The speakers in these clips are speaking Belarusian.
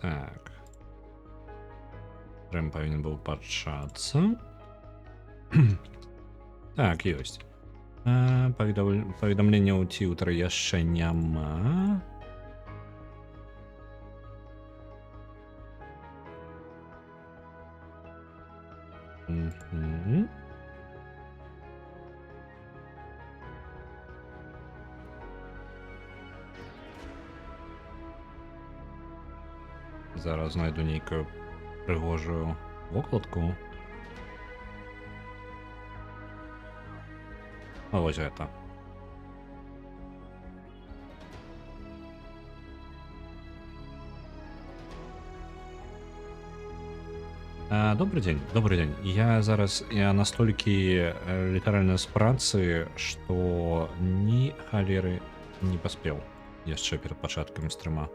Так. Трэм павінен быў пачацца. Так, ёсць. Паведамленняў ціўтара яшчэ няма. Зараз знайду нейкую прыгожую вокладку. А вось гэта. Добрый дзень, добрый дзень. Я настолькі літаральна з працы, што ні халеры не паспеў яшчэ перад пачаткам стрыма.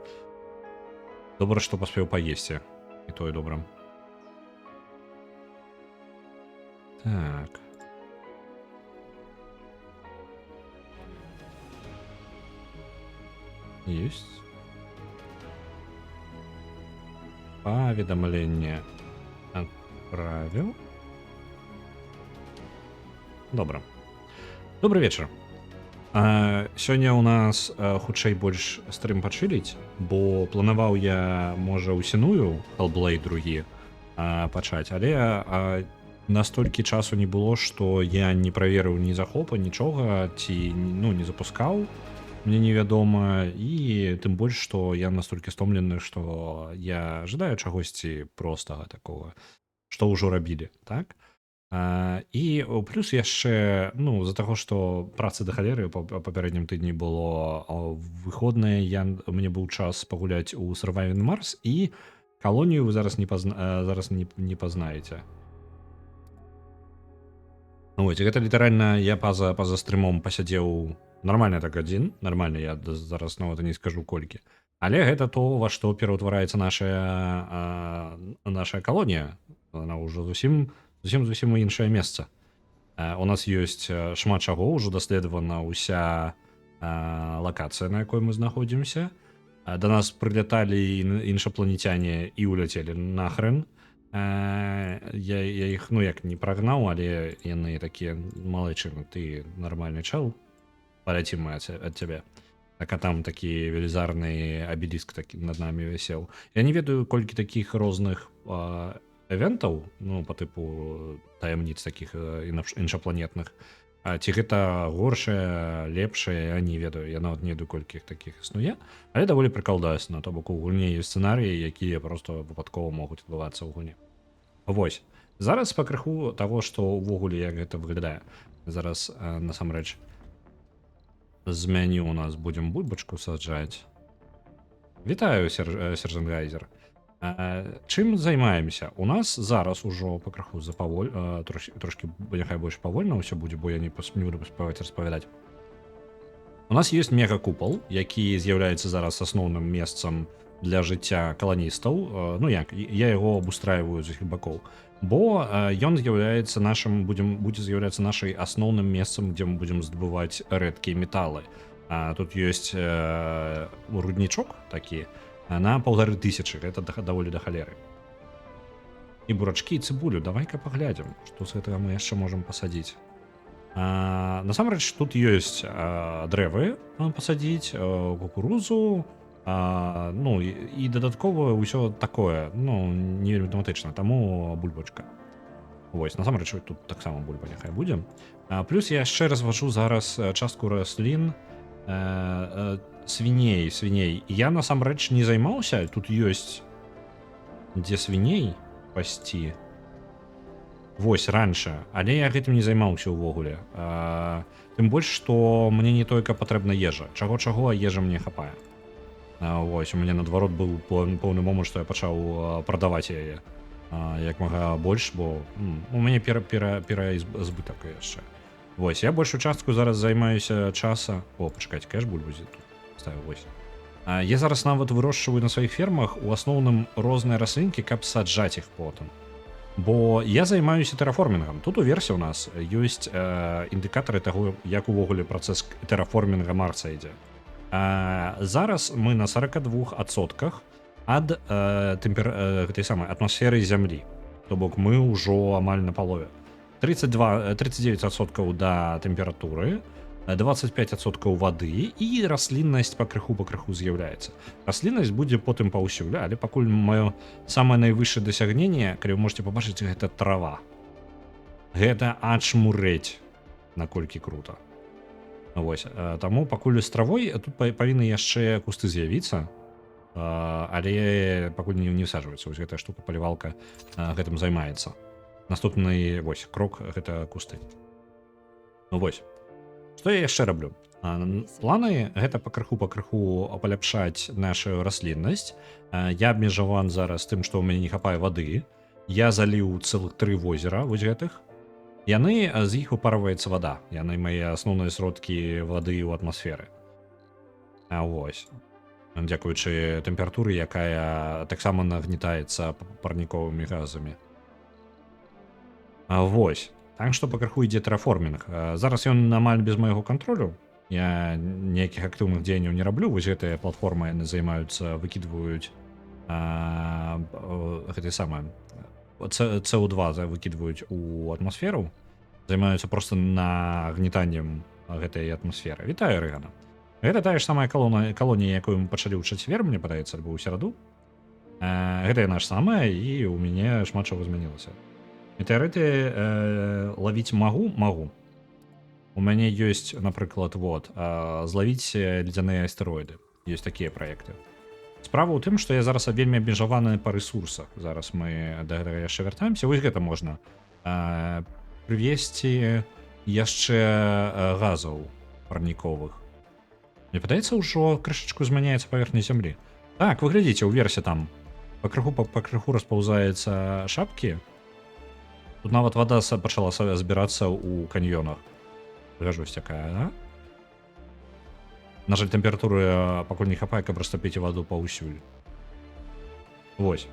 Добра, што паспеў паесці. І тое добра. Так. Есть. Паведамленне отправил. Добра. Добрый вечер. Сёння у нас хутчэй больш стрым пачыліць, бо планаваў я, можа, усіную Hellblade другі пачаць, але настолькі часу не было, што я не праверыў ні захопа, нічога, ці не запускаў, мне невядома, і тым больш, што я настолькі стомлены, што я жадаю чагосьці простага такога, што ўжо рабілі, так? І плюс яшчэ з-за таго, што працы да халеры па папярэднім тыдні было выходнае, мне быў час пагуляць у Surviving Mars, і калонію вы зараз не пазнаеце. Вось, гэта літаральна я па-за стрымом пасядзеў нармальна так адзін, нармальна, я зараз нават не скажу колькі. Але гэта то, во што пераўтвараецца наша калонія. Она ўжо зусім іншае месца. У нас ёсць шмат чаго, ўжо даследавана ўся лакацыя, на якой мы знаходзімся. Да нас прыляталі іншапланецяне і ўляцелі нахрен. Я іх, як не прагнаў, але яны такія: малайчына, ты нармальны чел, паляцім мы ад цябе. Так, а там такі велізарны абеліск над намі вісеў. Я не ведаю, колькі такіх розных эвентаў, по тыпу таямніц такіх іншапланетных. Ці гэта горшае, лепшае, я не ведаю. Я нават не ведаю, колькі іх такіх існуе. Але даволі прыкалдасна. То бок у гульні ёсць сцэнарыі, якія проста выпадкова могуць адбывацца ў гульні. Вось. Зараз пакрыху таго, што ўвогуле як гэта выглядае. Зараз насамрэч з меню у нас будзем бульбачку саджаць. Вітаю, сержант Гайзер. Чым займаемся? У нас зараз ужо пакрыху трошкі няхай больш павольна ўсё будзе, бо я не буду паспяваць распавядаць. У нас ёсць мегакупал, які з'яўляецца зараз асноўным месцам для жыцця каланістаў. Я яго абустрайваю з усіх бакоў, бо ён з'яўляецца будзе з'яўляцца нашай асноўным месцам, дзе мы будзем здабываць рэдкія металы. Тут ёсць руднічок такі на 1500, гэта даволі да халеры. І бурачкі, і цыбулю, давай-ка паглядзім, што з гэтага мы яшчэ можам пасадзіць. Насамрэч, тут ёсць дрэвы пасадзіць, кукурузу, і дадаткова ўсё такое, не вельмі тэматычна, таму бульбачка. Вось, насамрэч, тут таксама бульба няхай будзе. Плюс я яшчэ разважу зараз частку раслін, свіней. Я насамрэч не займаўся, тут ёсць дзе свіней пасці. Вось, раньше, але я гэтым не займаўся ўвогуле. Тым больш, што мне не толькі патрэбна ежа. Чаго-чаго, а ежа мне хапае. Вось, у мяне наадварот быў поўны момант, што я пачаў прадаваць яе як мага больш, бо у мяне пераізбытак яшчэ. Вось, я большую частку зараз займаюся часа. Пачакайце, кэш бульбузі тут ставіў, вось. Я зараз нават вырошчваю на сваіх фермах у асноўным розныя раслінкі, каб саджаць іх потым. Бо я займаюся тэраформінгам. Тут у версіі у нас ёсць індыкатары таго, як увогуле працэс тэраформінга Марса ідзе. Зараз мы на 42%. ад гэтай самай атмасферы зямлі, то бок мы ўжо амаль на палове. 39% да тэмпературы, 25% вады і расліннасць пакрыху з'яўляецца. Расліннасць будзе потым паўсюль, але пакуль маё самае найвышэе дасягненне, калі вы можете пабачыць, гэта трава. Гэта ачмурэць, наколькі круто. Вось, таму пакуль з травой тут павінны яшчэ кусты з'явіцца, але пакуль не всаджваецца. Вось гэтая штука палівалка гэтым займаецца. Наступны вось крок гэта кусты. Ну вось. Што я яшчэ раблю? Планы гэта пакрыху паляпшаць нашу расліннасць. Я абмежаван зараз тым, што ў мяне не хапае вады. Я заліў цэлых 3 возера вось гэтых. Яны з іх выпарваецца вада. Яны мае асноўныя сродкі вады ў атмасферы. Вось. Дзякуючы тэмпературы, якая таксама нагнетаецца парніковымі газамі. Вось. Так што пакрыху ідзе тэраформінг. Зараз ён амаль без майго кантролю. Я ніякіх актыўных дзеянняў не раблю. Вось гэтыя платформы яны займаюцца, выкідваюць гэтай самае CO2 выкідваюць у атмасферу, займаюцца проста нагнетаннем гэтай атмасферы. Вітаю, Рэгана. Гэта тая ж самая калонія, якую мы пачалі ў чацвер, мне падаецца, альбо ў сераду. Гэта яна ж самая, і ў мяне шмат чаго змянілася. Метэарыты лавіць магу. У мяне ёсць, напрыклад, злавіць ледзяныя астэроіды. Ёсць такія праекты. Справа ў тым, што я зараз вельмі абмежаваны па рэсурсах. Зараз мы да гэтага яшчэ вяртаемся. Вось гэта можна прывесці яшчэ газаў парніковых. Мне падаецца, ўжо крышачку змяняецца паверхня зямлі. Так, вы глядзіце, уверсе там пакрыху распаўзаецца шапкі. Тут нават вада пачала збірацца ў каньёнах. Прыгажосць якая, да? На жаль, тэмпературы пакуль не хапае, каб растапіць ваду паўсюль. Вось.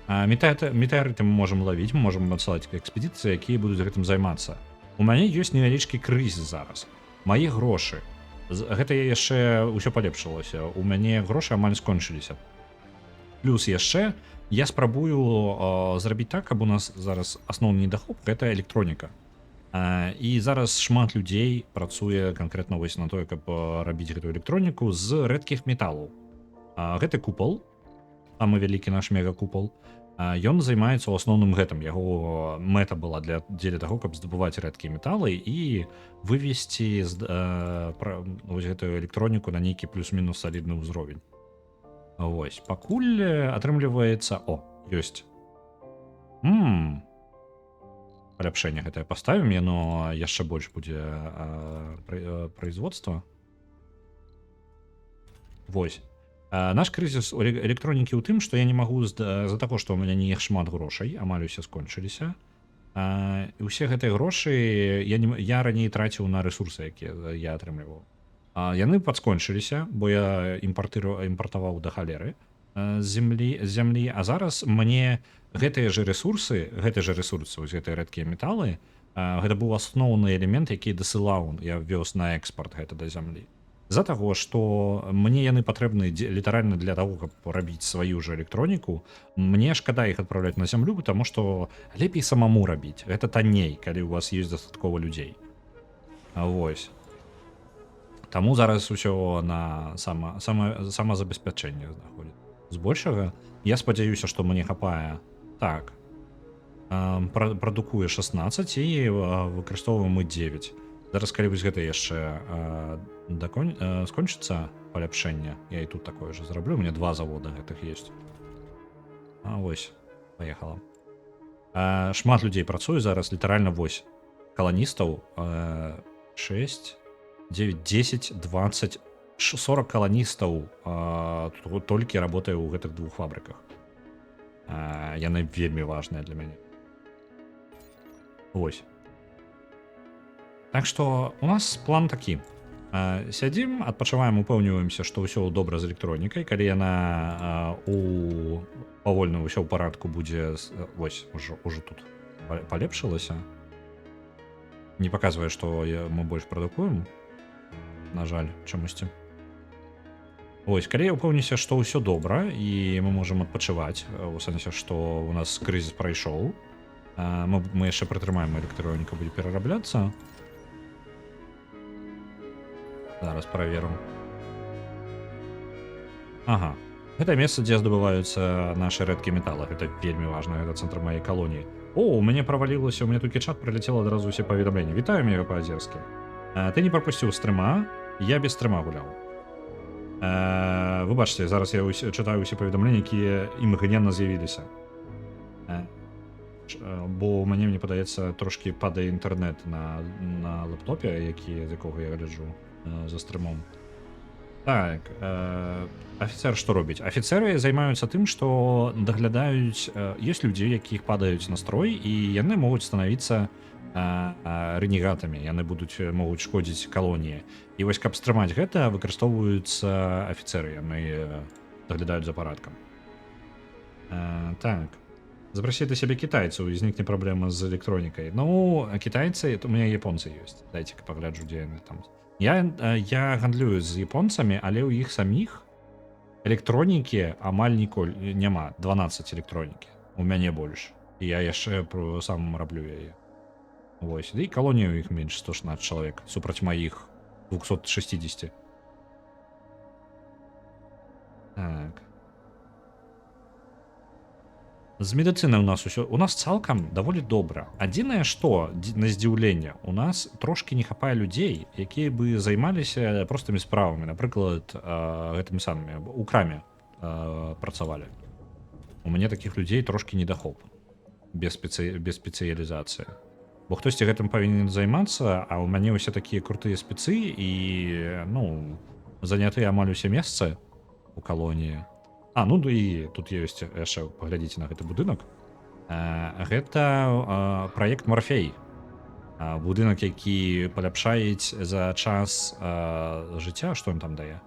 Метэарыты мы можам лавіць, мы можам адсылаць экспедыцыі, якія будуць гэтым займацца. У мяне ёсць невялічкі крызіс зараз. Мае грошы. Гэта яшчэ ўсё палепшылася. У мяне грошы амаль скончыліся. Плюс яшчэ я спрабую зрабіць так, каб у нас зараз асноўны недахоп гэта электроніка. І зараз шмат людзей працуе канкрэтна вось на тое, каб рабіць гэтую электроніку з рэдкіх металаў. Гэты купал, самы вялікі наш мегакупал, ён займаецца ў асноўным гэтым. Яго мэта была дзеля таго, каб здабываць рэдкія металы і вывесці вось гэтую электроніку на нейкі плюс-мінус салідны ўзровень. Вось, пакуль атрымліваецца... ёсць. Паляпшэнне гэтае паставім, яно яшчэ больш будзе производства. Вось. Наш крызіс электронікі ў тым, што я не магу з-за таго, што ў мяне не шмат грошай, амаль усе скончыліся. І ўсе гэтыя грошы я раней траціў на рэсурсы, якія я атрымліваў. Яны падскончыліся, бо я імпартаваў да халеры з зямлі, а зараз мне гэтыя ж рэсурсы, вось гэтыя рэдкія металы, гэта быў асноўны элемент, які дасылаў, я вёз на экспорт гэта да зямлі. З-за таго, што мне яны патрэбны літаральна для таго, каб рабіць сваю ж электроніку, мне шкада іх адпраўляць на зямлю, таму што лепей самому рабіць. Гэта танней, калі у вас ёсць дастаткова людзей. Вось. Таму зараз усё на самазабеспячэнне знаходзіць. Збольшага, я спадзяюся, што мне хапае так. Прадукуе 16 і выкарыстоўваем мы 9. Зараз, калі вось гэта яшчэ скончыцца паляпшэнне, я і тут такое ж зраблю, у меня 2 завода гэтых ёсць. Вось, паехала. Шмат людзей працуе зараз, літаральна вось. Каланістаў 6, 9, 10, 20, 40 каланістаў толькі работае ў гэтых 2 фабрыках. Яны вельмі важныя для мяне. Вось. Так што у нас план такі. Сядзім, адпачываем, упэўніваемся, што ўсё добра з электронікай, калі яна павольна ўсё ў парадку будзе, вось, ужо тут палепшылася. Не паказвае, што мы больш прадукуем, на жаль, чамусьці. Вось калі я ўпэўніся, што ўсё добра і мы можам адпачываць у сэнсе, што у нас крызіс прайшоў, мы яшчэ прытрымаем электроніка будзе перарабляцца. Зараз праверым. Ага. Гэта месца, дзе здабываюцца нашы рэдкія металы. Гэта вельмі важна, гэта цэнтр маёй калоніі. О, у мяне правалілася, у мяне толькі чат прыляцела адразу усе паведамленні. Вітаю мяне па-азерскі. Ты не прапусціў стрыма, я без стрыма гуляў. Вы бачыце, зараз я чытаю ўсе паведамленні, якія імгненна з'явіліся. Бо ў мяне, мне падаецца, трошкі падае інтэрнэт на лэптопе, з якога я гляджу за стрымом. Так, афіцэр што робіць? Афіцэры займаюцца тым, што даглядаюць, ёсць людзі, якіх падаюць настрой, і яны могуць станавіцца рэнегатамі, яны могуць шкодзіць калоніі. І вось каб стрымаць гэта, выкарыстоўваюцца афіцэры, яны даглядаюць за парадкам. Так, запроси да сябе кітайцаў, і знікне праблема з электронікай. Ну, кітайцы, у мяне японцы ёсць. Дайце-ка пагляджу, дзе яны там. Я гандлюю з японцамі, але ў іх саміх электронікі амаль ніколі няма. 12 электронікі. У мяне больш. І я яшчэ сам раблю яе. Вось. І калонія ў іх менш 116 чалавек супраць маіх 260. Так. З медыцынай у нас усё, у нас цалкам даволі добра. Адзінае што, на здзіўленне, у нас трошкі не хапае людзей, якія бы займаліся простымі справамі, напрыклад, гэтымі самымі у краме працавалі. У мяне такіх людзей трошкі недахоп без спецыялізацыі. Бо хтосьці гэтым павінен займацца, а ў мяне ўсе такія крутыя спецы і, ну, занятыя амаль усе месцы у калоніі. Ну і тут ёсць яшчэ, паглядзіце на гэты будынак. Гэта праект Морфей. Будынак, які паляпшаюць за час жыцця, што ён там дае.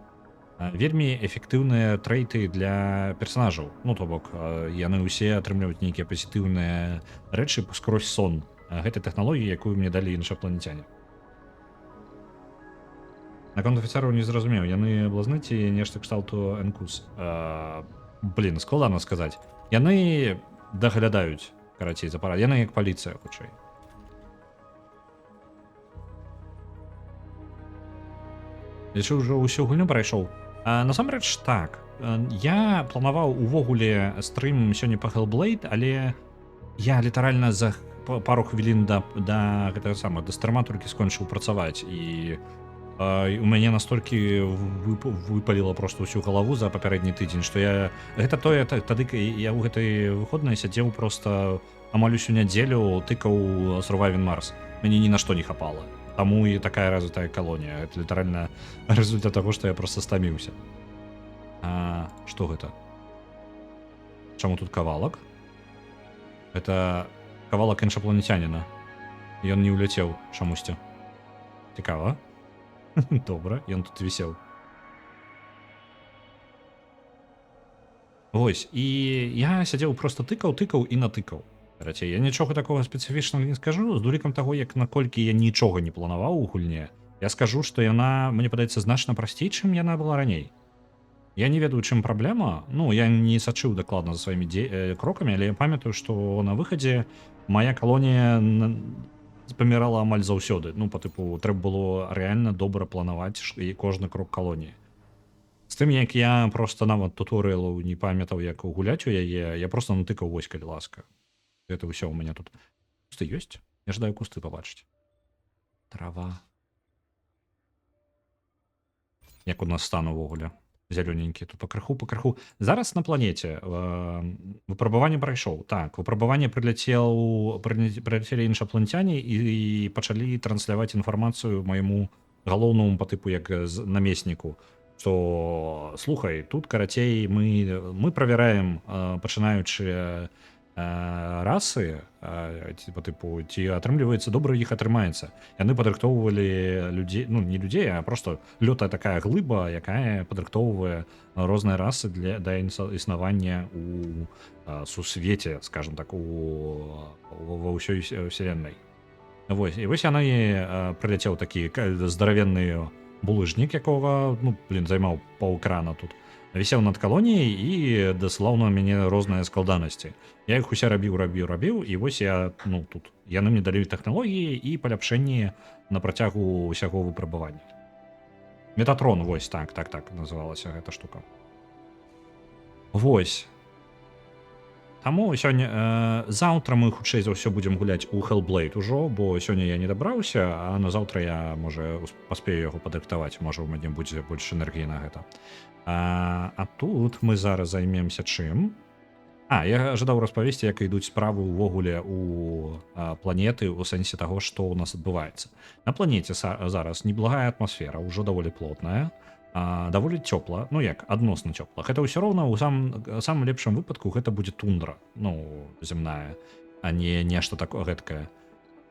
Вельмі эфектыўныя трэйты для персанажаў. Ну, то бок, яны ўсе атрымліваюць нейкія пазітыўныя рэчы скрозь сон. Гэта тэхналогія, якую мне далі іншапланецяне. Наконт афіцераў не зразумеў, яны блазны ці нешта кшталту энкус. Блін, складана сказаць. Яны даглядаюць, карацей, за парад. Яны як паліцыя, хутчэй. Лічу, ўжо ўсю гульню прайшоў. Насамрэч, так. Я планаваў увогуле стрым сёння па Hellblade, але я літаральна за пару хвілін да гэтага самага, да стрыма толькі скончыў працаваць, і у мяне настолькі выпаліла просто ўсю галаву за папярэдні тыдзень, што гэта тое, тады я ў гэтай выходнай сядзеў просто амаль усю нядзелю, тыкаў Surviving Mars. Мяне ні на што не хапала. Таму і такая развітая калонія. Гэта літаральна результат таго, што я просто стаміўся. Што гэта? Чаму тут кавалак? Гэта кавалак іншапланецяніна. Ён не ўляцеў чамусьці. Цікава. Добра, ён тут вісеў. Вось, і я сядзеў просто тыкаў і натыкаў. Карацей, я нічога такога спецыфічнага не скажу, з улікам таго, як наколькі я нічога не планаваў у гульне, я скажу, што яна, мне падаецца, значна прасцей, чым яна была раней. Я не ведаю, чым праблема. Ну, я не сачыў дакладна за сваімі крокамі, але я памятаю, што на выхадзе мая калонія памірала амаль заўсёды. Ну, па тыпу, трэба было рэальна добра планаваць і кожны крок калоніі. З тым, як я просто нават туторыялаў не памятаў, як гуляць у яе, я просто натыкаў вось, калі ласка. Гэта ўсё у мяне тут. Кусты ёсць? Я жадаю кусты пабачыць. Трава. Як у нас стан увогуле? Зялёненькі, тут пакрыху. Зараз на планеце выпрабаванне прайшоў. Так, выпрабаванне прыляцелі іншапланецяне і пачалі трансляваць інфармацыю майму галоўнаму па тыпу як намесніку, што слухай, тут карацей мы правяраем, пачынаючы расы, па тыпу, ці атрымліваецца добра іх атрымаецца. Яны падрыхтоўвалі людзей, ну не людзей, а просто лётая такая глыба, якая падрыхтоўвае розныя расы да існавання у сусвеце, скажем так, ва ўсёй вселенной. Вось, і вось яны прыляцеў такі здаравенны булыжнік, якога, ну, блин, займаў паўэкрана тут, вісеў над калоніяй і дасылаў на мяне розныя складанасці. Я іх усе рабіў, і вось я, ну, тут. Яны мне далі тэхналогіі і паляпшэнні на працягу ўсяго выпрабавання. Метатрон, вось, так, называлася гэта штука. Вось. Таму сёння, заўтра мы, хутчэй за ўсё, будзем гуляць у Hellblade ужо, бо сёння я не дабраўся, а назаўтра я, можа, паспею яго падрыхтаваць, можа, у мяне будзе больш энергіі на гэта. А тут мы зараз займемся чым? Я жадаў распавесці, як ідуць справы ўвогуле у планеты, у сэнсе таго, што ў нас адбываецца. На планеце зараз неблагая атмасфера, ўжо даволі плотная, даволі цёпла, ну як, адносна цёпла. Гэта ўсё роўна ў самым лепшым выпадку гэта будзе тундра, ну, зямная, а не нешта такое гэткае.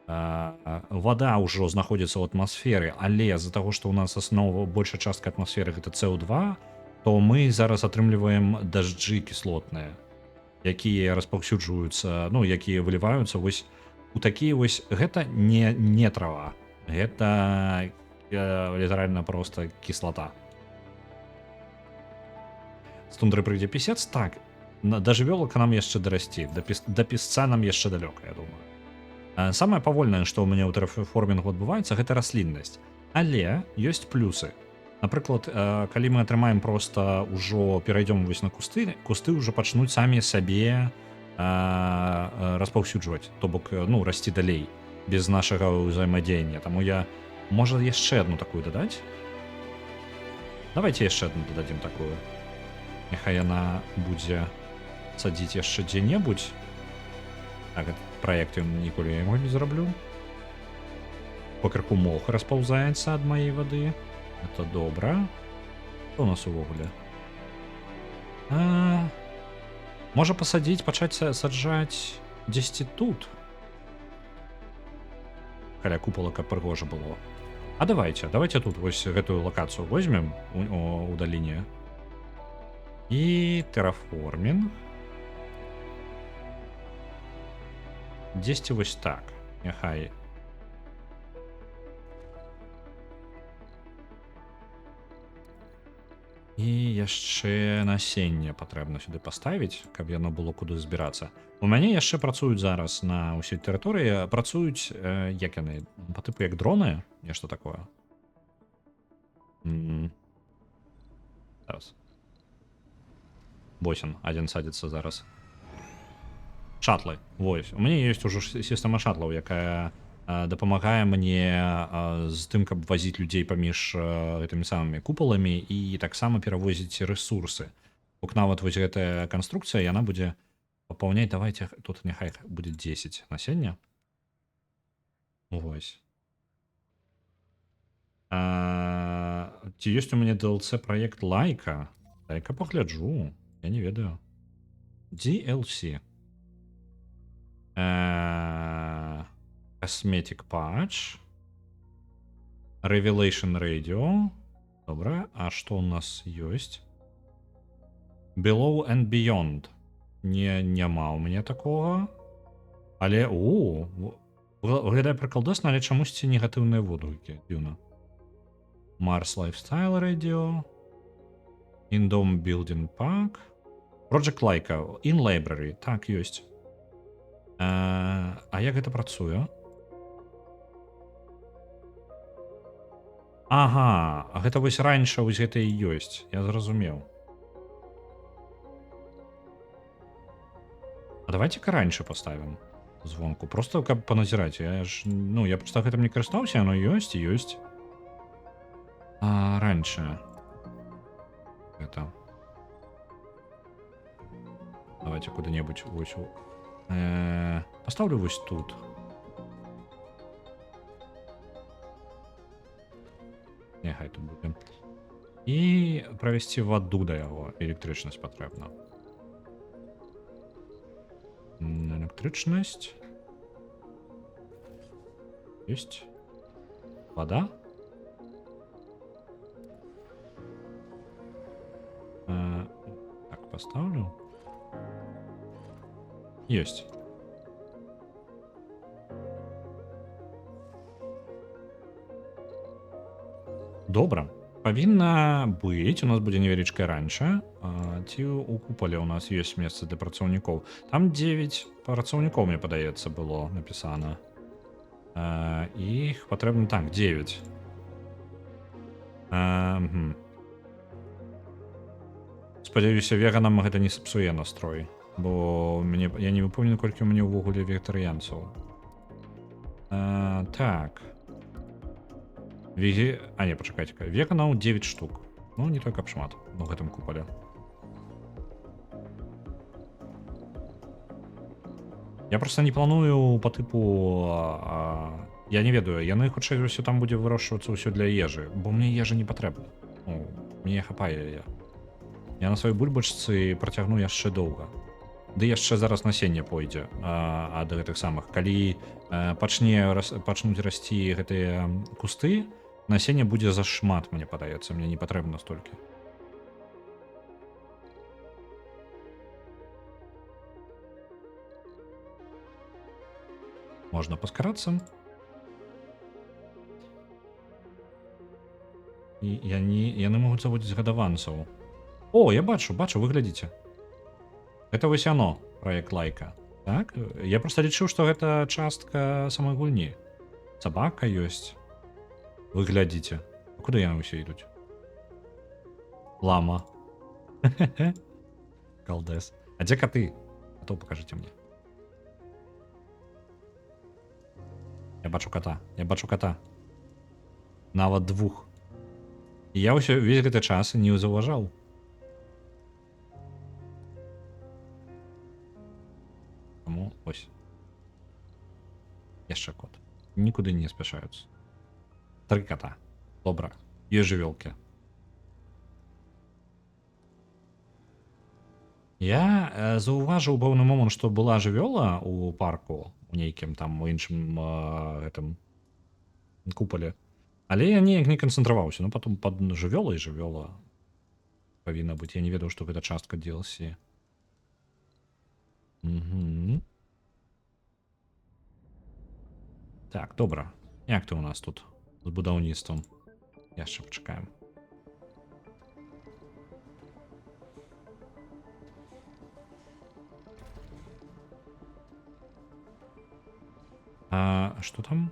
Вада ўжо знаходзіцца ў атмасферы, але з-за таго, што ў нас аснова, большая частка атмасферы гэта СО2, то мы зараз атрымліваем дажджы кіслотныя, якія распаўсюджваюцца, ну, якія выліваюцца вось у такія вось, гэта не трава, гэта літаральна проста кіслата. З тундры прыйдзе пісец, так, да жывёлак нам яшчэ дарасці, да пісца нам яшчэ далёка, я думаю. Самае павольнае, што ў мяне ў тэрраформінгу адбываецца, гэта расліннасць, але ёсць плюсы. Напрыклад, калі мы атрымаем проста ўжо перайдём вось на кусты ўжо пачнуць самі сабе распаўсюджваць, то бок, ну, расці далей без нашага ўзаемадзеяння. Таму я, можа, яшчэ адну такую дадаць? Давайте яшчэ адну дададзім такую. Няхай яна будзе садзіць яшчэ дзе-небудзь. Так, праект ён ніколі я яго не зраблю. Покрыху мох распаўзаецца ад маёй вады. Это добра. Што у нас увогуле? Можа пасадзіць, пачаць саджаць дзесьці тут. Каля купала, каб прыгожа было. Давайте тут вось гэтую лакацыю возьмем у даліне. І тэрраформінг. Дзесьці вось так. Няхай. І яшчэ насенне патрэбна сюды паставіць, каб яно было куды збірацца. У мяне яшчэ працуюць зараз на ўсёй тэрыторыі, працуюць, як яны, па тыпу як дроны, нешта такое. Зараз. Босін, адзін садзіцца зараз. Шатлы, вось. У мяне ёсць ужо сістэма шатлаў, якая дапамагае мне з тым, каб вазіць людзей паміж гэтымі самымі купаламі і таксама перавозіць рэсурсы. Бок нават вось гэтая канструкцыя, яна будзе папаўняць, давайте, тут няхай будзе 10 насення. Вось. Ці ёсць у мяне DLC праект Лайка? Лайка пагляджу, я не ведаю. DLC. Cosmetic Patch. Revelation Radio. Добра, а што у нас ёсць? Below and Beyond. Няма ў мяне такога. Але, выглядае прыкалдасна, але чамусьці негатыўныя водгукі. Дзіўна. Mars Lifestyle Radio. In-Dome Building Pack. Project Laika. In Library. Так, ёсць. А як гэта працуе? Ага, а гэта вось раньше вось гэта і ёсць. Я зразумеў. А давайте-ка раньше поставим звонку. Просто каб паназіраць. Я ж, ну, я просто гэтым не карыстаўся, оно ёсць і ёсць. Раньше. Это. Давайте куда-нибудь вось. Поставлю вось тут. Няхай тут будзе. І правесці ваду да яго. Электрычнасць патрэбна. Электрычнасць. Ёсць. Вода. Так, поставлю. Ёсць. Добра. Павінна быць, у нас будзе невялічкая ранча. Ці у купале у нас ёсць месца для працаўнікоў. Там 9 працаўнікоў, мне падаецца, было напісана. Іх патрэбна так, 9. Спадзяюся, веганам гэта не сапсуе настрой. Бо я не выпомню, колькі ў мяне ўвогуле вегетарыянцаў. Так. Не, пачакайце-ка. Веганаў 9 штук. Ну, не той каб шмат у гэтым купале. Я просто не планую по тыпу... Я не ведаю, яны хутчэй за ўсё там будзе вырошчвацца ўсё для ежы, бо мне ежа не патрэбна. Ну, мне хапае яе. Я на сваёй бульбачцы працягну яшчэ доўга. Ды яшчэ зараз насенне пойдзе ад гэтых самых. Калі пачнуць расці гэтыя кусты, насенне будзе зашмат, мне падаецца, мне не патрэбна столькі. Можна паскарацца. І яны могуць заводзіць гадаванцаў. О, я бачу, вы глядзіце. Гэта вось яно, праект лайка. Так? Я просто лічыў, што гэта частка самой гульні. Сабака ёсць. Вы глядзіце. Куды яны ўсе ідуць? Лама. Калдэс. А дзе каты? А то пакажыце мне. Я бачу кота. Нават 2. І я ўвесь гэты час не заўважаў. Таму ось. Яшчэ кот. Нікуды не спяшаюцца. 3 кота. Добра. І жывёлкі. Я заўважыў пэўны момант, што была жывёла ў парку, у нейкім там у іншым гэтым купале. Але я неяк не канцэнтраваўся. Ну, потом пад жывёла павінна быць. Я не ведаў, што гэта частка DLC. Так, добра. Як ты у нас тут з будаўніцтвам? Яшчэ пачакаем. Што там?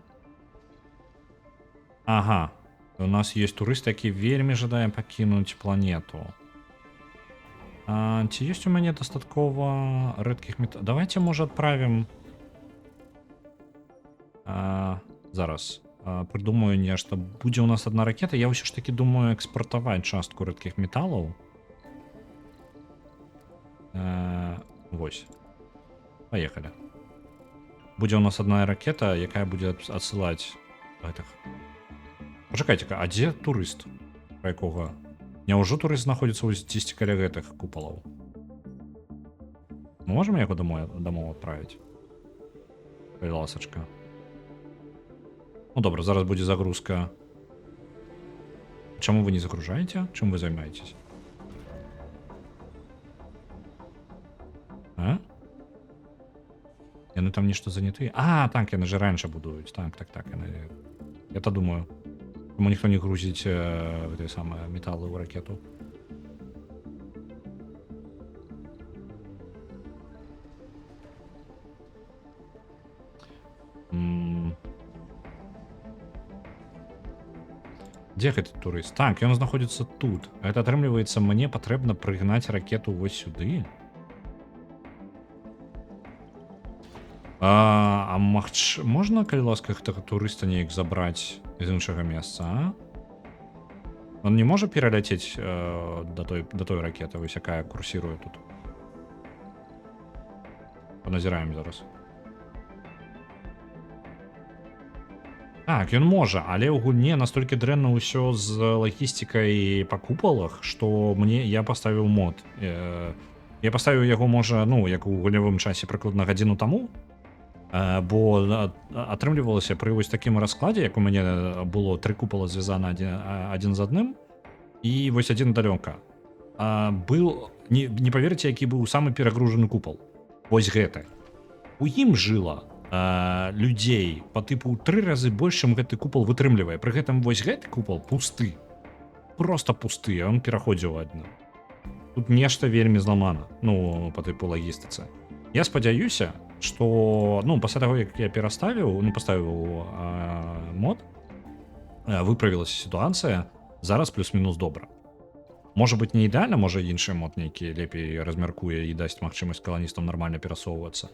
Ага, у нас есть турыст, які вельмі жадае пакінуць планету. Ці ёсць у мяне дастаткова рэдкіх металаў? Давайте, можа, адправім... Зараз. Прыдумаю нешта. Будзе у нас одна ракета. Я ўсё ж таки думаю экспартаваць частку рэдкіх металаў. Вось. Паехалі. Будзе у нас одна ракета, якая будзе адсылаць гэтых... Пачакайце-ка, а дзе турыст? Пра якога? Няўжо турыст знаходзіцца ў 10 каля гэтых купалаў? Мы можам яго дамоў адправіць? Калі ласачка. Ну добра, зараз будзе загрузка. Чаму вы не загружаеце? Чым вы займаецеся? Яны там нешта заняты? Так, яны же раньше будуюць. Так. Я-то думаю. Чому ніхто не грузить те самые металлы в ракету? Где этот турист? Так, ён знаходится тут. Это атрымліваецца, мне патрэбна прыгнаць ракету вось сюды. Можна, калі ласка, гэтага турыста неяк забраць з іншага месца, а? Он не можа пераляцець до той ракеты, вось якая курсіруе тут. Паназіраем зараз. Так, ён можа, але ў гульне настолькі дрэнна ўсё з лагістыкай па купалах, што я паставіў мод. Я паставіў яго, можа, ну, як у гульнявым часе прыкладна гадзіну таму, бо атрымлівалася пры вось такім раскладзе, як у мяне было 3 купала звязана адзін з адным, і вось адзін далёка. Не паверыце, які быў самы перагружаны купал. Вось гэты. У ім жыла людзей па тыпу 3 разы больш, чым гэты купал вытрымлівае. Пры гэтым вось гэты купал пусты. просто пусты, он пераходзіў адна. Тут нешта вельмі зламана, ну, по тыпу лагістыцы. Я спадзяюся, што, ну, пасля таго, як я пераставіў, ну, паставіў мод, выправілася сітуацыя, зараз плюс-мінус добра. Можа быць, не ідэальна, можа іншы мод нейкі лепей размяркуе і дасць магчымасць каланістам нармальна перасоўвацца.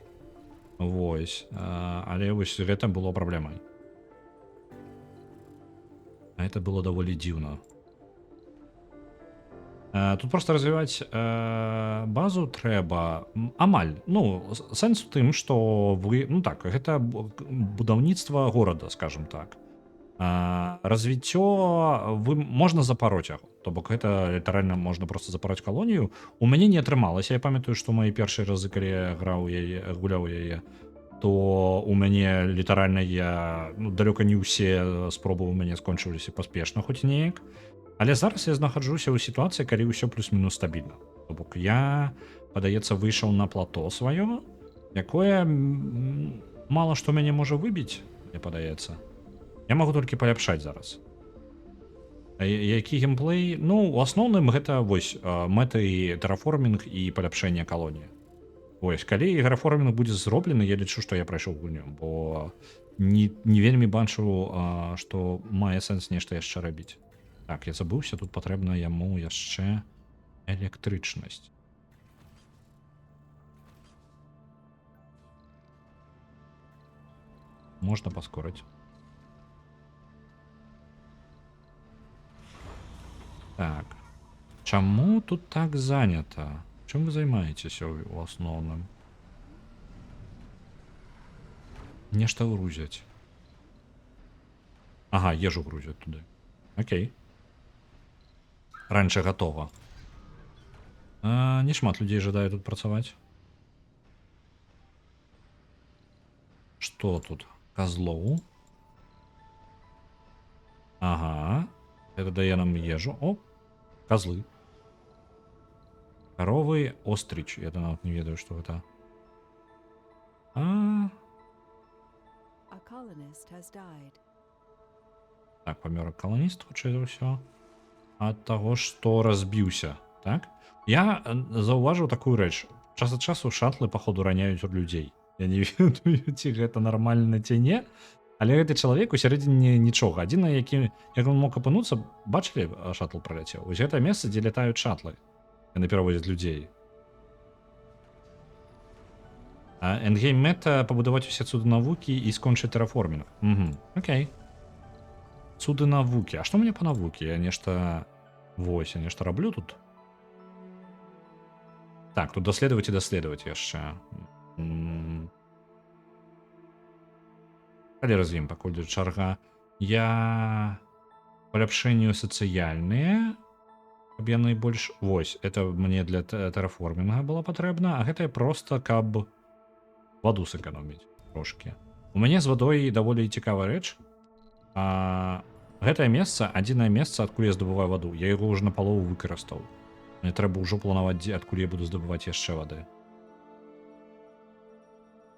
Вось, але вось гэта было праблемай. А это было даволі дзіўна. Тут просто развіваць базу трэба амаль. Ну, сэнс у тым, што вы, ну так, гэта будаўніцтва горада, скажем так. Развіццё можна запароць яго, то бок гэта літаральна можна просто запароць калонію. У мяне не атрымалася, я памятаю, што мои першыя разы, калі я гуляў яе, то у мяне літаральна далёка не ўсе спробы у мяне скончыліся паспешна хоць неяк. Але зараз я знаходжуся ў сітуацыі, калі ўсё плюс-мінус стабільна. То бок я, падаецца, выйшаў на плато сваё, якое мала што мяне можа выбіць, мне падаецца. Я магу толькі паляпшаць зараз. Які геймплей? Ну, у асноўным гэта вось мэты тэраформінг і паляпшэнне калоніі. Вось, калі тэраформінг будзе зроблены, я лічу, што я прайшоў гульню, бо не вельмі бачу, што мае сэнс нешта яшчэ рабіць. Так, я забыўся, тут патрэбна яму яшчэ электрычнасць. Можна паскорыць. Так, чаму тут так занята? Чым вы займаецеся ў асноўным? Нешта грузяць. Ага, ежу грузяць туды. Окей. Раньше готова. Не шмат людзей жадае тут працаваць. Што тут? Козлоў. Ага. Это дае нам ежу. О, козлы. Коровы, острич. Я нават не ведаю, што гэта. Так, памёр каланіст, хутчэй за ўсё. Ад таго, што разбіўся. Так? Я заўважыў такую рэч. Час ад часу шатлы, паходу, раняюць ад людзей. Я не ведаю, ці гэта нармальна, ці не. Але гэты чалавек у сярэдзіне нічога. Адзіна, як он мог апынуцца, бачылі, шатл праляцеў. Вось гэта месца, дзе лятаюць шатлы. Яны перавозяць людзей. Эндгейм мэта пабудаваць усе цуды навукі і скончыць тэраформінг. Окей. Цуды навукі. А што мне па навукі? Я нешта... Вось, я нешта раблю тут? Так, тут даследаваць і даследаваць яшчэ. Але развім, пакуль ідзе чарга. Я... Паляпшэнню сацыяльныя. Каб яны больш... Вось, это мне для тэраформінга было патрэбна, а гэта проста, каб ваду сэканоміць трошкі. У мяне з вадой даволі цікавая рэч. Гэтае месца, адзінае месца, адкуль я здабываю ваду. Я яго ўжо напалову выкарыстаў. Мне трэба ўжо планаваць, адкуль я буду здабываць яшчэ вады.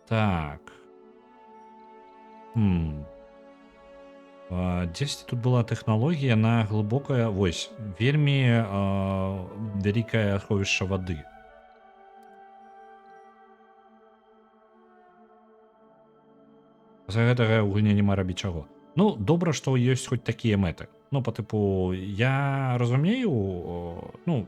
Так. Дзесьці тут была тэхналогія на глыбокая, вось, вельмі вялікае сховішча вады. За гэтага ў гульні няма рабіць чаго. Ну, добра, што ёсць хоць такія мэты. Ну, па тыпу, я разумею, ну,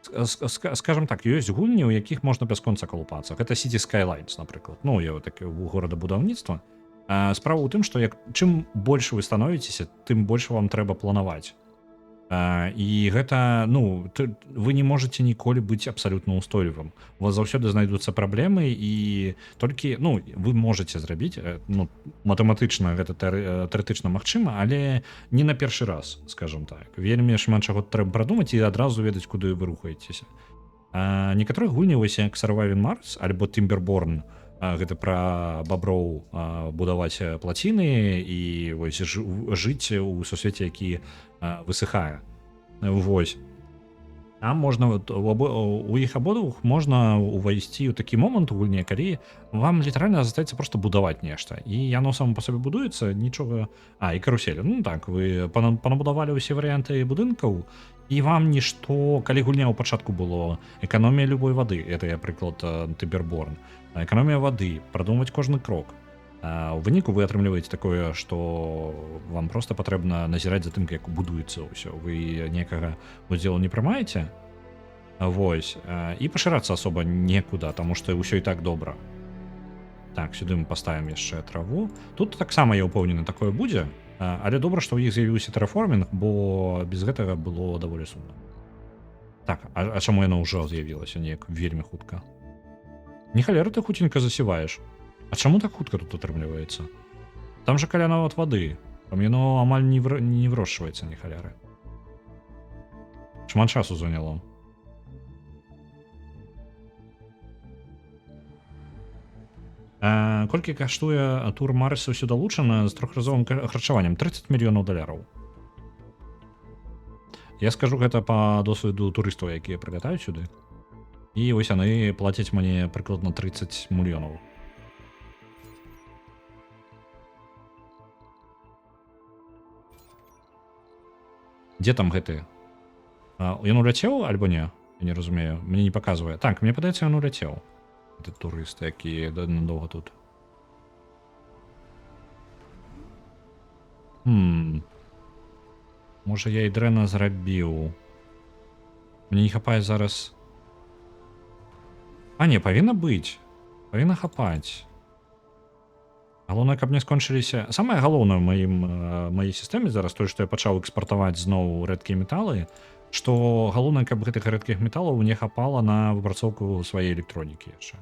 скажем так, ёсць гульні, у якіх можна бясконца калупацца. Гэта City Skylines, напрыклад. Ну, я такі горадабудаўніцтва. Справа ў тым, што чым больш вы становіцеся, тым больш вам трэба планаваць. І гэта, ну, вы не можете ніколі быць абсалютна ўстойлівым. У вас заўсёды знайдуцца праблемы, і толькі, ну, вы можете зрабіць, ну, матэматычна гэта тэарэтычна магчыма, але не на першы раз, скажем так. Вельмі шмат чаго трэба прадумаць і адразу ведаць, куды вы рухаецеся. Некаторыя гульні, вось як Surviving Mars альбо Timberborn, гэта пра баброў будаваць плаціны і вось жыць у сусвеце, які высыхае. Вось. Там можна вот у іх абодвух можна увайсці ў такі момант у гульне, калі вам літаральна застаецца просто будаваць нешта, і яно само па сабе будуецца, нічога. І каруселі. Ну так, вы панабудавалі ўсе варыянты будынкаў, і вам нішто, калі гульня ў пачатку было эканомія любой вады, это я прыклад Тыберборн, эканомія вады, прадумваць кожны крок. У выніку вы атрымліваеце такое, што вам просто патрэбна назіраць за тым, як будуецца ўсё. Вы некага удзелу не прымаеце, вось, і пашырацца асоба некуда, таму што ўсё і так добра. Так, сюды мы паставім яшчэ траву. Тут таксама я ўпэўнены, такое будзе, але добра, што ў іх з'явіўся тэраформінг, бо без гэтага было даволі сумна. Так, а чаму яно ўжо з'явілася неяк вельмі хутка? Не халера ты хуценька засіваеш. А чаму так хутка тут атрымліваецца? Там жа каля нават вады. Там яно амаль не вырошчваецца, не халяры. Шмат часу заняло. Колькі каштуе тур Марса ўсё далучана з трохразовым харчаваннем? 30 мільёнаў $. Я скажу гэта па досведу турыстаў, якія прылятаюць сюды. І вось яны плацяць мне прыкладна 30 мільёнаў. Дзе там гэты? Ён уляцеў альбо не? Я не разумею. Мне не паказвае. Так, мне падаецца, ён уляцеў. Гэта турысты, якія надоўга тут. Можа, я і дрэнна зрабіў. Мне не хапае зараз. Не, павінна быць. Павінна хапаць. Галоўнае, каб не скончыліся. Самае галоўнае ў маёй сістэме зараз тое, што я пачаў экспартаваць зноў рэдкія металы, што галоўнае, каб гэтых рэдкіх металаў не хапала на выпрацоўку сваёй электронікі яшчэ.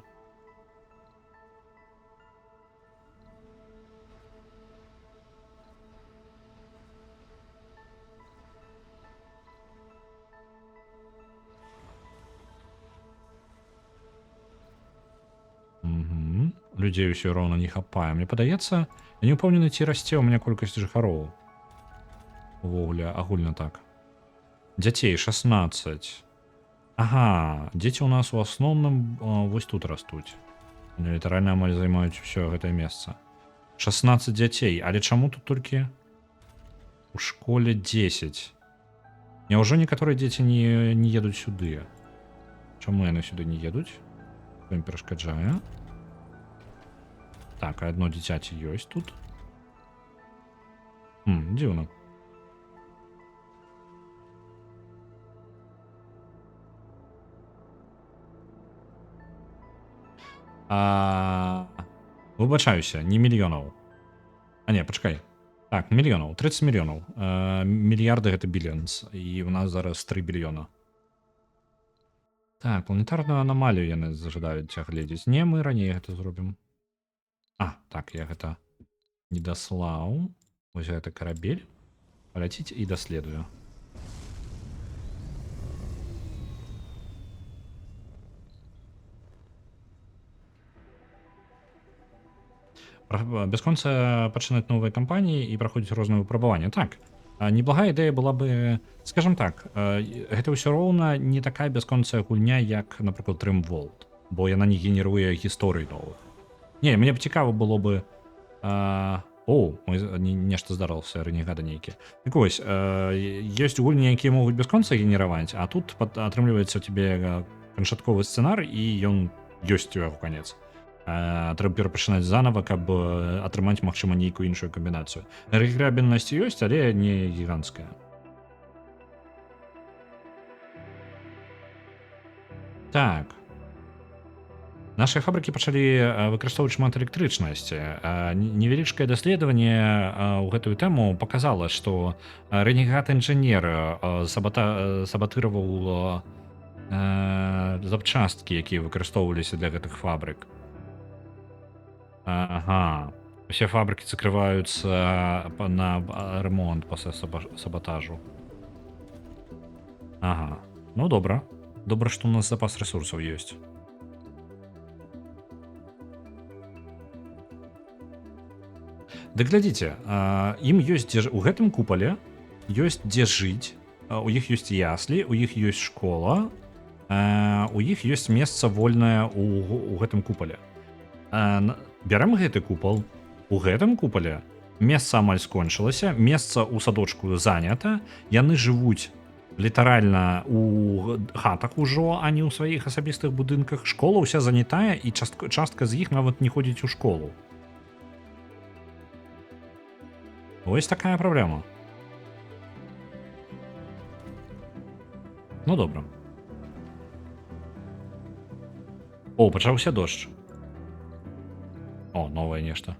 Людзей усё роўна не хапае. Мне падаецца, я не ўпэўнены, ці расце ў мяне колькасць жыхароў. Увогуле, агульна так. Дзяцей 16. Ага, дзеці ў нас у асноўным вось тут растуць. Они літаральна амаль займаюць усё гэтае месца. 16 дзяцей, але чаму тут толькі у школе 10? Няўжо некаторыя дзеці не едуць сюды? Чаму яны сюды не едуць? Што ім перашкаджае? Так, одно дзіцяці ёсць тут. Дзіўна. Выбачаюся, не мільёнаў. Не, пачакай. Так, мільёнаў, 30 мільёнаў. Мільярды гэта біліонс, і ў нас зараз 3 біліёна. Так, планетарную анамалію яны зажадаюць агледзець. Не, мы раней гэта зробім. Так, я гэта не даслаў. Вось гэта карабель. Паляціць і даследую. Бясконца пачынаць новыя кампаніі і праходзіць розныя выпрабаванні. Так, неблагая ідэя была бы, скажем так, гэта ўсё роўна не такая бясконцая гульня, як, напрыклад, Rimworld, бо яна не генеруе гісторый новых. Не, мне б цікава было бы... нешта здарылася, рэнегада нейкі. Так вось, ёсць гульні, якія могуць бясконца генераваць, а тут атрымліваецца ў тебе канчатковы сцэнар, і ён ёсць у яго канец. Трэба перапачынаць занава, каб атрымаць, магчыма, нейкую іншую камбінацыю. Рэграбельнасць ёсць, але не гіганцкая. Так. Нашыя фабрыкі пачалі выкарыстоўваць шмат электрычнасці. Невялічкае даследаванне ў гэтую тэму паказала, што рэнегат-інжынер сабатыраваў запчасткі, якія выкарыстоўваліся для гэтых фабрык. Усе фабрыкі закрываюцца на ремонт пасля сабатажу. Ну добра. Добра, што у нас запас ресурсаў ёсць. Дык глядзіце, ім ёсць у гэтым купале ёсць дзе жыць, у іх ёсць яслі, у іх ёсць школа, у іх ёсць месца вольнае у гэтым купале. Бярем гэты купал. У гэтым купале месца амаль скончылася, месца ў садочку занята, яны жывуць літаральна у хатах ужо, а не ў сваіх асабістых будынках. Школа ўся занятая, і частка з іх нават не ходзіць у школу. Вось такая праблема. Ну добра. О, пачаўся дождж. О, новае нешта.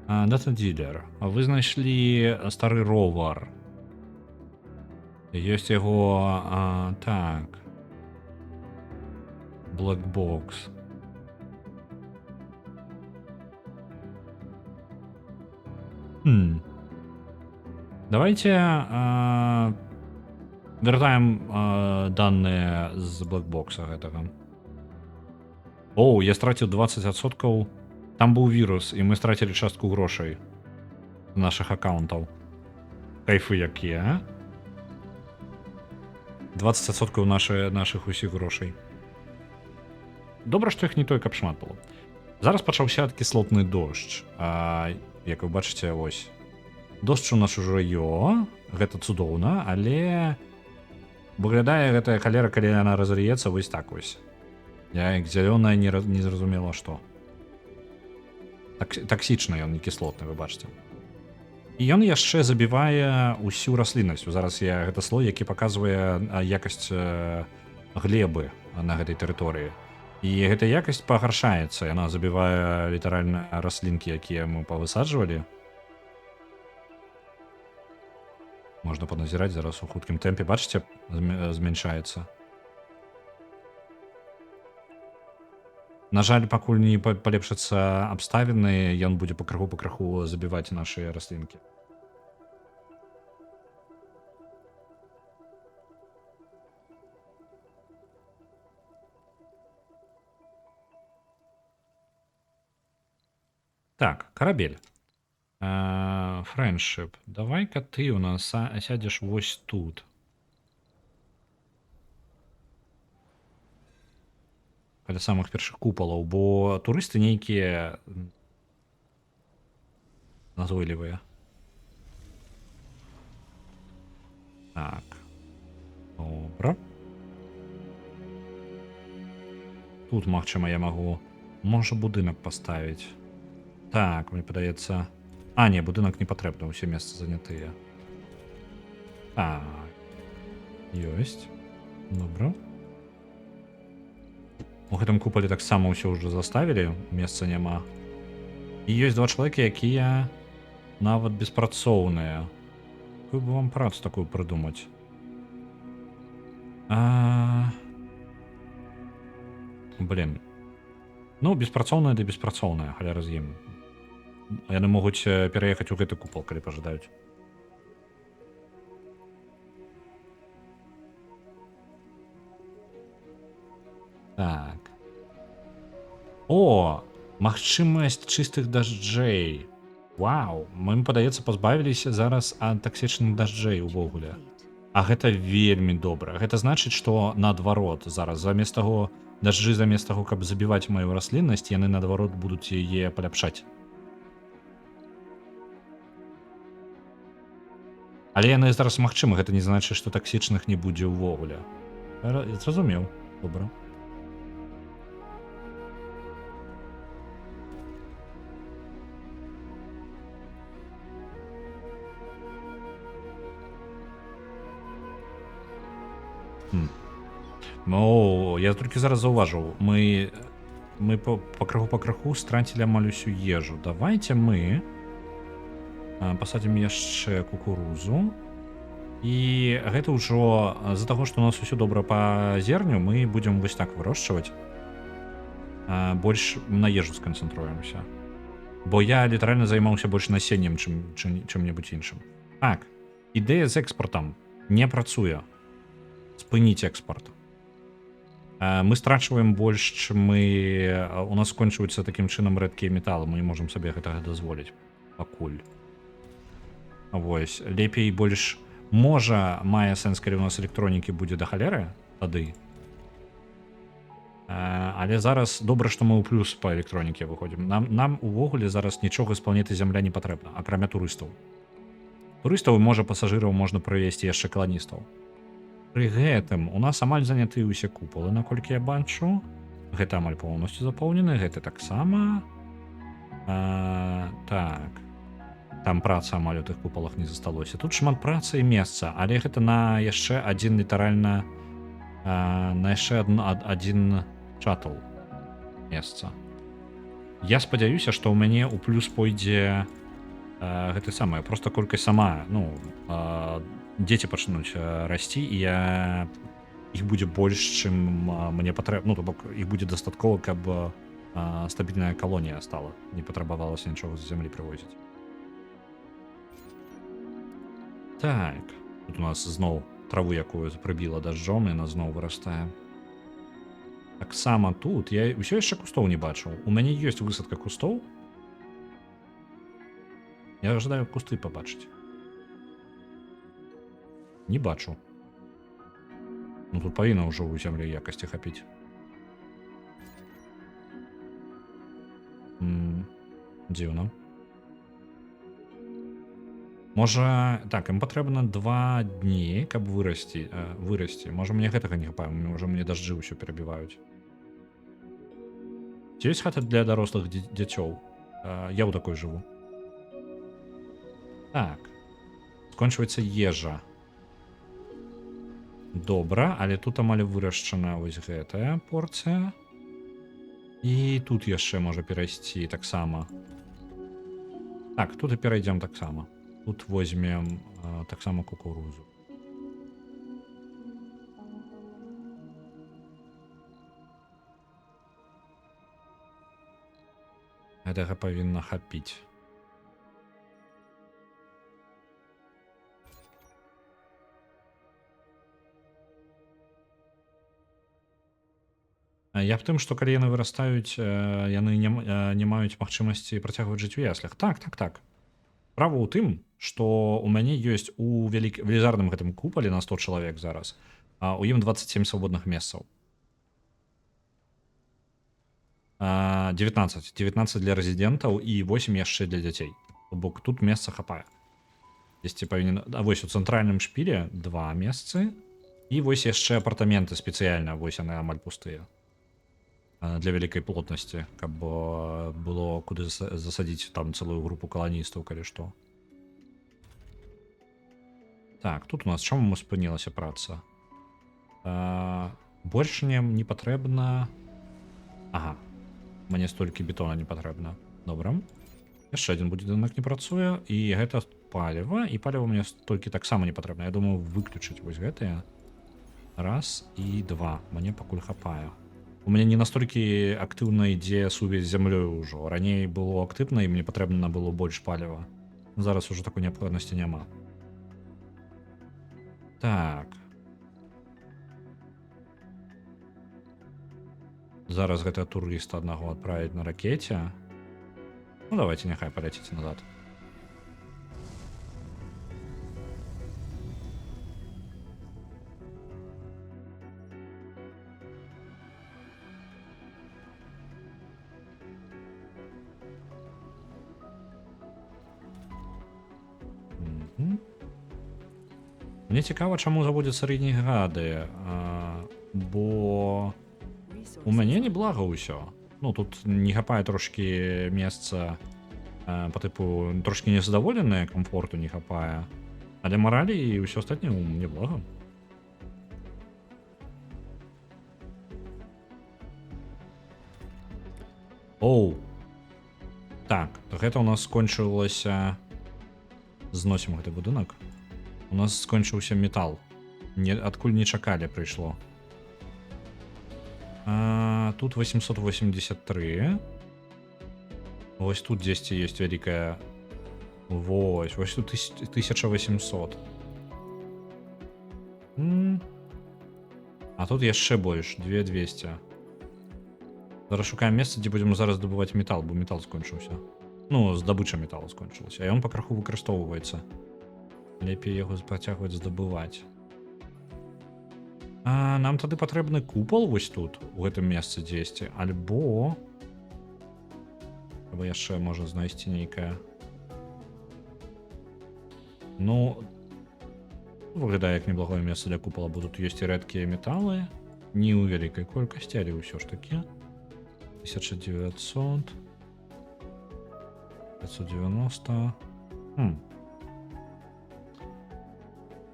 Data Dealer. Вы знайшлі стары ровар. Ёсць яго... так. Black Box. Давайте вяртаем данные з блэкбокса гэтага. О, я страціў 20%. Там быў вірус, і мы страцілі частку грошай наших аккаунтаў. Кайфы якія, 20% наших усіх грошай. Добра, што іх не той, каб шмат было. Зараз пачаўся кіслотны дождж. Як вы бачыце, ось. Дождж у нас ужо гэта цудоўна, але выглядае гэтая халера, калі яна разрыецца, вось так вось. Як зялёная, не зразумела што. Таксічны ён, не кіслотны, вы бачыце. І ён яшчэ забівае ўсю расліннасць. Зараз я гэта слой, які паказвае якасць глебы на гэтай тэрыторыі. І гэта якасць пагаршаецца. Яна забівае літаральна раслінкі, якія мы павысаджвалі. Можна паназіраць зараз у хуткім тэмпе. Бачыце, змяншаецца. На жаль, пакуль не палепшацца абставіны, ён будзе пакраху забіваць нашы раслінкі. Так, карабель. Friendship. Давай-ка ты у нас сядзеш вось тут. Каля самых першых купалаў, бо турысты нейкія назойлівыя. Так. Добра. Тут, магчыма, я магу, можа, будынак паставіць. Так, мне падаецца... не, будынак не патрэбна, усе месцы занятыя. Так. Ёсць. Добра. У гэтым купале таксама ўсё ўжо заставілі, месца няма. І ёсць два чалавекі, якія нават беспрацоўныя. Какую бы вам працу такую прыдумаць? Блин. Ну, беспрацоўная ды беспрацоўная, халяра з ім. Яны могуць пераехаць у гэты купал, калі пажадаюць. Так. О, магчымасць чыстых дажджэй. Вау, мы, падаецца, пазбавіліся зараз ад таксічных дажджэй увогуле. А гэта вельмі добра. Гэта значыць, што наадварот зараз замест таго, дажджы замест таго, каб забіваць маю расліннасць, яны наадварот будуць яе паляпшаць. Але яны зараз магчыма, гэта не значыць, што таксічных не будзе ўвогуле. Зразумеў. Добра. Ну, я толькі зараз заўважыў, мы пакраху страцілі амаль усю ежу. Давайте мы пасадзім яшчэ кукурузу. І гэта ўжо з-за таго, што у нас усё добра па зерню, мы будзем вось так вырошчваць. Больш на ежу сканцэнтруемся. Бо я літаральна займаўся больш насеннем, чым-небудзь іншым. Так, ідэя з экспартам не працуе. Спыніць экспорт. Мы страчваем больш, чым у нас скончваюцца такім чынам рэдкія металы, мы не можам сабе гэтага дазволіць пакуль. Вось, лепей больш Можа, мае сэнс, калі у нас электронікі будзе да халеры, тады. Але зараз добра, што мы ў плюс па электроніке выходзім. Нам увогуле зараз нічога з планеты зямля не патрэбна, акрамя турыстаў. Турыстаў, можа, пасажыраў можна прывесці яшчэ каланістаў. Пры гэтым у нас амаль занятыя ўсе купалы, наколькі я бачу. Гэта амаль поўнасцю запоўнены, гэта таксама. Так. Там праца амаль у тых купалах не засталося. Тут шмат працы і месца, але гэта на яшчэ адзін літаральна на яшчэ адзін чатл месца. Я спадзяюся, што ў мяне ў плюс пойдзе гэта самае, просто колькасць сама, ну, дзеці пачнуць расці, і іх будзе больш, чым мне патрэбна, ну, то бок іх будзе дастаткова, каб стабільная калонія стала, не патрабавалася нічога з зямлі прывозіць. Так, тут у нас зноў траву, якую прыбіла дажджом, яна зноў вырастае. Таксама тут я ўсё яшчэ кустоў не бачыў. У мяне ёсць высадка кустоў. Я ожидаю кусты побачить. Не бачу. Ну тут павінна ўжо ў зямлі якасці хапіць. Дзіўна. Можа, так, ім патрэбна 2 дні, каб вырасці. Можа, мне гэтага не хапае, можа, мне дажджы ўсё перабіваюць. Ці ёсць хата для дарослых дзяцёў? Я ў такой жыву. Так. Скончваецца ежа. Добра, але тут амаль вырашчана вось гэтая порцыя. І тут яшчэ можа перайсці таксама. Так, тут і перайдзем таксама. Тут возьмем таксама кукурузу. Гэтага павінна хапіць. Я б тым, што калі яны вырастаюць, яны не маюць магчымасці працягваць жыць у яслях. Так. Справа ў тым, што у мяне ёсць у велізарным гэтым купале на 100 чалавек зараз. У ім 27 свабодных месцаў. 19 для рэзідэнтаў і 8 яшчэ для дзяцей. Бок тут месца хапае. Дзесьці павінен... Вось у цэнтральным шпіле 2 месцы. І вось яшчэ апартаменты спецыяльна, вось яны амаль пустыя. Для вялікай плотнасці, каб было куды засадзіць там цэлую групу каланістаў, калі што. Так, тут у нас чаму мы спынілася праца? Больш не патрэбна... Ага, мне столькі бетона не патрэбна. Добра. Яшчэ адзін будынак не працуе, і гэта паліва, і паліва мне столькі таксама не патрэбна. Я думаю, выключыць вось гэтыя. 1 і 2. Мне пакуль хапае. У мяне не настолькі актыўна ідзе сувязь з зямлёю ўжо. Раней было актыўна, і мне патрэбна было больш паліва. Зараз ужо такой неабходнасці няма. Так. Зараз гэта турыста аднаго адправіць на ракете. Ну, давайте, няхай паляціце назад. Мне цікава, чаму заводзяцца рэнегады, бо у мяне неблага ўсё. Ну, тут не хапае трошкі месца па тыпу трошкі незадаволеныя, камфорту не хапае. Але маралі і ўсё астатняе мне блага. Оу. Так, гэта у нас скончылася... Зносім гэты будынак. У нас скончыўся метал. Адкуль не чакалі прыйшло. Тут 883. Вось тут дзесьці ёсць вялікая... Вось тут 1800. А тут яшчэ больш, 2200. Зараз шукаем месца, дзе будзем зараз здабываць метал, бо метал скончыўся. Ну, здабыча металу скончылася, а ён па краху выкарыстоўваецца. Лепей яго працягваць здабываць. Нам тады патрэбны купал вось тут, у гэтым месцы дзесьці, альбо трэба яшчэ можа знайсці нейкае. Ну, выглядае як неблагое месца для купала, бо тут ёсць і рэдкія металы, не ў вялікай колькасці, але ўсё ж такі. 1900, 590.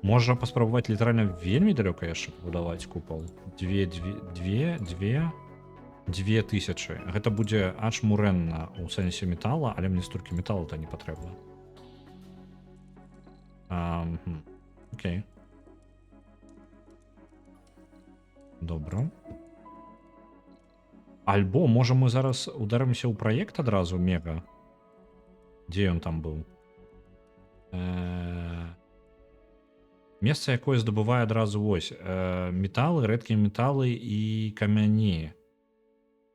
Можа паспрабаваць літаральна вельмі далёка яшчэ пабудаваць купал. 2000. Гэта будзе аж мурэнна ў сэнсе метала, але мне столькі металу-то не патрэбна. Окей. Добра. Альбо, можа, мы зараз ударымся ў праект адразу мега? Дзе ён там быў? Месца, якое здабывае адразу вось. Металы, рэдкія металы і камяні.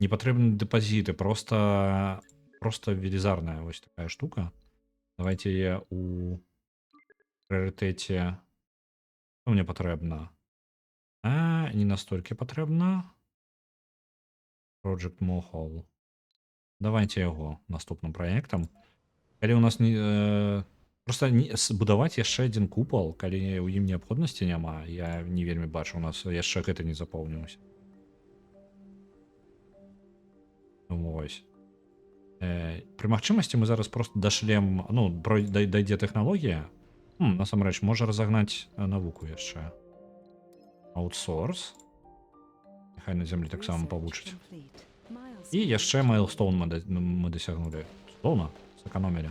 Непатрэбны дэпазіты, просто велізарная вось такая штука. Давайте я у прыярытэце. Што мне патрэбна? Не настолькі патрэбна. Project Mohol. Давайте яго наступным праектам. Калі у нас просто збудаваць яшчэ адзін купал, калі ў ім неабходнасці няма, я не вельмі бачу, у нас яшчэ гэта не запоўніўся. Вось. Пры магчымасці мы зараз просто дашлем, ну, дайдзе тэхналогія. Насамрэч, можа разагнаць навуку яшчэ. Аутсорс. Няхай на зямлі таксама павучыць. І яшчэ майлстоун мы дасягнулі. Стоўна, сэканомілі.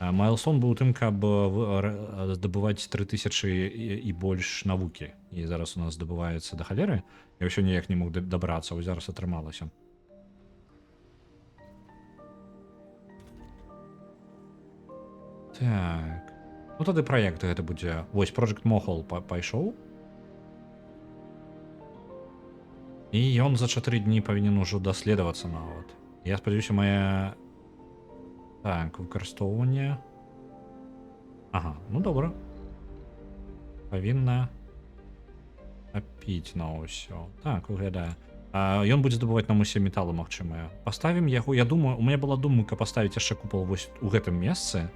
Майлстоун быў тым, каб здабываць 3000 і больш навукі. І зараз у нас здабываецца да халеры. Я ўсё ніяк не мог дабрацца, ось зараз атрымалася. Так. Ну тады праект гэта будзе. Вось Project Mohol пайшоў. І ён за 4 дні павінен ужо даследавацца нават. Я спадзяюся, мая... Так, выкарыстоўванне. Ага, ну добра. Павінна апіць на ўсё. Так, выглядае. Ён будзе здабываць нам усе металы магчымыя. Паставім яго, я думаю, у мяне была думка паставіць яшчэ купал вось у гэтым месцы.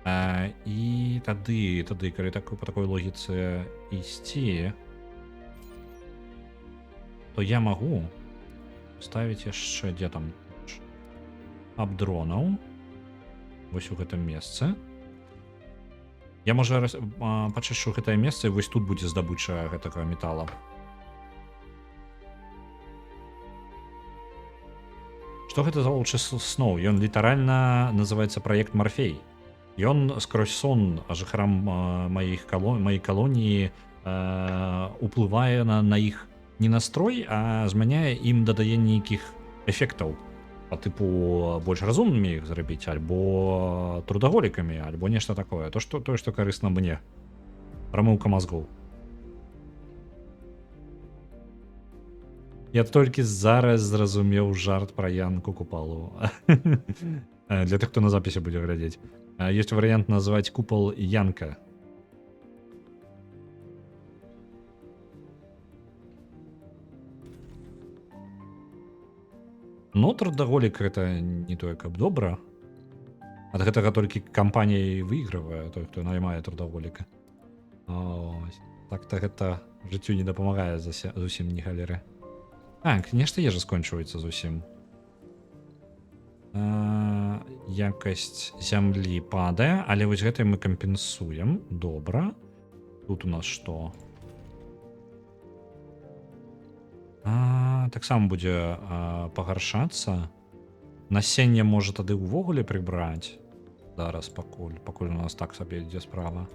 І тады, калі по такой логіцы ісці, то я магу ставіць яшчэ, дзе там, аб дронаў, вось у гэтым месцы. Я, можа, пачышчу гэтае месца, і вось тут будзе здабыча гэтага метала. Што гэта за волчы сноў? Ён літаральна называецца праект Марфей. Ён скрозь сон жыхарам маёй калоніі уплывае на іх не настрой, а змяняе ім дадае нейкіх эфектаў па тыпу больш разумнымі іх зрабіць, альбо трудаголікамі, альбо нешта такое. Тое, што карысна мне. Прамыўка мазгоў. Я толькі зараз зразумеў жарт пра Янку Купалу. Для тых, хто на запісе будзе глядзець. Ёсць варыянт назваць купал Янка. Ну, трудаголік гэта не тое, каб добра. Ад гэтага толькі кампанія выйгрывае, той, хто наймае трудаголіка. Так-то гэта жыццю не дапамагае зусім не галеры. Так, нешта ежа скончваецца зусім. Якасць зямлі падае, але вось гэтае мы кампенсуем. Добра. Тут у нас што? Таксама будзе пагаршацца. Насенне можа тады ўвогуле прыбраць. Зараз пакуль у нас так сабе ідзе справа.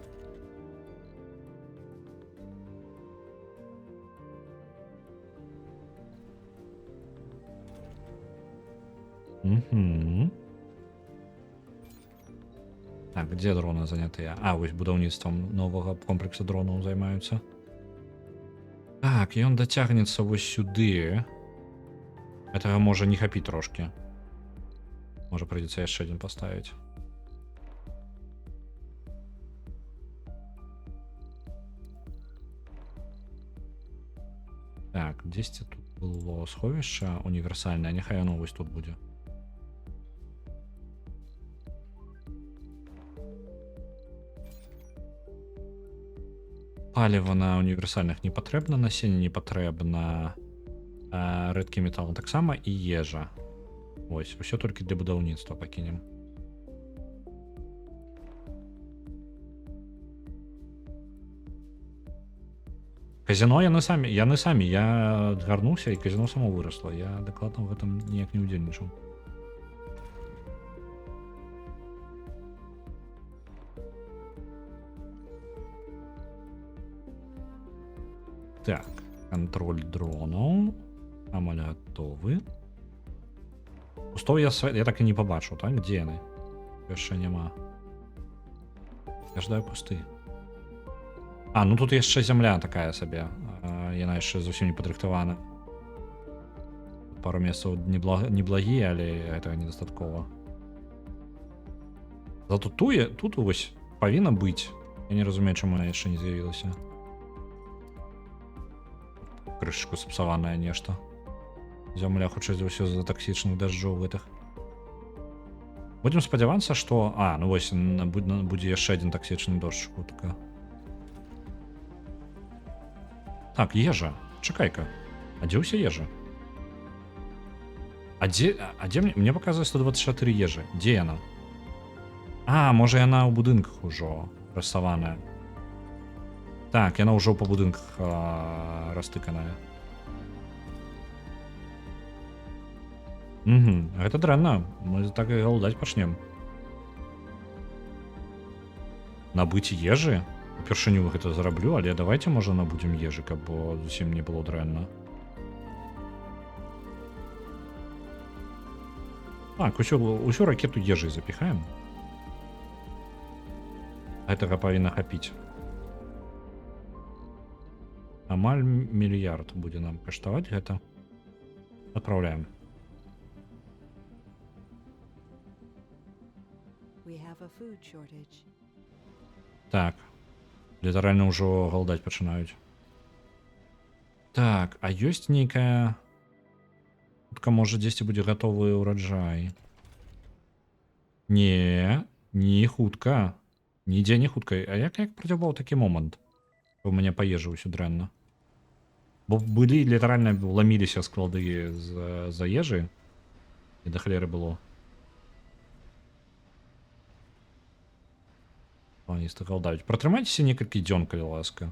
Так, дзе дроны занятыя? Вось будаўніцтвам новага комплекса дронаў займаюцца. Так, ён дацягнецца вось сюды. Гэтага можа не хапіць трошкі. Можа прыйдзецца яшчэ адзін паставіць. Так, 10 тут было сховішча універсальнае, няхай яно вось тут будзе. Паліва на універсальных не патрэбна, насенне не патрэбна, рэдкі метал таксама і ежа. Вось, усё толькі для будаўніцтва пакінем. Казино яны самі, я адгарнуўся і казино само вырасла. Я дакладна ў гэтым ніяк не ўдзельнічаў. Так, контроль дронаў. Амаль гатовы. Пустов я так і не пабачыў, так? Дзе яны? Яшчэ няма. Я ждаю пусты. А, ну тут яшчэ зямля такая сабе. Яна яшчэ зусім не падрыхтавана. Пару месцаў неблагія, але гэтага недастаткова. Зато тут вось павінна быць. Я не разумею, чаму яна яшчэ не з'явілася. Крышачку сапсаванае нешта. Зямля хутчэй за ўсё з-за таксічных дажджоў гэтых. Будзем спадзявацца, што... А, ну вось, будзе яшчэ адзін таксічны дождж. Хутка. Так, ежа. Чакай-ка. А дзе ўся ежа? А дзе мне паказвае 124 ежы. Дзе яна? А, можа яна ў будынках ужо расаваная. Так, яна ўжо па будынках растыканая. Гэта дрэнна. Мы так і галадаць пачнем. Набыць ежы? Упершыню гэта зараблю, але давайте, можа, набудзем ежы, каб зусім не было дрэнна. Так, усю ракету ежы запіхаем. Гэтага павінна хапіць. Амаль мільярд будзе нам каштаваць гэта. Адпраўляем. Так. Літаральна ўжо галадаць пачынаюць. Так, а ёсць нейкая... Хутка, можа, дзесьці будзе гатовы ўраджай. Не хутка. Нідзе не хутка. А як працягваў такі момант? У мяне па ежы ўсё дрэнна. Бо былі, літаральна ламіліся склады за ежы. І да халеры было. Планісты галдаюць. Пратрымайцеся некалькі дзён, калі ласка.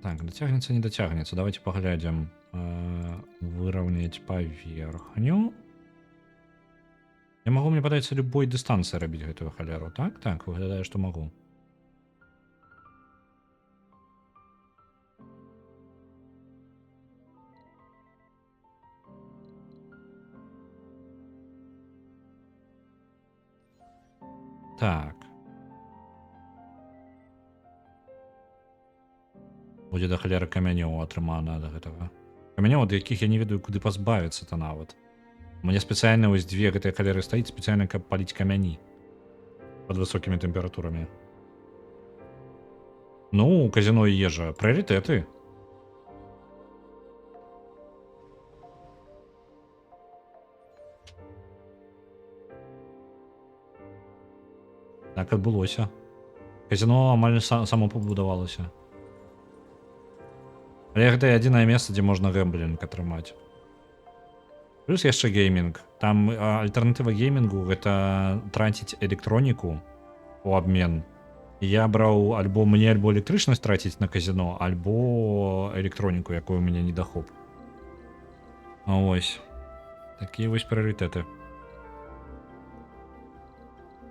Так, дацягнецца, не дацягнецца. Давайте паглядзім. Выраўняць паверхню. Я магу, мне падаецца, любой дыстанцыі рабіць гэтую халеру. Так, так, выглядае, што магу. Так. Будзе да халеры камянёў атрымана ад гэтага. Камянёў, ад якіх я не ведаю, куды пазбавіцца-то нават. У мяне спецыяльна вось дзве гэтыя халеры стаіць спецыяльна, каб паліць камяні. Пад высокімі тэмпературамі. Ну, казино і ежа. Прыярытэты. Так адбылося. Казино амаль само пабудавалася. Але гэта адзінае месца, дзе можна гэмблінг атрымаць. Плюс яшчэ геймінг. Там альтэрнатыва геймінгу гэта траціць электроніку у абмен. Я браў альбо мне альбо электрычнасць траціць на казино, альбо электроніку, якую у мяне недахоп. Ось. Такія вось прыярытэты.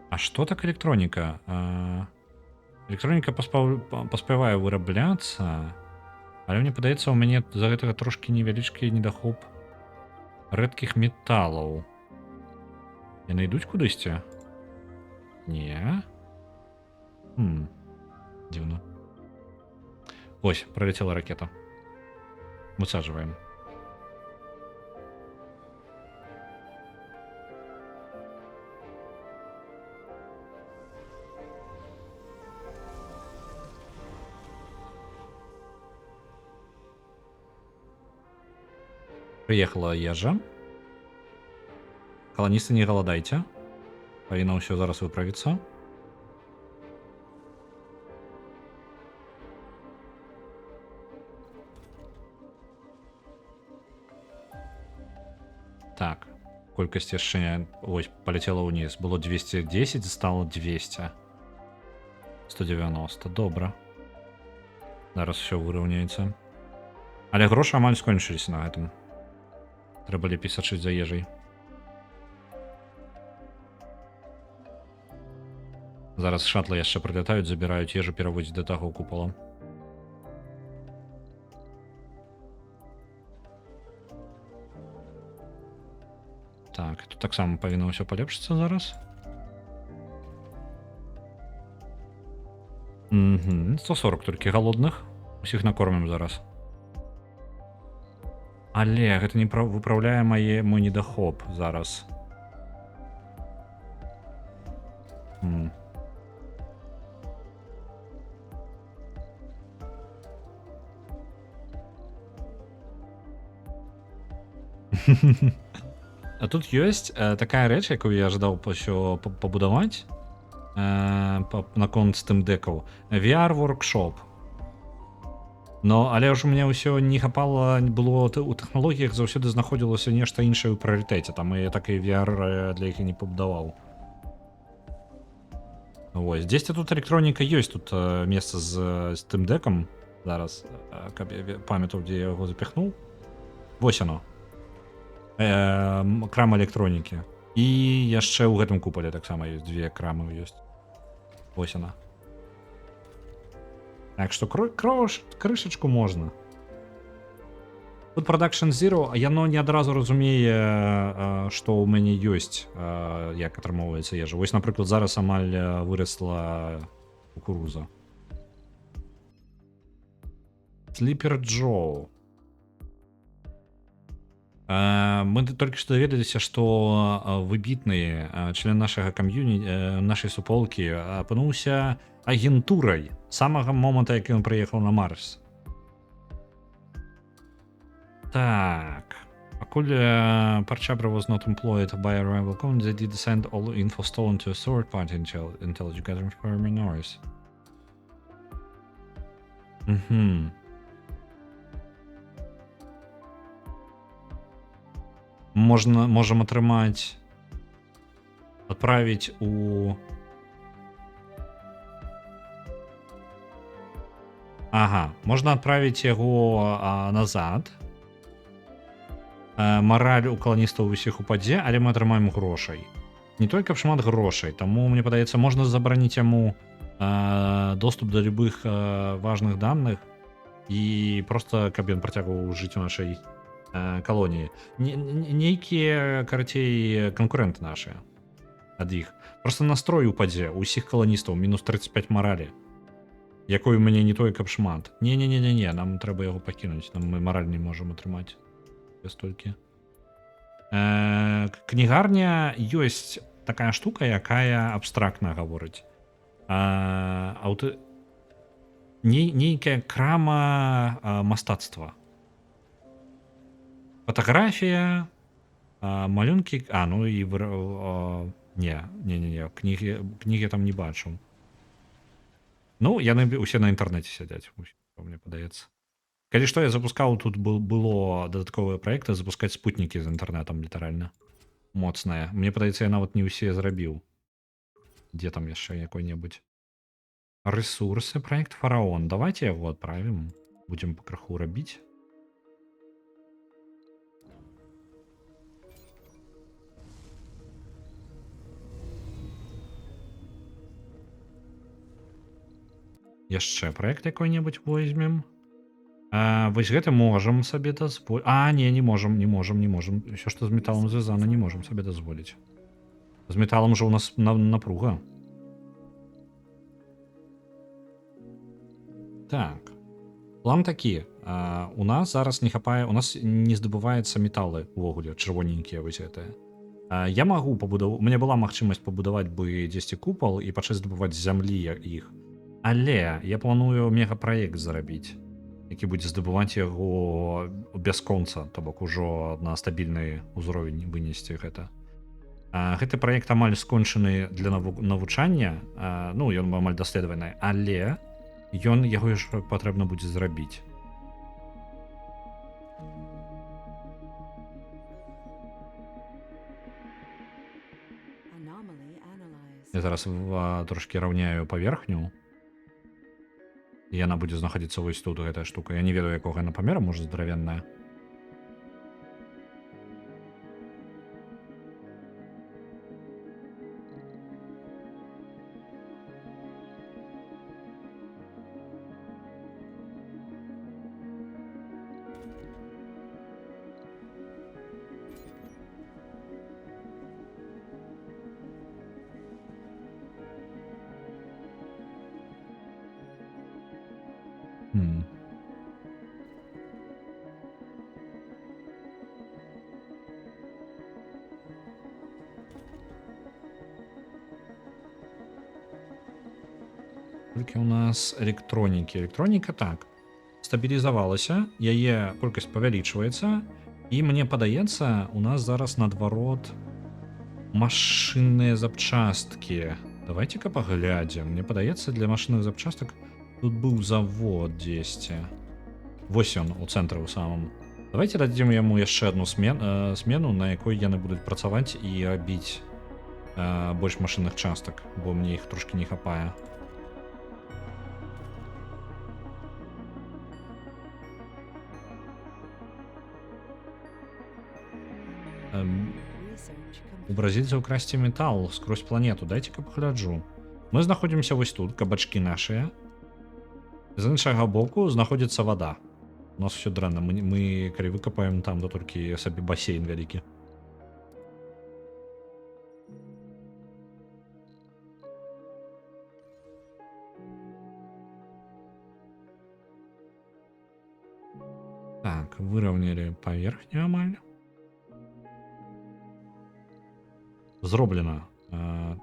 А што так электроніка? Электроніка паспявае вырабляцца, але мне падаецца, у мяне за гэтага трошкі невялічкі недахоп рэдкіх металаў. Яны ідуць кудысьці? Не. Дзіўна. Ось, пролетела ракета. Высаживаем. Приехала ежа. Колонисты, не голодайте. Павінна ўсё зараз выправіцца. Так, колькасць яшчэ... Ось, полетела ўніз. Было 210, стало 200. 190, добра. Зараз все выраўняецца. Але грошы амаль скончыліся на гэтым. Трэба лепей сачыць за ежай. Зараз шатлы яшчэ прылятаюць, забіраюць ежу, пераводзяць да таго купала. Так, тут таксама павінна ўсё палепшыцца зараз. 140 толькі галодных. Усіх накормім зараз. Але гэта не выпраўляе мой недахоп зараз. А тут ёсць такая рэч, якую я жадаў ўсё пабудаваць наконт Steam Deck'аў. VR-воркшоп. Но, але ж у мяне ўсё не хапала, было у тэхналогіях заўсёды знаходзілася нешта іншае ў прыярытэце. Там я так і VR для іх і не пабудаваў. Вось, дзесьці тут электроніка ёсць, тут месца з Steam Deck'ам. Зараз, каб я памятаў, дзе я яго запіхнуў. Вось оно. Крама электронікі. І яшчэ ў гэтым купале таксама ёсць две крамы ёсць. Вось она. Так што крышачку можна. Тут Production Zero, яно не адразу разумее, што ў мяне ёсць, як атрымоўваецца ежа. Вось, напрыклад, зараз амаль вырасла кукуруза. Sleeper Joe. Мы толькі што даведаліся, што выбітны член нашага кам'юніці, нашай суполкі апынуўся агентурай самага момента, як ён прыехаў на Марс. Так. Пакуль Parchabra was not employed by a rival company, they did send all info stolen to a third-party intelligence gathering firm in Norris. Можем атрымаць, отправить у... Ага, можна отправить яго назад. Мараль у каланістаў усіх упадзе, але мы атрымаем грошай. Не толькі шмат грошай, таму, мне падаецца, можна забараніць яму доступ да любых важных даных і просто, каб ён працягваў жыць у нашай колоніі. Нейкія, карацей, канкуренты нашыя ад іх. Просто настрой упадзе у ўсіх каланістаў мінус 35 маралі, якой у мяне не той, каб шмат. Не, нам трэба яго пакінуць, нам мы мараль не можам атрымаць. Столькі. Кнігарня ёсць такая штука, якая абстрактна гаворыць. Нейкая крама мастацтва. Фотографія, малюнкі... ну і... Не, кнігі там не бачу. Ну, яны усе на інтэрнэце сядзяць, мне падаецца. Калі што, я запускаў, тут было дадатковыя праекты, запускаць спутнікі з інтэрнэтам, літаральна. Моцныя. Мне падаецца, я нават не ўсе зрабіў. Дзе там яшчэ якой-небудзь? Ресурсы, проект Фараон. Давайте яго адправім. Будзем пакраху рабіць. Яшчэ проект якой-небудзь возьмем. Вось гэта можам сабе дазволіць. Не можам. Усё, што з металам звязана, не можам сабе дазволіць. З металам жа у нас напруга. Так. План такі. У нас зараз не хапае, у нас не здабываецца металы увогуле, чырвоненькія вось гэтыя. Я магу пабудаваць, у мяне была магчымасць пабудаваць бы дзесьці купал і пачаць здабываць з зямлі іх. Але я планую мегапраект зарабіць. які будзе здабываць яго бясконца, то бок ужо на стабільны ўзровень вынесці гэта. Гэты праект амаль скончаны для навучання, ну ён амаль даследаваны, але яго ж патрэбна будзе зрабіць. Я зараз трошки раўняю паверхню. І яна будзе знаходзіцца вось тут, гэтая штука. Я не ведаю, якога яна памера, можа здаравенная. Толькі у нас электронікі. Электроніка так стабілізавалася, яе колькасць павялічваецца, і мне падаецца, у нас зараз наадварот машынныя запчасткі. Давайте-ка паглядзім. Мне падаецца, для машынных запчастак тут быў завод дзесьці. Вось ён у цэнтры ў самым. Давайте дадзім яму яшчэ одну смену, на якой яны будуць працаваць і рабіць больш машынных частак, бо мне іх трошки не хапае. У бразільцаў красці метал скрозь планету. Дайце-ка пагляджу. Мы знаходзімся вось тут, кабачкі нашыя. З іншага боку знаходзіцца вада. У нас все дрэнна. Мы калі выкапаем там, то толькі сабе басейн вялікі. Так, выраўнялі паверхню амаль. Зроблена.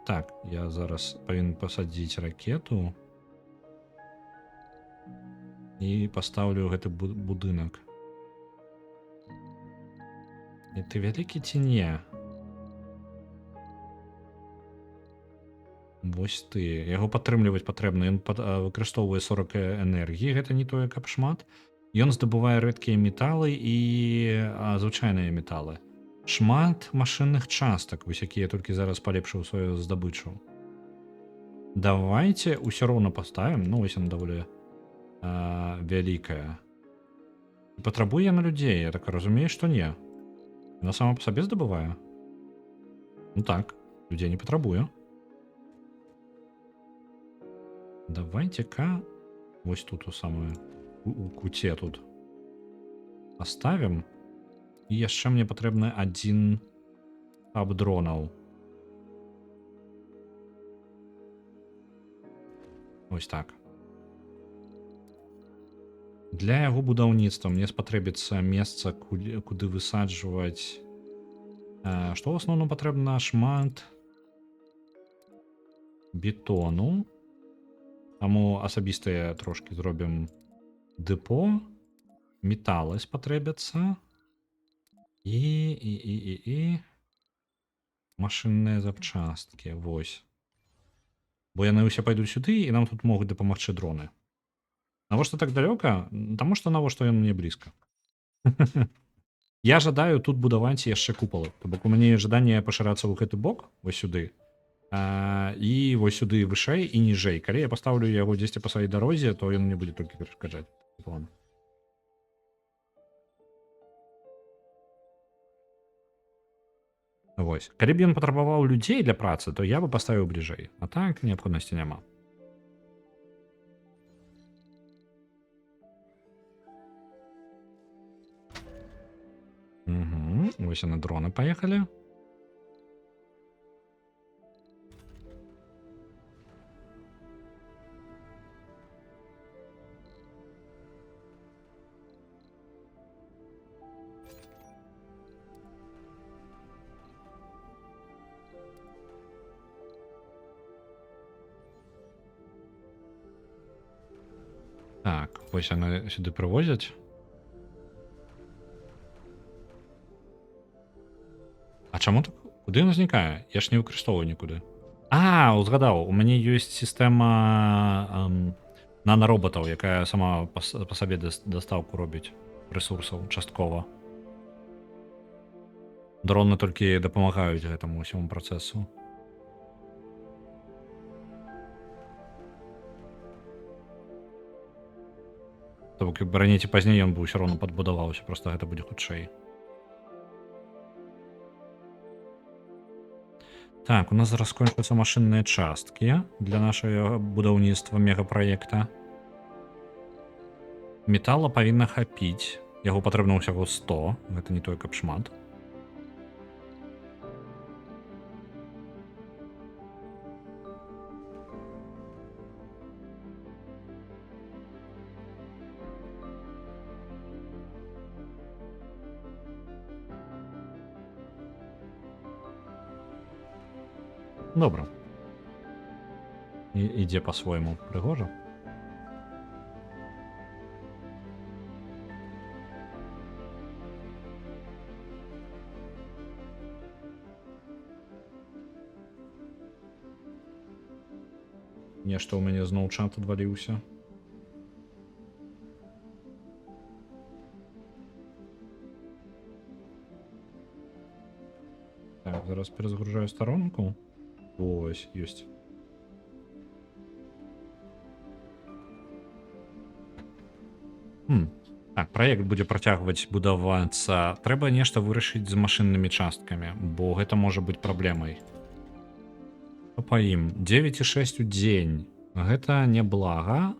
Так, я зараз павінен пасадзіць ракету і пастаўлю гэты будынак. І ты вялікі ці не? Вось ты. Яго падтрымліваць патрэбна. Ён выкарыстоўвае 40 энергіі. Гэта не тое, каб шмат. Ён здабывае рэдкія металы і звычайныя металы. Шмат машынных частак, вось якія толькі зараз палепшыў сваю здабычу. Давайте ўсё роўна паставім. Ну, вось яна даволі вялікая. Патрабуе на людзей, я так разумею, што не. Яна сама па сабе здабывае? Ну так, людзей не патрабуе. Давайте-ка вось тут у самую у куце тут паставім. І яшчэ мне патрэбны адзін хаб дронаў. Вось так. Для яго будаўніцтва мне спатрэбіцца месца, куды высаджваць. Што ў асноўным патрэбна? Шмат бетону. Таму асабістыя трошки зробім дэпо. Металы спатрэбяцца. І машынныя запчасткі. Вось. Бо яны ўсе пайдуць сюды, і нам тут могуць дапамагчы дроны. Навошта так далёка? Таму што навошта ён мне блізка. Я жадаю тут будаваць яшчэ купалы. То бок у мяне жаданне пашырацца ў гэты бок, вось сюды. І вось сюды вышэй і ніжэй. Калі я пастаўлю яго дзесьці па сваёй дарозе, то ён мне будзе толькі перашкаджаць. План. Вось. Калі б ён патрабаваў людзей для працы, то я бы паставіў бліжэй. А так неабходнасці няма. Вось яны дроны паехалі. Так, вось яны сюды прывозяць. А чаму так? Куды ён знікае? Я ж не выкарыстоўваю нікуды. Узгадаў, у мяне ёсць сістэма нанаробатаў, якая сама па сабе дастаўку робіць рэсурсаў часткова. Дроны толькі дапамагаюць гэтаму ўсяму працэсу. То бок раней ці пазней ён бы ўсё роўно падбудаваўся, проста гэта будзе хутчэй. Так, у нас зараз скончаюцца машынныя часткі для нашага будаўніцтва мегапраекта. Метала павінна хапіць. Яго патрэбна ўсяго 100. Гэта не тое, каб шмат. Добра. Ідзе па-свойму прыгожа. Нешта ў мяне зноў чат адваліўся. Так, зараз перазгружаю старонку. Ось, ёсць. Так, праект будзе працягваць будавацца. Трэба нешта вырашыць з машыннымі часткамі, бо гэта можа быць праблемай. Па ім 9,6 у дзень. Гэта няблага.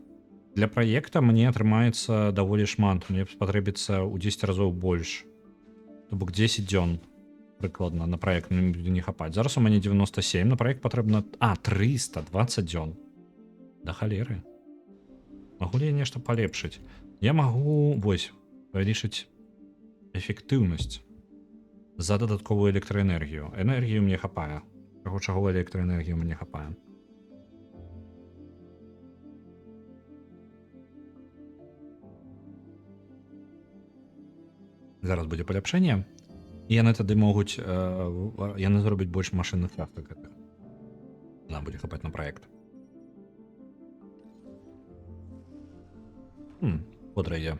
Для праекта мне атрымаецца даволі шмат. Мне спатрэбіцца ў 10 разоў больш. То бок 10 дзён прыкладна на праект не хапаць. Зараз у мяне 97, на праект патрэбна 320 дзён. Да халеры. Магу ли я нешта палепшыць? Я магу вось павялічыць эфектыўнасць за дадатковую электраэнергію. Энергію мне хапае. Чаго электраэнергію мне хапае. Зараз будзе паляпшэнне. І яны тады могуць яны зробяць больш машынных частак гэтых. Нам будзе хапаць на праект. Бодра ідзе.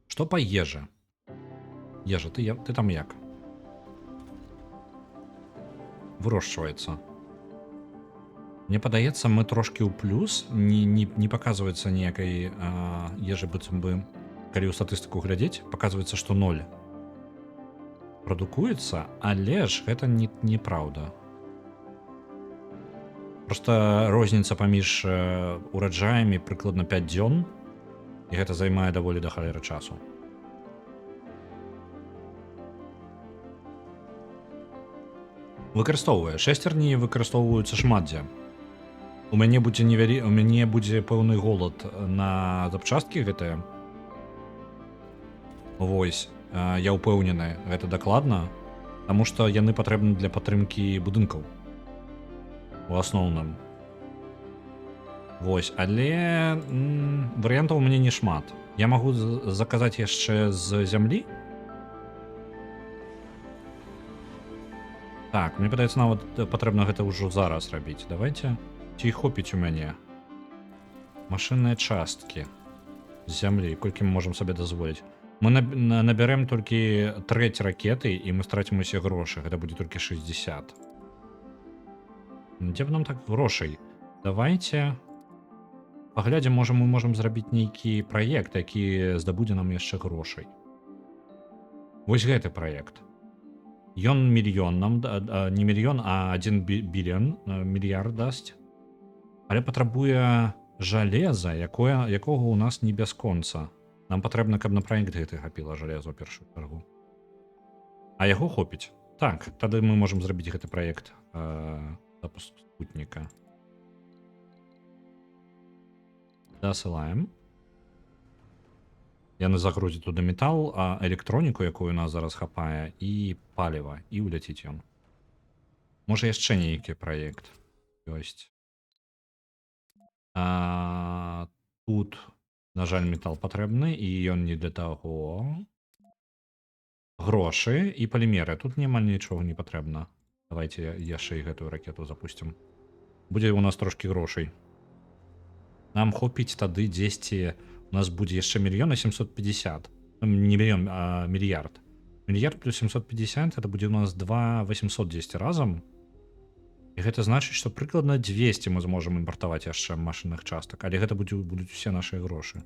Што па ежы? Ежа, ты там як? Вырошчваецца. Мне падаецца, мы трошкі ў плюс, не паказваецца ніякай ежы, быццам бы, калі ў статыстыку глядзець, паказваецца, што 0 прадукуецца, але ж гэта неправда. Проста розніца паміж ураджаямі прыкладна 5 дзён, і гэта займае даволі да халеры часу. Выкарыстоўвае. Шэсцерні выкарыстоўваюцца шмат дзе. У мяне будзе пэўны голад на запчасткі гэтыя. Вось, я ўпэўнены, гэта дакладна, таму што яны патрэбны для падтрымкі будынкаў. У асноўным. Вось, але варыянтаў у мяне не шмат. Я магу заказаць яшчэ з зямлі. Так, мне падаецца, нават патрэбна гэта ўжо зараз рабіць. Давайте. Ці хопіць у мяне машынныя часткі з зямлі, колькі мы можам сабе дазволіць. Мы набярэм толькі трэць ракеты, і мы страцім усе грошы. Гэта будзе толькі 60. Дзе б нам так грошай? Давайте паглядзім, можа мы можам зрабіць нейкі праект, які здабудзе нам яшчэ грошай. Вось гэты праект. Ён мільён нам, не мільён, а 1 біліон, мільярд дасць. Але патрабуе жалеза, якога у нас не бясконца. Нам патрэбна, каб на праект гэты хапіла жалеза ў першую чаргу. А яго хопіць. Так, тады мы можам зрабіць гэты праект запуск спутніка. Дасылаем. Яны загрузяць туды метал, электроніку, якую у нас зараз хапае, і паліва, і ўляціць ён. Можа яшчэ нейкі праект ёсць. Тут, на жаль, метал патрэбны, і ён не для таго. Грошы і палімеры. Тут няма нічога не патрэбна. Давайте яшчэ і гэтую ракету запусцім. Будзе у нас трошкі грошай. Нам хопіць тады дзесьці у нас будзе яшчэ 1 750 000. Не мільён, а мільярд. Мільярд плюс 750 это будзе у нас 2 810 разам. І гэта значыць, што прыкладна 200 мы зможам імпартаваць яшчэ машынных частак, але гэта будуць усе нашыя грошы.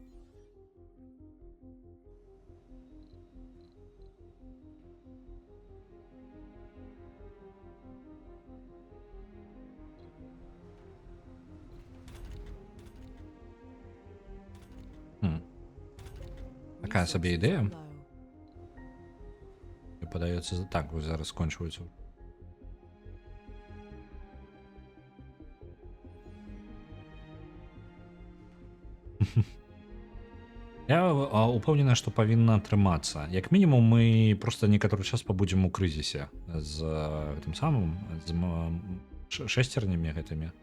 Такая сабе ідэя. І падаецца, так, вось зараз скончваюцца. Я упэўнены, што павінна атрымацца. Як мінімум мы проста некаторы час пабудзем у крызісе з гэтым самым з шэсцернямі гэтымі.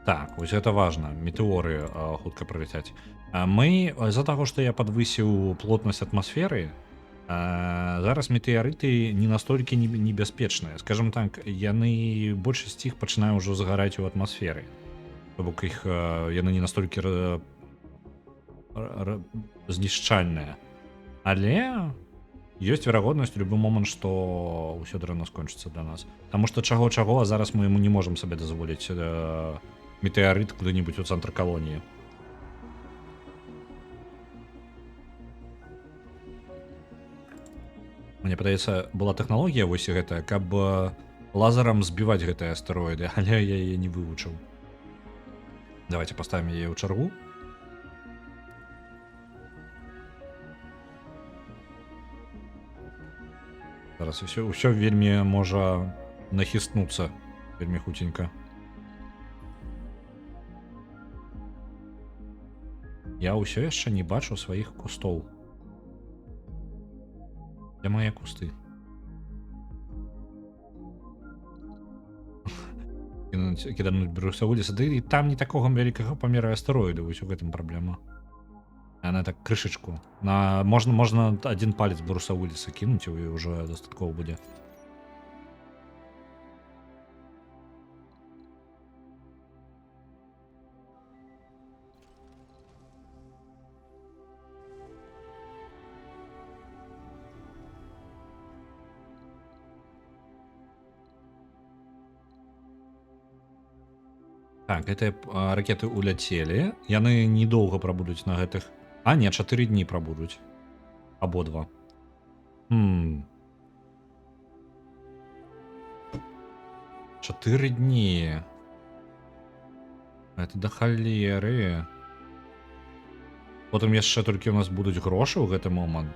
Так, вось гэта важна. Метэоры хутка прыляцяць. Мы з-за таго, што я падвысіў плотнасць атмасферы, зараз метэарыты не настолькі небяспечныя. Скажем так, яны большасць іх пачынае ўжо згараць у атмасферы. То бок іх яны не настолькі знішчальныя. Але ёсць верагоднасць у любы момант, што ўсё дрэнна скончыцца для нас. Таму што чаго-чаго, а зараз мы не можам сабе дазволіць метэарыт куды-нибудь у цэнтр калоніі. Мне падаецца, была тэхналогія вось гэтая, каб лазерам збіваць гэтыя астэроіды, але я яе не вывучыў. Давайте поставім яе ў чаргу. Зараз ўсё вельмі можа нахіснуцца вельмі хуценька. Я ўсё яшчэ не бачу сваіх кустоў. Де мае кусты? Кідануць Брюса Уілліса. Ды і там не такога вялікага памера астэроіду, вось у гэтым праблема. Яна так крышачку. Можна адзін палец Брюса Уілліса кінуць, і ўжо дастаткова будзе. Так, гэтыя ракеты уляцелі. Яны недоўга прабудуць на гэтых. А, не, 4 дні прабудуць. Абодва. 4 дні. Это да халеры. Потым яшчэ толькі ў нас будуць грошы ў гэты момант.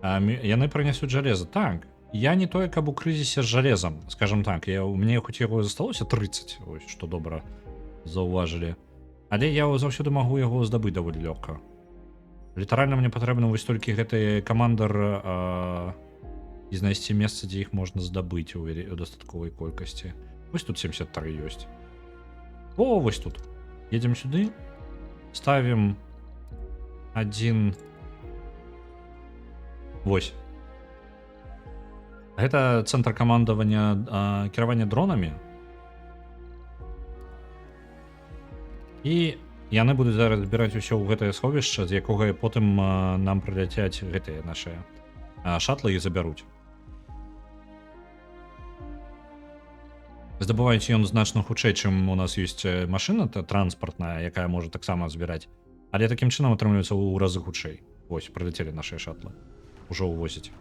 Яны прынясуць жалеза. Так, я не тое, каб у крызісе з жалезам, скажем так, у мяне хоць яго засталося 30, ось, што добра заўважылі. Але я заўсёды магу яго здабыць даволі лёгка. Літаральна мне патрэбна вось толькі гэты камандар і знайсці месца, дзе іх можна здабыць у дастатковай колькасці. Вось тут 73 ёсць. О, вось тут. Едзем сюды, ставім адзін. Вось. Гэта цэнтр камандавання кіравання дронамі. І яны будуць зараз збіраць усё ў гэтае сховішча, з якога потым нам прыляцяць гэтыя нашыя шатлы і забяруць. Здабываюць ён значна хутчэй, чым у нас ёсць машына транспартная, якая можа таксама збіраць. Але такім чынам атрымліваецца ў разы хутчэй. Вось, прыляцелі нашыя шатлы. Ужо ўвозіць.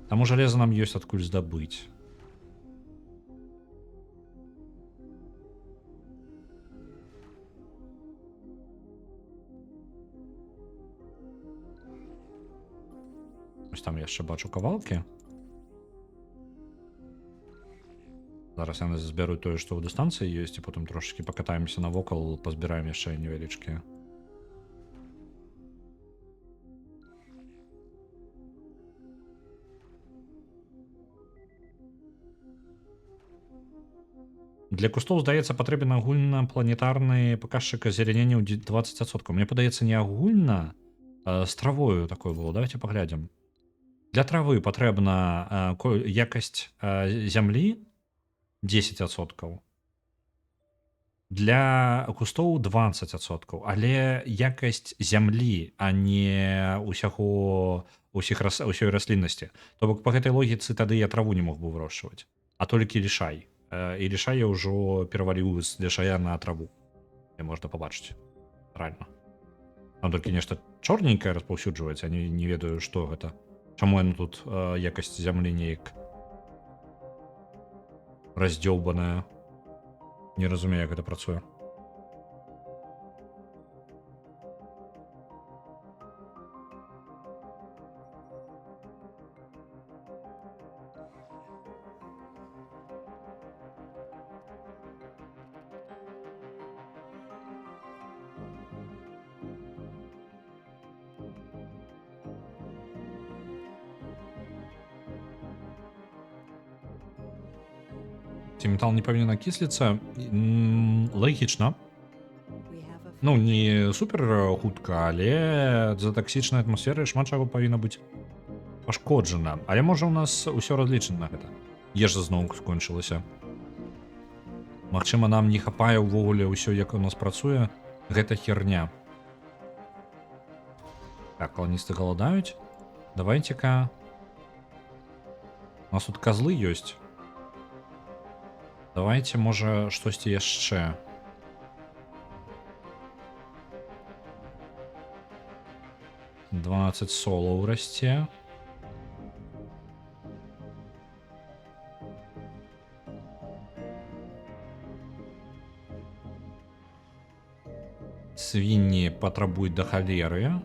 Таму жалеза нам ёсць адкуль здабыць. Ось там яшчэ бачу кавалкі. Зараз яны збяруць тое, што ў дыстанцыі ёсць, і потым трошачкі пакатаемся навокал, пазбіраем яшчэ невялічкія. Для кустоў, здаецца, патрэбен агульнапланетарны паказчык азелянення ў 20%. Мне падаецца, не агульна, з травою такое было. Давайте паглядзім. Для травы патрэбна якасць зямлі 10%. Для кустоў 20%, але якасць зямлі, а не ўсёй расліннасці. То бок па гэтай логіцы тады я траву не мог бы вырошчваць, а толькі лішай. І лішай я ўжо пераваліў з лішая на траву. І можна пабачыць. Правильно. Там толькі нешта чорненькае распаўсюджваецца, не ведаю, што гэта. Чаму яно тут якасць зямлі неяк раздзёўбаная. Не разумею, як гэта працуе. Ці метал не павінен акісліцца? Лагічна. Ну, не супер хутка, але за таксічнай атмасферы шмат чаго павінна быць пашкоджана. Але можа ў нас усё разлічана на гэта. Ежа зноў скончылася. Магчыма, нам не хапае ўвогуле ўсё, як у нас працуе. Гэта херня. Так, каланісты галадаюць. Давайце-ка. У нас тут казлы ёсць. Давайте, можа, штосьці яшчэ. «12 солаў расце. Свінні патрабуюць да халеры.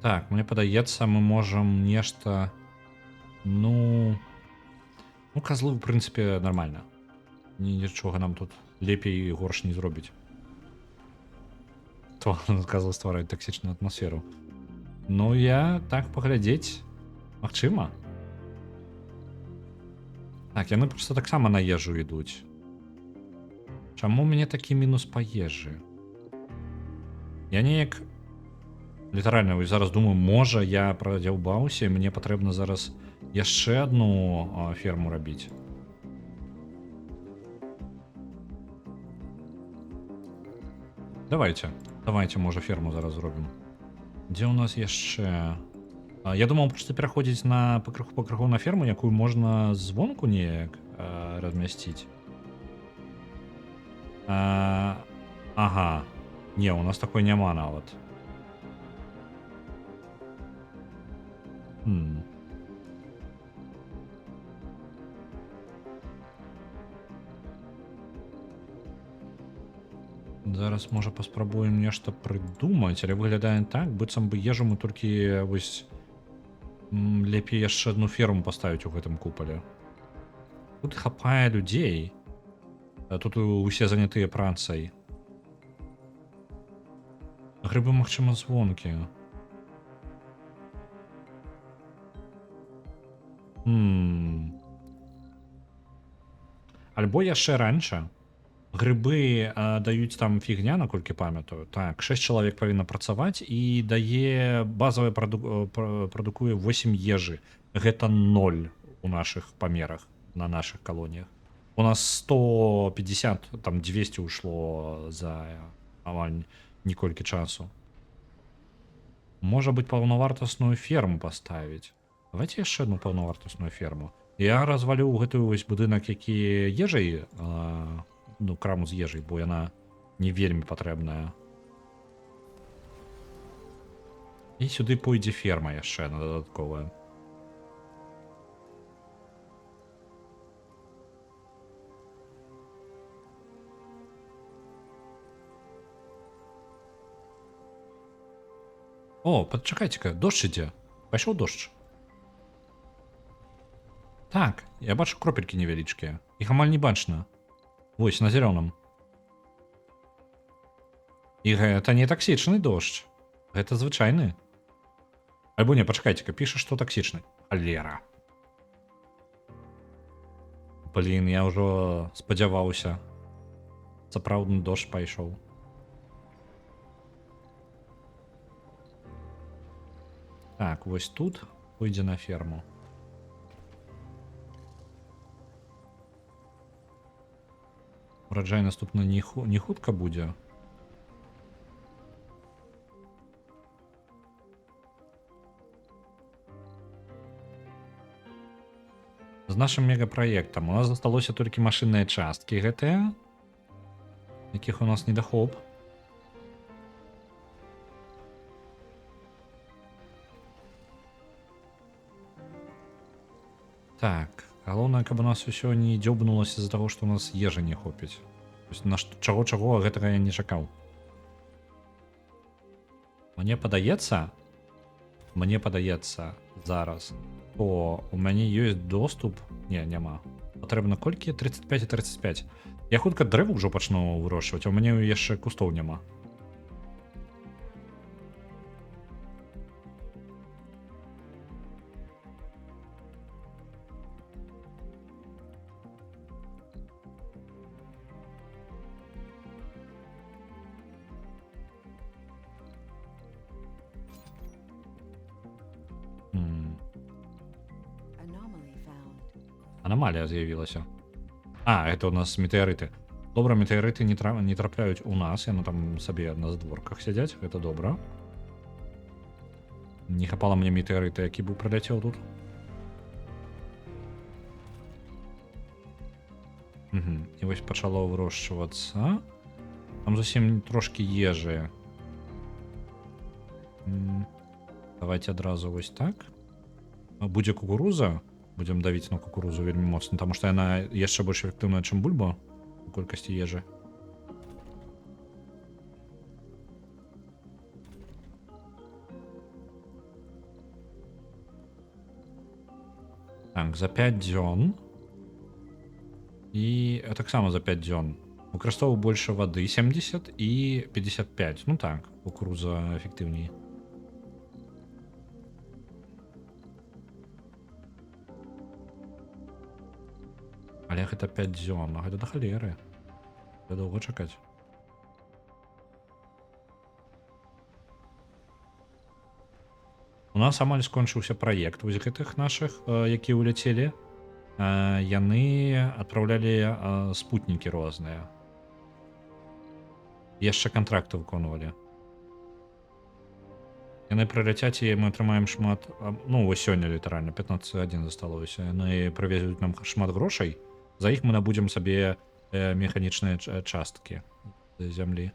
Так, мне падаецца, мы можам нешта... Ну, казлы, в прынцыпе, нармальна. Нічога нам тут лепей і горш не зробіць. То казлы ствараюць таксічную атмасферу. Ну, я так паглядзець. Магчыма. Так, яны проста таксама на ежу ідуць. Чаму у мяне такі мінус па ежы? Я неяк... Літаральна, вось зараз думаю, можа, я прадзяўбаўся, і мне патрэбна зараз яшчэ адну ферму рабіць. Давайте, можа, ферму зараз зробім. Дзе ў нас яшчэ? Я думаў, проста пераходзіць на пакрыху на ферму, якую можна звонку неяк размясціць. Ага. Не, у нас такой няма нават. Зараз, можа, паспрабуем нешта прыдумаць, але выглядае так, быццам бы ежу мы толькі вось лепей яшчэ адну ферму паставіць у гэтым купале. Тут хапае людзей. Тут усе занятыя працай. Грыбы, магчыма, звонкія. Альбо яшчэ раньше. Грыбы даюць там фігня, наколькі памятаю. Так, 6 чалавек павінна працаваць і дае базавая прадукуе 8 ежы. Гэта 0 у нашых памерах, на нашых калоніях. У нас 150, там 200 ушло за амаль ніколькі часу. Можа быць, паўнавартасную ферму паставіць. Давайте яшчэ одну паўнавартасную ферму. Я развалю гэтую вось будынак, які ежай, ну, краму з ежай, бо яна не вельмі патрэбная. І сюди пойдзе ферма яшчэ на дадатковая. О, пачакайце-ка, дождж ідзе. Пайшоў дождж. Так, я бачу кропелькі невялічкія. Іх амаль не бачна. Вось, на зялёным. І гэта не таксічны дождж. Гэта звычайны. Альбо не, пачакайце-ка, піша, што таксічны. Халера. Блін, я ўжо спадзяваўся. Сапраўдны дождж пайшоў. Так, вось тут пойдзе на ферму. Ураджай наступна не хутка будзе. З нашым мегапраектам у нас засталося толькі машынныя часткі гэтыя, якіх у нас недахоп. Так, галоўнае, каб у нас усё не дзёбнулася з-за таго, што у нас ежы не хопіць. На чаго гэтага я не чакаў. Мне падаецца зараз, то у мяне ёсць доступ. Не, няма. Патрэбна колькі? 35 і 35. Я хутка дрэвы ўжо пачну вырошчваць, а ў мяне яшчэ кустоў няма. Аномалія з'явілася. А, это у нас метэарыты. Добра, метэарыты не трапляюць у нас, яны там сабе на здворках сядзяць, гэта добра. Не хапала мне метэарыта, які быў праляцеў тут. І вось пачало вырошчвацца. Там зусім трошкі ежы. Давайте адразу вось так. Будзе кукуруза. Будем давіць на кукурузу вельмі моцна, таму што яна яшчэ больш эфектыўная, чым бульба у колькасці ежы. Так, за 5 дзён. І таксама за 5 дзён. Выкарыстоўваю больше вады 70 і 55. Ну так, кукуруза эфектыўней. Але гэта 5 дзён, гэта да халеры. Гэта доўга чакаць. У нас амаль скончыўся праект вось гэтых нашых, якія ўляцелі. Яны адпраўлялі спутнікі розныя. Яшчэ кантракты выконвалі. Яны прыляцяць, і мы атрымаем шмат. Ну, вось сёння літаральна 15:01 засталося. Яны прывезуць нам шмат грошай. За іх мы набудзем сабе механічныя часткі зямлі.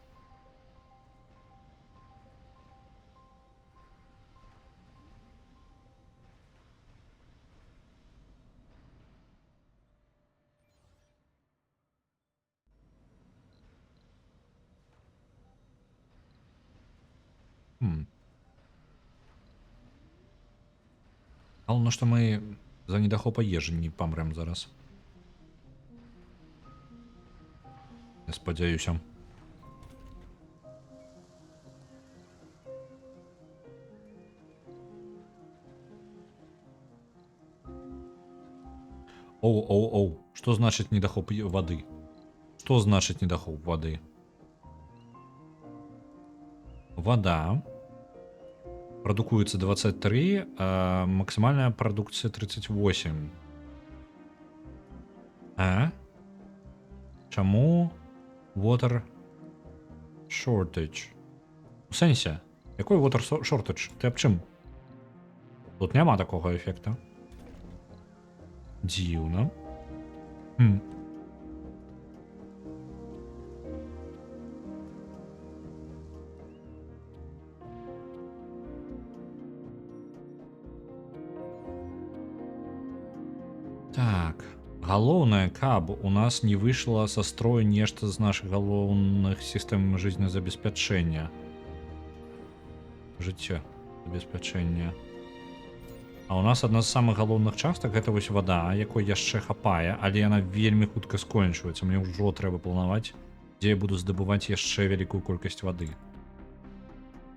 Галоўнае, што мы за недахопа ежы не памрэм зараз. Я спадзяюся. Оу. Што значыць недахоп вады? Што значыць недахоп вады? Вода прадукуецца 23, а максімальная прадукцыя 38. Чаму water shortage? У сэнсе, якой water shortage? Ты аб чым? Тут няма такога эфекта. Дзіўна. Так, галоўнае, каб у нас не выйшла са строю нешта з наших галоўных сістэм жизнезабеспячэння. Жыццё забеспячэння. А у нас адна з самых галоўных частак гэта вось вада, якой яшчэ хапае, але яна вельмі хутка скончваецца. Мне ўжо трэба планаваць, дзе я буду здабываць яшчэ вялікую колькасць вады.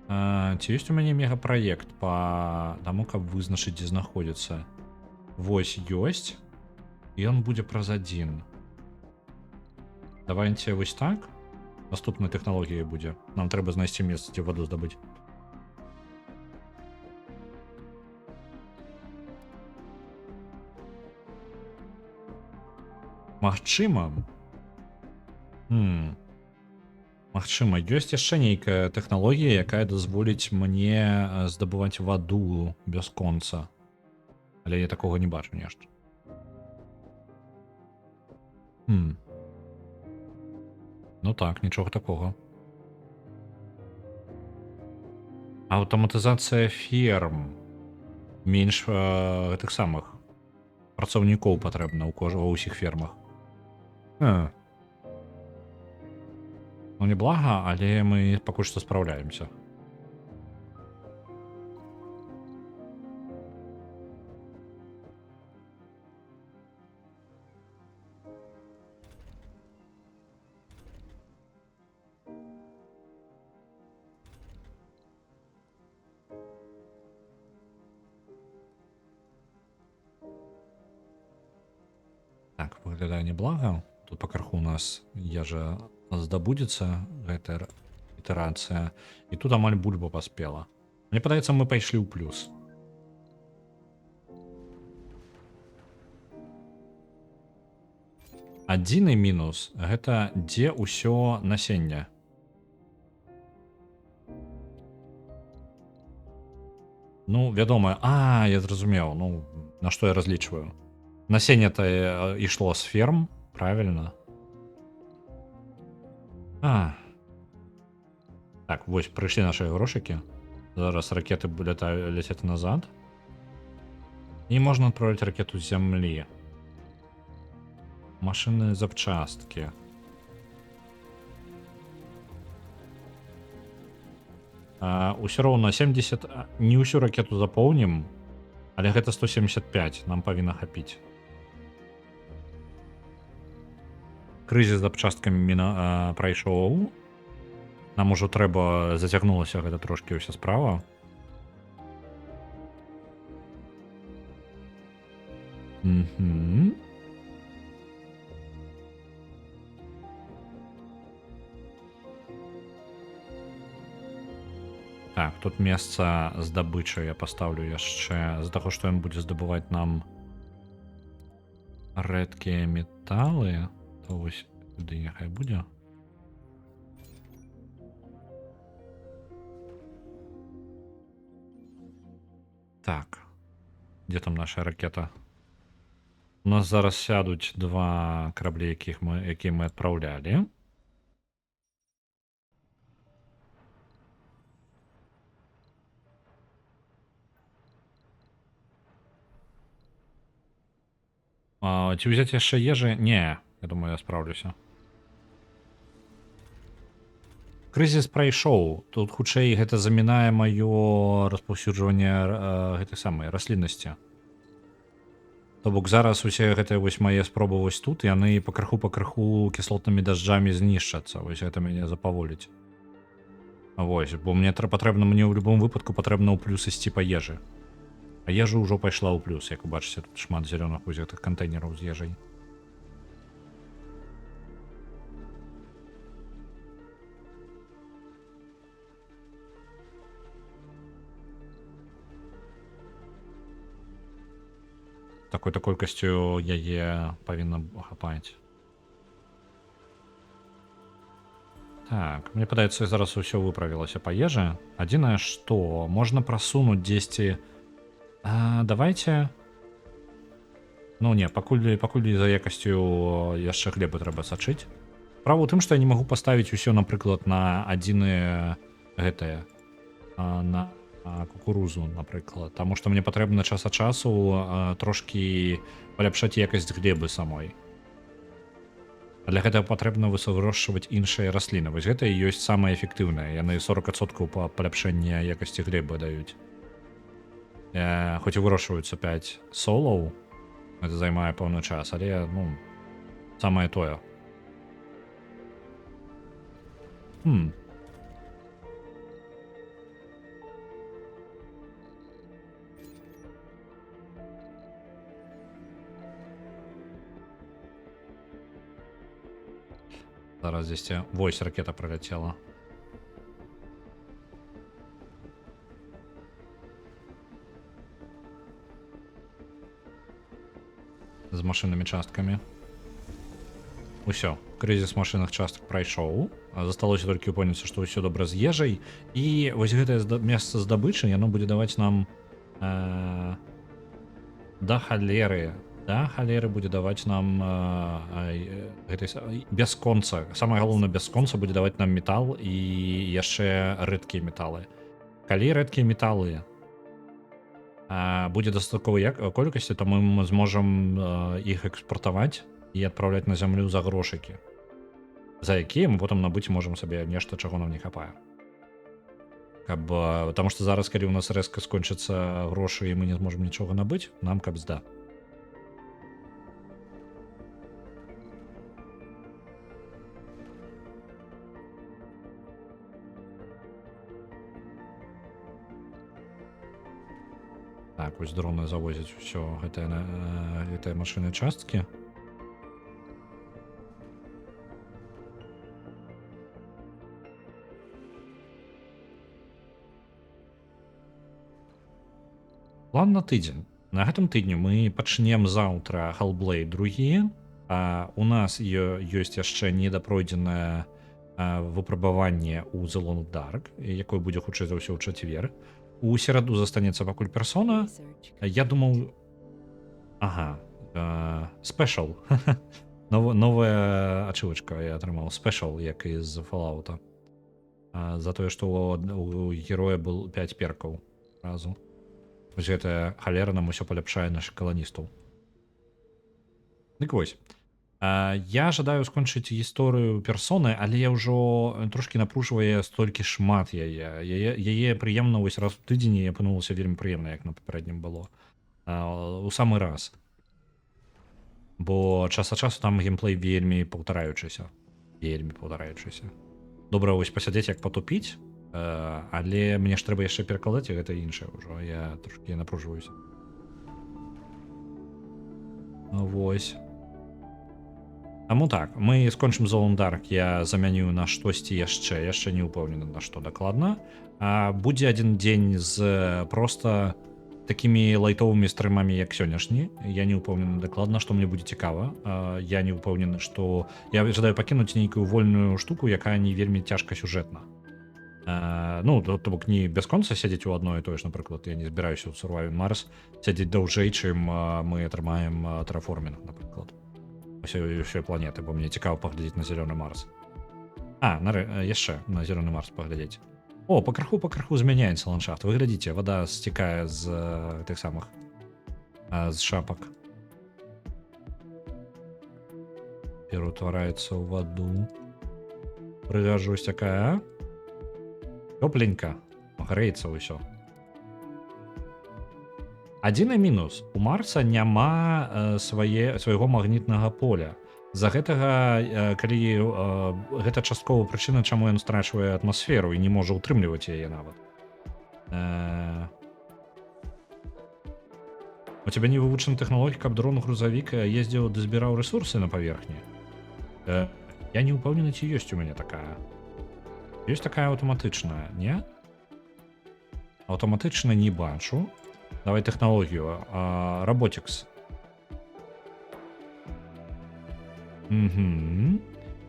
Ці ёсць у мяне мегапраект па таму, каб вызначыць, дзе знаходзіцца? Вось ёсць. Ён будзе праз адзін. Давайце вось так. Наступнай тэхналогіяй будзе. Нам трэба знайсці месца, дзе ваду здабыць. Магчыма. Магчыма, ёсць яшчэ нейкая тэхналогія, якая дазволіць мне здабываць ваду бясконца. Але я такога не бачу нешта. Ну так, нічога такога. Аўтаматызацыя ферм. Менш гэтых самых працаўнікоў патрэбна ва ўсіх фермах. Ну не блага, але мы пакуль што спраўляемся. Так, выглядае неблага. Тут пакарху у нас ежа здабудзецца, гэтая ітэрацыя. І тут амаль бульба паспела. Мне падаецца, мы пайшлі ў плюс. Адзіны мінус гэта дзе ўсё насенне. Ну, вядома, я зразумеў, ну, на што я разлічваю. Насенне-то ішло з ферм, правильно? Так, вось, прыйшлі наши грошыкі. Зараз ракеты ляцяць назад. І можна адправіць ракету з зямлі. Машинные запчасткі. Усё роўна 70... Не ўсю ракету запоўнім, але гэта 175 нам павінна хапіць. Крызіс з запчасткамі прайшоў. Нам ужо трэба, зацягнулася гэта трошкі ўся справа. Так, тут месца здабычы я паставлю яшчэ, з-за таго, што ён будзе здабываць нам рэдкія металы, то вось туды няхай будзе. Так, дзе там наша ракета? У нас зараз сядуць два караблі, якія мы адпраўлялі. Ці ўзяць яшчэ ежы? Не, я думаю, я спраўлюся. Крызіс прайшоў. Тут хутчэй гэта замінае маё распаўсюджванне гэтай самай расліннасці. То бок зараз усе гэтыя вось мае спробы вось тут, яны пакрыху кіслотнымі дажджамі знішчацца. Вось гэта мяне запаволіць. Вось, бо мне ў любым выпадку патрэбна ў плюс ісці па ежы. А ежа ўжо пайшла ў плюс, як вы бачыце, тут шмат зялёных узятых кантэйнераў з ежай. Такой-то колькасцю яе павінна хапаць. Так, мне падаецца, зараз усё выправілася па ежы. Адзінае, што можна прасунуць дзесьці. Давайте. Ну не, пакуль за якасцю яшчэ глебы трэба сачыць. Справа ў тым, што я не магу паставіць усё, напрыклад, на адзіныя гэтыя на кукурузу, наприклад. Тому що мені потрібно час від часу трошки поляпшати якість глеби самої. Для гэтага патрэбна высагрошчваць іншыя расліны. Вось гэта і ёсць самае эфектыўнае. Яны 40% па паляпшэння якасці глебы даюць. Хоць і вырошчваюцца 5 солаў, гэта займае пэўны час, але ну, самае тое. Зараз здесь вось ракета проляцела. З машиннымі часткамі. Усё, крызіс машинных частак прайшоў. Засталося толькі упэўніцца, што ўсё добра з ежай. І вось гэтае месца здабычы, яно будзе даваць нам да халеры будзе даваць нам бясконца. Самае галоўнае, бясконца будзе даваць нам метал і яшчэ рэдкія металы. Калі рэдкія металы будзе дастатковай колькасці, то мы зможам іх экспартаваць і адпраўляць на зямлю за грошыкі, за якія мы потым набыць можам сабе нешта, чаго нам не хапае. Потому што зараз, калі у нас рэзка скончацца грошы і мы не зможам нічога набыць, нам кабзда. Так, вось дроны завозяць усё гэтыя машыны часткі. План на тыдзень. На гэтым тыдню мы пачнем заўтра Hellblade 2. У нас ёсць яшчэ недапройдзенае выпрабаванне ў The Long Dark, якое будзе хутчэй за ўсё ў чацвер. У сераду застанецца пакуль персона. Я думаў... Спешл. Новая ачывачка я атрымаў. Спешл, як і з Fallout. За тое, што у героя был 5 перкаў разу. Вось гэтая халера нам усё паляпшае нашых каланістаў. Дык вось. Я жадаю скончыць гісторыю персоны, але я ўжо трошки напружвае столькі шмат яе прыемна вось раз у тыдзень і апынулася вельмі прыемна, як на папярэднім было. У самы раз. Бо час ад часу там геймплей вельмі паўтараючыся. Добра вось пасядзець, як патупіць, але мне ж трэба яшчэ перакладаць, і гэта іншае ўжо. Я трошки напружваюся. Вось. Таму так, мы скончым The Long Dark, я замяню на штосьці яшчэ не ўпэўнены на што дакладна. Будзе адзін дзень з проста такімі лайтовымі стрымамі, як сённяшні. Я не ўпэўнены дакладна, што мне будзе цікава. Я не ўпэўнены, што я жадаю пакінуць нейкую вольную штуку, якая не вельмі цяжка сюжэтна. Ну, то бок не бясконца сядзець у адно і тое ж, напрыклад, я не збіраюся ў Surviving Mars сядзець даўжэй, чым мы атрымаем тэрраформінг, напрыклад. Усёй планеты, бо мне цікава паглядзець на зялёны Марс. Яшчэ на зялёны Марс паглядзець. О, пакраху змяняецца ландшафт. Вы глядзіце, вада сцікае з тых самых з шапак. Пераўтвараецца ў ваду. Прыгажусь такая. Тёпленька. Грэецца ўсё. Адзіны мінус. У Марса няма свайго магнітнага поля. З-за гэтага, калі гэта часткова прычына, чаму ён страчвае атмасферу і не можа ўтрымліваць яе нават. У цябе не вывучана тэхналогія, каб дрон-грузавік ездзіў ды збіраў рэсурсы на паверхні? Я не ўпэўнены, ці ёсць у мяне такая. Ёсць такая аўтаматычная, не? Аўтаматычна не бачу. Давай тэхналогію. Robotics.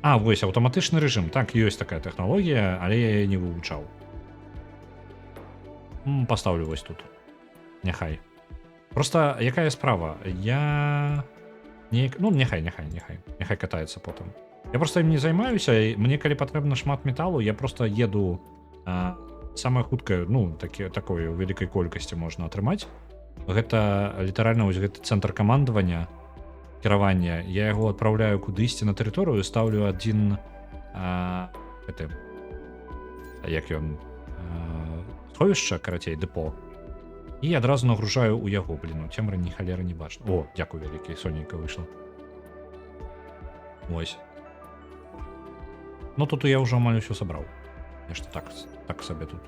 Вось, аўтаматычны рэжым. Так, ёсць такая тэхналогія, але я яе не вывучаў. Паставлю вось тут. Няхай. Просто якая справа? Я... Ну, няхай катаецца потым. Я просто ім не займаюся. Мне, калі патрэбна шмат металу, я просто еду самае хуткае, ну такой у вялікай колькасці можна атрымаць. Гэта літаральна вось гэты цэнтр камандавання, кіравання. Я яго адпраўляю кудысьці на тэрыторыю, ставлю адзін гэты, як ён, сховішча, карацей, дэпо, і адразу нагружаю ў яго. Блін, у цемры ні халеры не бачна. О, дзякую вялікі, сонейка выйшла. Ось. Ну тут я ўжо амаль усё сабраў. Нешта так сабе тут.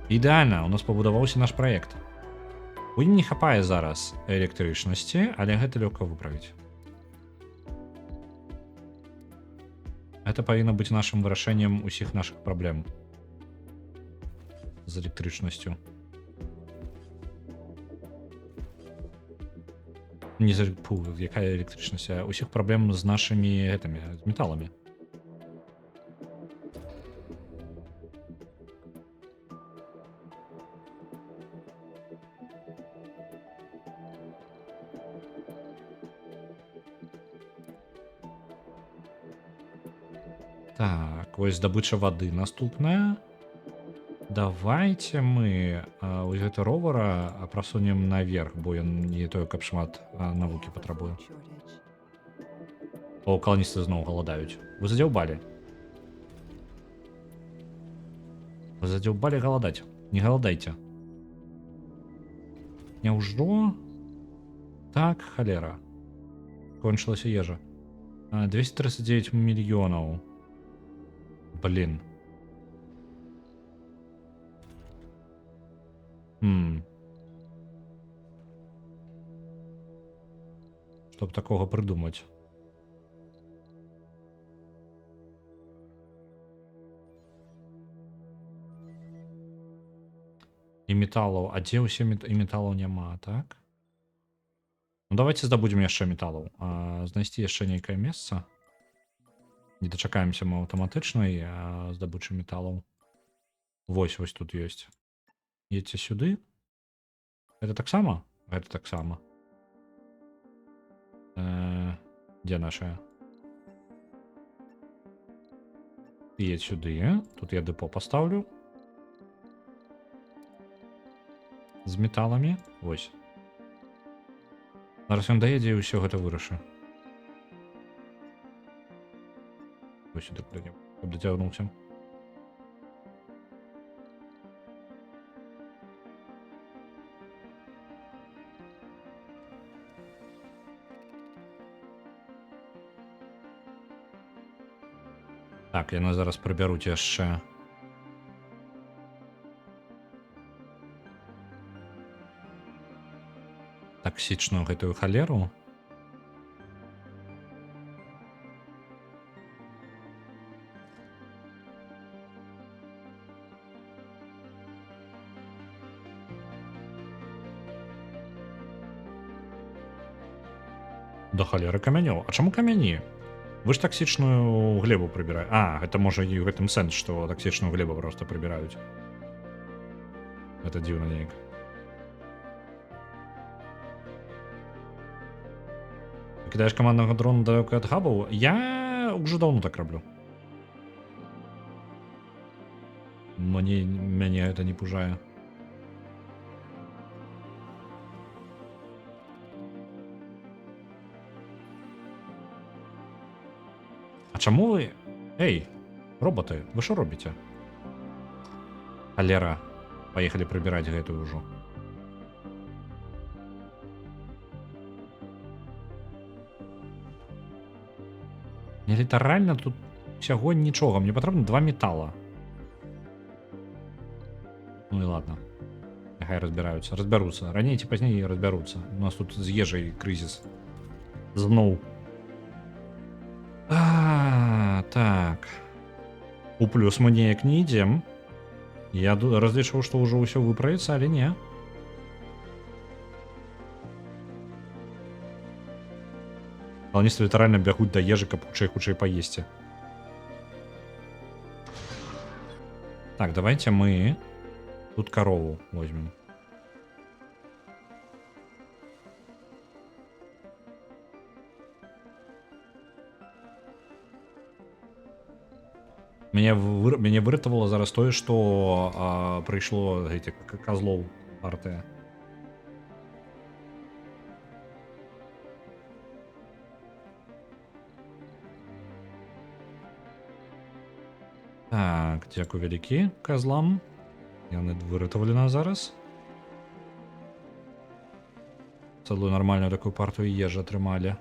Ідэальна, у нас пабудаваўся наш праект. У ім не хапае зараз электрычнасці, але гэта лёгка выправіць. Это павінна быць нашым вырашэннем усіх нашых праблем з электрычнасцю. Не за... Фу, якая электрычнасць? Усіх праблем з нашымі гэтымі, з металамі. Так, вось здабыча вады наступная. Давайте мы вось гэта ровара прасунем наверх, бо ён не тое, каб шмат навукі патрабуе. О, каланісты зноў галадаюць. Вы задзяўбалі. Вы задзяўбалі галадаць. Не галадайце. Няўжо? Так, халера. Кончылася ежа. 239 мільёнаў. Блин. Чтоб такого придумать. І металаў. А дзе ўсе і металаў няма, так? Ну давайте здабудзем яшчэ металаў. Знайсці яшчэ нейкае месца. Не дачакаемся мы аўтаматычнай здабычы металаў. Вось тут ёсць. Едьце сюды. Гэта таксама? Гэта таксама. Дзе нашая? Едь сюды. Тут я дэпо пастаўлю. З металамі. Вось. Зараз ён даедзе і ўсё гэта выраша. Сюда прыйдем, каб дацягнуўся. Так, яны зараз прыбяруць яшчэ. Таксічную гэтую халеру. Да халеры камянёў. А чаму камяні? Вы ж таксічную глебу прыбіраюць. Гэта можа і ў гэтым сэнс, што таксічную глебу проста прыбіраюць. Гэта дзіўна неяк. Кідаеш каманднага дрона далёка ад хабаў? Я ўжо даўно так раблю. Мяне гэта не пужае. А чаму вы... Эй, роботы, вы што робіце? Халера. Паехалі прыбіраць гэтую ўжо. Мне літаральна тут усяго нічога. Мне патрэбна 2 метала. Ну і ладно. Няхай разбіраюцца. Разбяруцца. Раней ці пазней разбяруцца. У нас тут з ежай крызіс. Зноў. Так. У плюс мы неяк не ідзем. Я разлічваў, што ўжо ўсё выправіцца, але не. Каланісты літаральна бягуць да ежы, каб хутчэй паесці. Так, давайте мы тут корову возьмем. Мяне выратавала зараз тое, што прыйшло гэтых казлоў партыя. Так, дзякуй вялікі казлам. Яны выратавалі нас зараз. Цэлую нармальную такую партыю ежы атрымалі.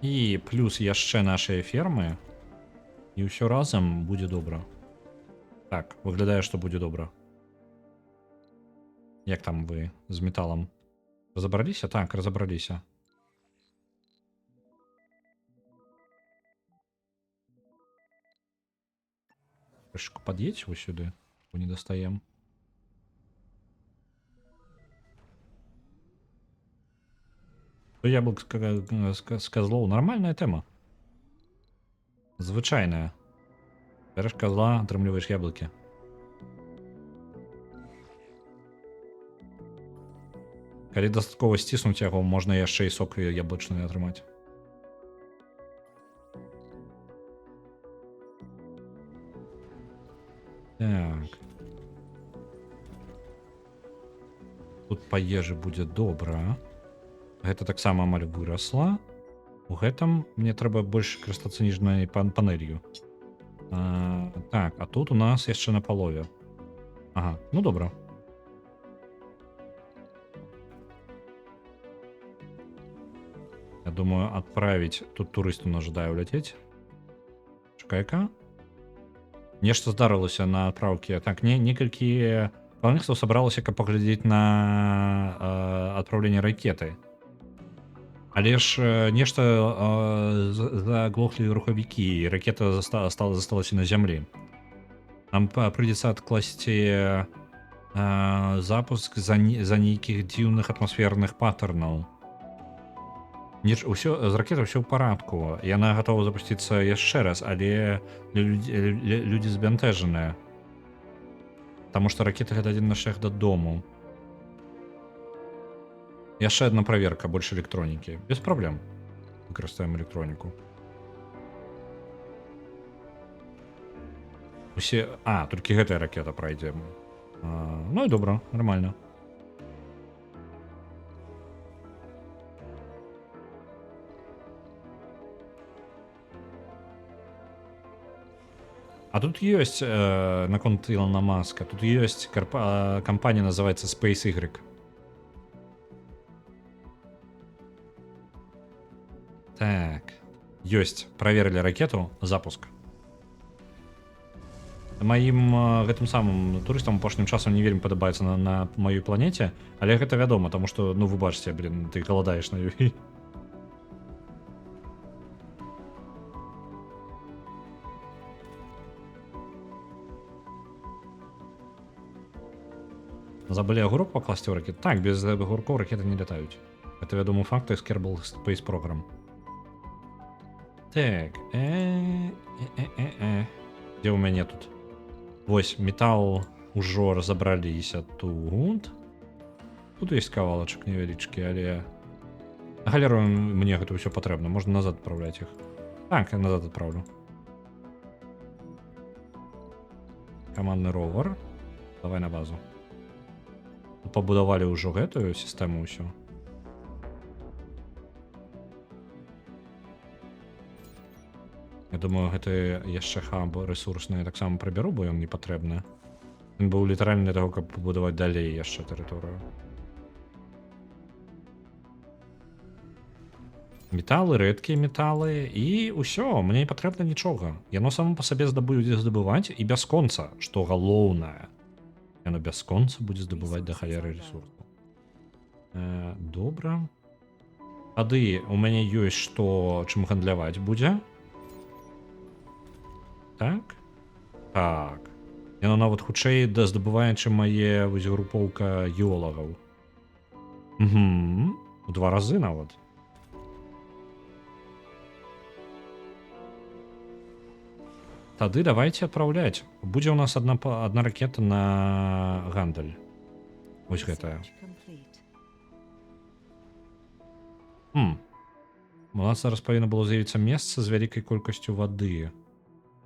І плюс яшчэ нашыя фермы. І ўсё разам будзе добра. Так, выглядае, што будзе добра. Як там вы з металам? Разабраліся? Так, разабраліся. Трошку пад'едзь вось сюды, бо не дастаем. Яблык з казлоў. Нармальная тэма. Звычайная. Бярэш казла, атрымліваеш яблыкі. Калі дастаткова сціснуць яго, можна яшчэ і сок яблычны атрымаць. Так. Тут па ежы будзе добра. Гэта таксама амаль вырасла. У гэтым мне трэба больш карыстацца ніжняй панэлью. Так, а тут у нас яшчэ на палове. Ага, ну добра. Я думаю, отправить. Тут турысту нажадаю улететь. Чакай-ка. Нешта здарылася на адпраўкі. Так, некалькі планетаў сабралася, каб паглядзець на адпраўленне ракеты. Але ж нешта заглохлі рухавікі, і ракета засталася на зямлі. Нам прыйдзецца адкласці запуск за нейкіх дзіўных атмасферных паттернаў. З ракетай ўсё ў парадку. Яна гатова запусціцца яшчэ раз, але людзі збянтэжаныя. Таму што ракета гэта адзін наш шлях дадому. Яшчэ адна праверка, больш электронікі. Без праблем. Выкарыстаем электроніку. Усе... толькі гэтая ракета пройдзе. Ну і добра, нормально. А тут есть, наконт Илона Маска, тут есть компания, называется SpaceY. Так, есть, проверили ракету, запуск. Маім гэтым самым турыстам апошнім часам не вельмі падабаецца на маёй планеце, але гэта вядома, таму што, ну вы бачыце, блин, ты галадаеш на ёй. Забылі агурок пакласці ў ракет? Так, без агуркоў ракеты не лятаюць. Гэта вядомы факт з Kerbal Space Program. Так, Дзе ў мяне тут? Вось, метал ужо разабраліся тут. Тут есть кавалачак невялічкі, але... Галеру мне гэта ўсё патрэбна, можна назад адпраўляць іх. Так, я назад адпраўлю. Камандны ровар. Давай на базу. Пабудавалі ўжо гэтую сістэму ўсё. Я думаю, гэты яшчэ хаб рэсурсны я таксама прыбяру, бо ён не патрэбны. Ён быў літаральна для таго, каб пабудаваць далей яшчэ тэрыторыю. Металы, рэдкія металы і ўсё, мне не патрэбна нічога. Яно само па сабе здабываць і бясконца, што галоўнае. Яно бясконца будзе здабываць да халеры ресурсу. Добра. Тады у мяне ёсць што чым гандляваць будзе. Так. Так. Яно нават хутчэй здабывае, чым мае вось групоўка геолагаў. У 2 разы нават. Тады давайте адпраўляць. Будзе ў нас одна ракета на гандаль. Вось гэтая. У нас зараз павінна было з'явіцца месца з вялікай колькасцю вады.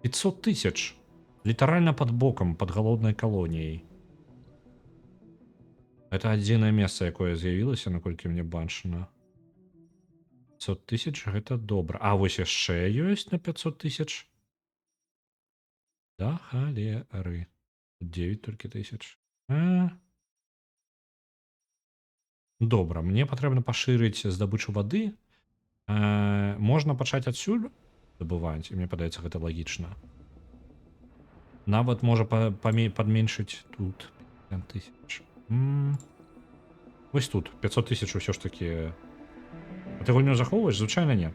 500 тысяч. Литерально под боком, под голодной колонией. Это адзінае месца, якое з'явілася, наколькі мне бачна. 500 тысяч, гэта добра. А вось яшчэ ёсць на 500 тысяч. Да халеры. 9 толькі тысяч. Добра, мне патрэбна пашырыць здабычу вады. Можна пачаць адсюль здабываць, і мне падаецца, гэта лагічна. Нават можа падменшыць тут 5 тысяч. Вось тут 500 тысяч усё ж таки. А ты гульню захоўваеш? Звычайна не.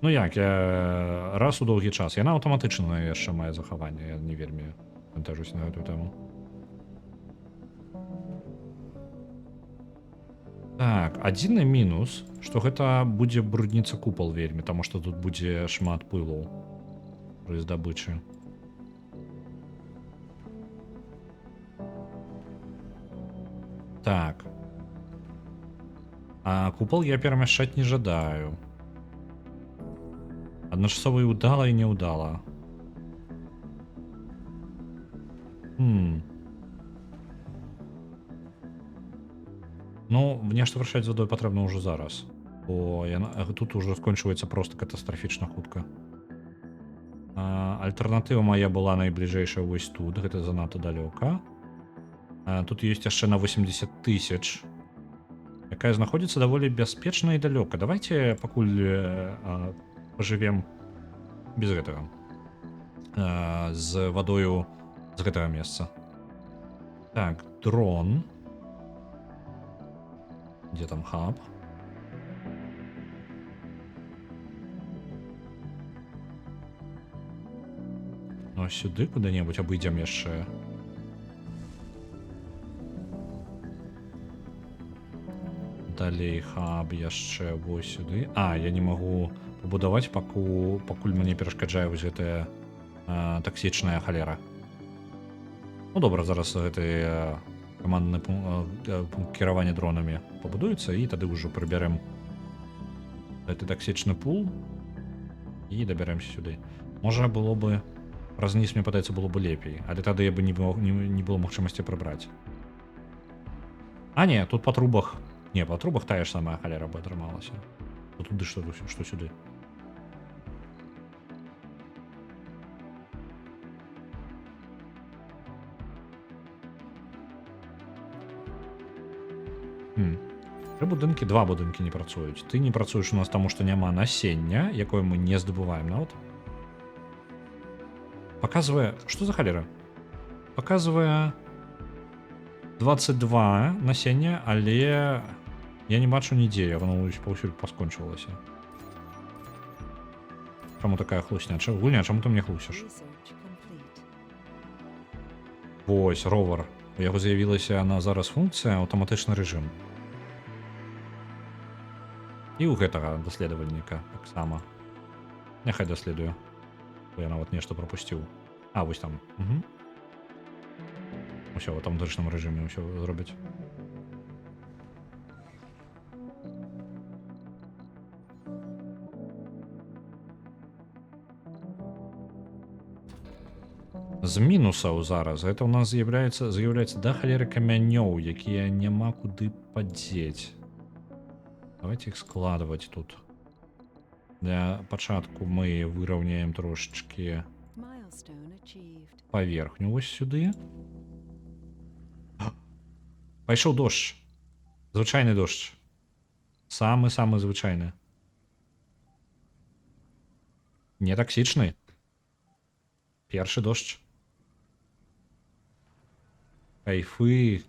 Ну як, я раз у доўгі час. Яна аўтаматычна яшчэ мае захаванне. Я не вельмі бянтэжусь на гэтую тэму. Так, адзіны мінус, што гэта будзе брудніцца купал вельмі, таму што тут будзе шмат пылу пры здабычы. Так. А купол я перамяшчаць не жадаю. Адначасова і ўдала, і не ўдала. Ну, нешта вырашаць з вадой патрэбна ўжо зараз. Бо тут ужо скончваецца проста катастрафічна хутка. Альтэрнатыва моя была найбліжэйшая вось тут. Гэта занадта далёка. Тут ёсць яшчэ на 80 тысяч, якая знаходзіцца даволі бяспечна і далёка. Давайте пакуль пажывем без гэтага. З вадою з гэтага месца. Так, дрон. Где там хаб? Ну, сюды куды-небудзь абыдзем яшчэ. Далей хаб яшчэ вось сюды. Я не магу пабудаваць, пакуль мне перашкаджае вось гэтая таксічная халера. Ну добра, зараз гэты камандны пункт кіравання дронамі пабудуецца, і тады ўжо прыбярэм гэты таксічны пул і дабярэмся сюды. Можа было бы праз ніз, мне падаецца, было бы лепей, але тады я бы не было магчымасці прыбраць. Не, тут па трубах. Не, па трубах тая ж самая халера бы атрымалася. Туды што сюды. Два будынкі не працуюць. Ты не працуеш у нас таму, што няма насення, якое мы не здабываем нават. Паказвае, што за халера? Паказвае 22 насення, але я не бачу нідзе, яно паўсюль паскончвалася. Чаму такая хлусня? Гульня, чаму ты мне хлусіш? Вось, ровар. У яго з'явілася на зараз функцыя аўтаматычны рэжым. І ў гэтага даследавальніка таксама. Няхай даследуе. Бо я нават нешта прапусціў. Вось там. Усё, у аўтаматычным рэжыме ўсё зробяць. З мінусаў зараз гэта ў нас з'яўляецца да халеры камянёў, якія няма куды падзець. Давайте их складывать тут. Для пачатку мы выраўняем трошечки паверхню вось сюды. Пайшоў дождж. Звычайны дождж. Самы-самы звычайны. Не таксічны. Першы дождж. Кайфы.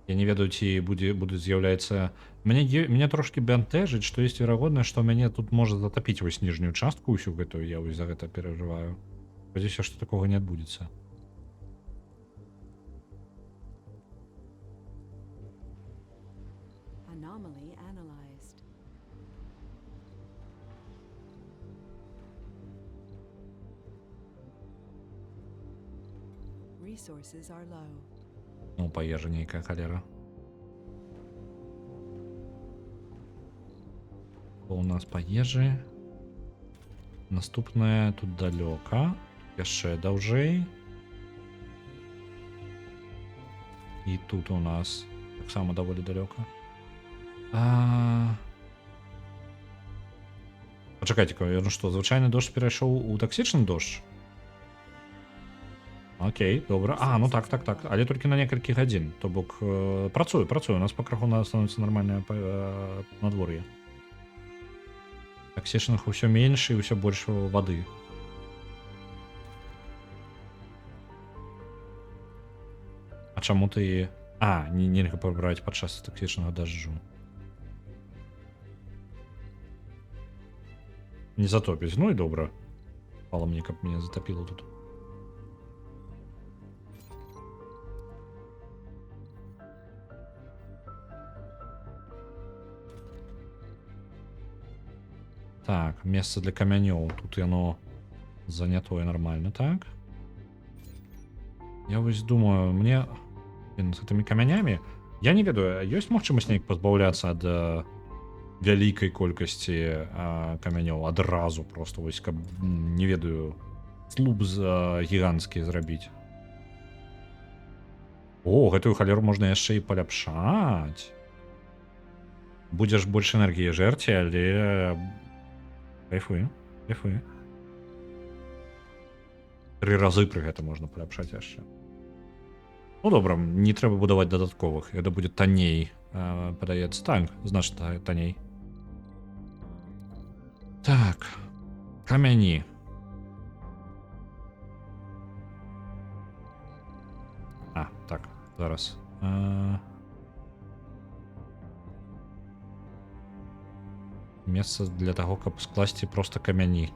Я не ведаю, ці будуць з'яўляецца. Мяне трошки бянтэжыць, што ёсць верагоднасць, што мяне тут можа затапіць вось ніжнюю частку ўсю гэтую, я вось за гэта перажываю. Спадзяюся, што такога не адбудзецца. Resources are low. Ну, па ежы нейкая халера. У нас па ежы. Наступная тут далёка. Яшчэ даўжэй. І тут у нас таксама даволі далёка. Пачакайце-ка, ён што, звычайны дождж перайшоў у таксічны дождж? Окей, добра. Ну так. Але толькі на некалькі гадзін. То бок працую. У нас пакраху становіцца нармальнае надвор'е. Таксічных усё менш і ўсё больш вады. А чаму ты... нельга пабраць падчас таксічнага дажджу. Не затопіць. Ну і добра. Пала мне, каб мяне затапіла тут. Так, месца для камянёў. Тут яно занятое нормально, так? Я вось думаю, мне з гэтымі камянямі... Я не ведаю, ёсць магчымасць неяк пазбаўляцца ад вялікай колькасці камянёў адразу просто, вось, каб, не ведаю, слуп гіганцкі зрабіць. О, гэтую халеру можна яшчэ і паляпшаць. Будзеш больш энергіі жэрці, але... Кайфуе. 3 разы пры гэта можна паляпшаць яшчэ. Ну добра, не трэба будаваць дадатковых. Гэта будзе танней, падаецца. Так, значна танней. Так. Камяні. Так, зараз. Месца для таго, каб скласці проста камяні.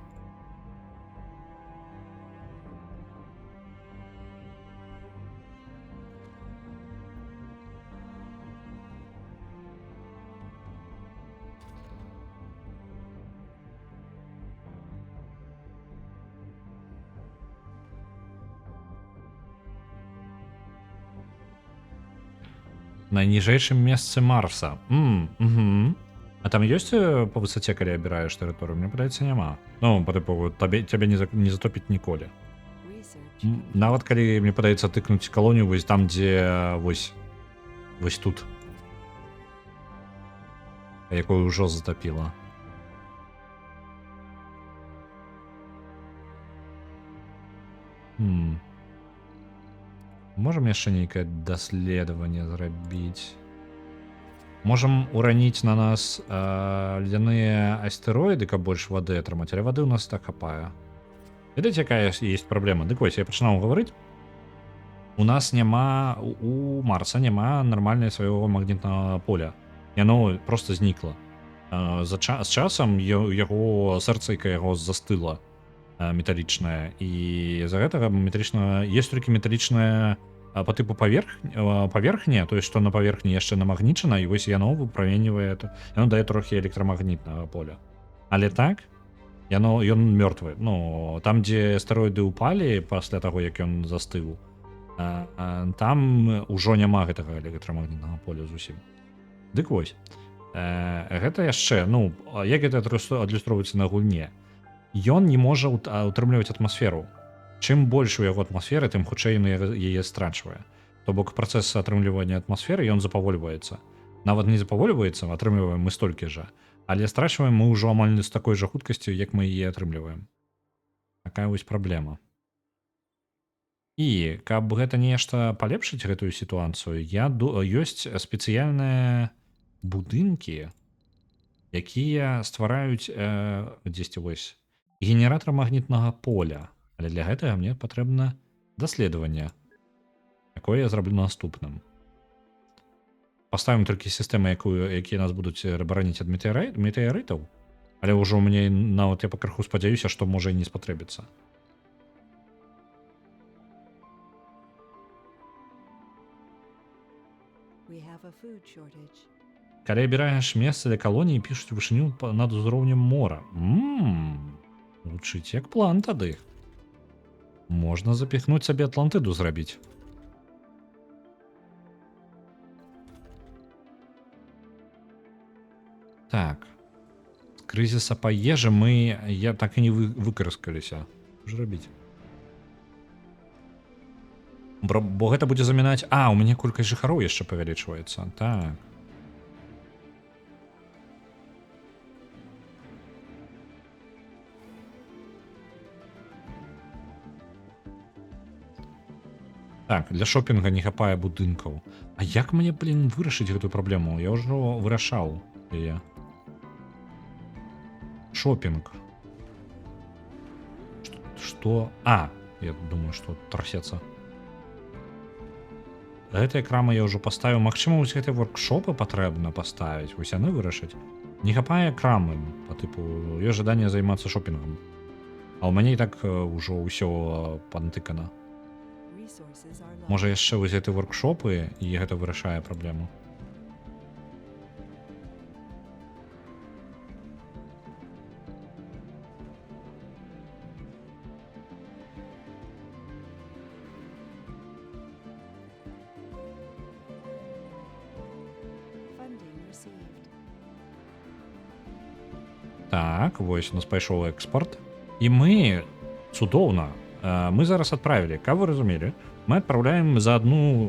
На ніжэйшым месцы Марса. А там ёсць па высоце, калі абіраеш тэрыторыю? Мне падаецца, няма. Ну, па тыпу, цябе не затопіць ніколі. Нават калі, мне падаецца, тыкнуць калонію вось там, дзе вось тут. Якую ўжо затапіла. Можам яшчэ нейкае даследаванне зрабіць. Можам ураніць на нас ледяныя астэроіды, каб больш вады атрымаць, але вады ў нас так хапае. Ведаеце, якая ёсць праблема? Дык вось, я пачынаў гаварыць. У нас няма, у Марса няма нармальнае свайго магнітнага поля. Яно просто знікла. З часам яго сэрцайка яго застыла металічная. І з-за гэтага металічнага... Ёсць толькі металічная по тыпу паверхня, то есть што на паверхні яшчэ намагнічана, і вось яно выпраменьвае, яно дае трохі электрамагнітнага поля. Але так, ён мёртвы. Ну, там, дзе астэроіды ўпалі пасля таго, як ён застыў, там ужо няма гэтага электрамагнітнага поля зусім. Дык вось, гэта яшчэ, ну, як гэта адлюстроўваецца на гульне? Ён не можа ўтрымліваць атмасферу. Чым больш у яго атмасферы, тым хутчэй ён яе страчвае. То бок працэс атрымлівання атмасферы, ён запавольваецца. Нават не запавольваецца, атрымліваем мы столькі жа, але страчваем мы ўжо амаль з такой жа хуткасцю, як мы яе атрымліваем. Такая вось праблема. І каб гэта нешта палепшыць гэтую сітуацыю, ёсць спецыяльныя будынкі, якія ствараюць дзесьці вось генератар магнітнага поля. Але для гэтага мне патрэбна даследаванне, якое я зраблю наступным. Паставім толькі сістэмы, якія нас будуць рабараніць ад метэарытаў, але ўжо мне нават я пакрыху спадзяюся, што можа і не спатрэбіцца. Калі абіраеш месца для калоніі, пішуць вышыню над узроўнем мора. Гучыць як план тады. Можна запіхнуть собі Атлантиду зрабіць. Так. З кризиса па ежы я так і не выкарыскаліся. Што ж рабіць? Бо гэта будзе замінаць... у мяне колькасць жыхароў яшчэ павялічваецца. Так. Так, для шопінга не хапае будынкаў. А як мне, блин, вырашыць гэтую праблему? Я ўжо вырашаў яе. Шопінг. Што? Я думаю, што трасецца. Гэтыя крамы я ўжо паставіў. Магчыма, вось гэтыя воркшопы патрэбна паставіць. Вось яны вырашыць. Не хапае крамы. Па тыпу, ёсць жаданне займацца шопінгам. А ў мяне і так ўжо ўсё пантыкана. Можа яшчэ вось гэты воркшопы, і гэта вырашае праблему. Так, вось у нас пайшоў экспорт. І мы цудоўна. Мы зараз адправілі, каб вы разумелі, мы адпраўляем за одну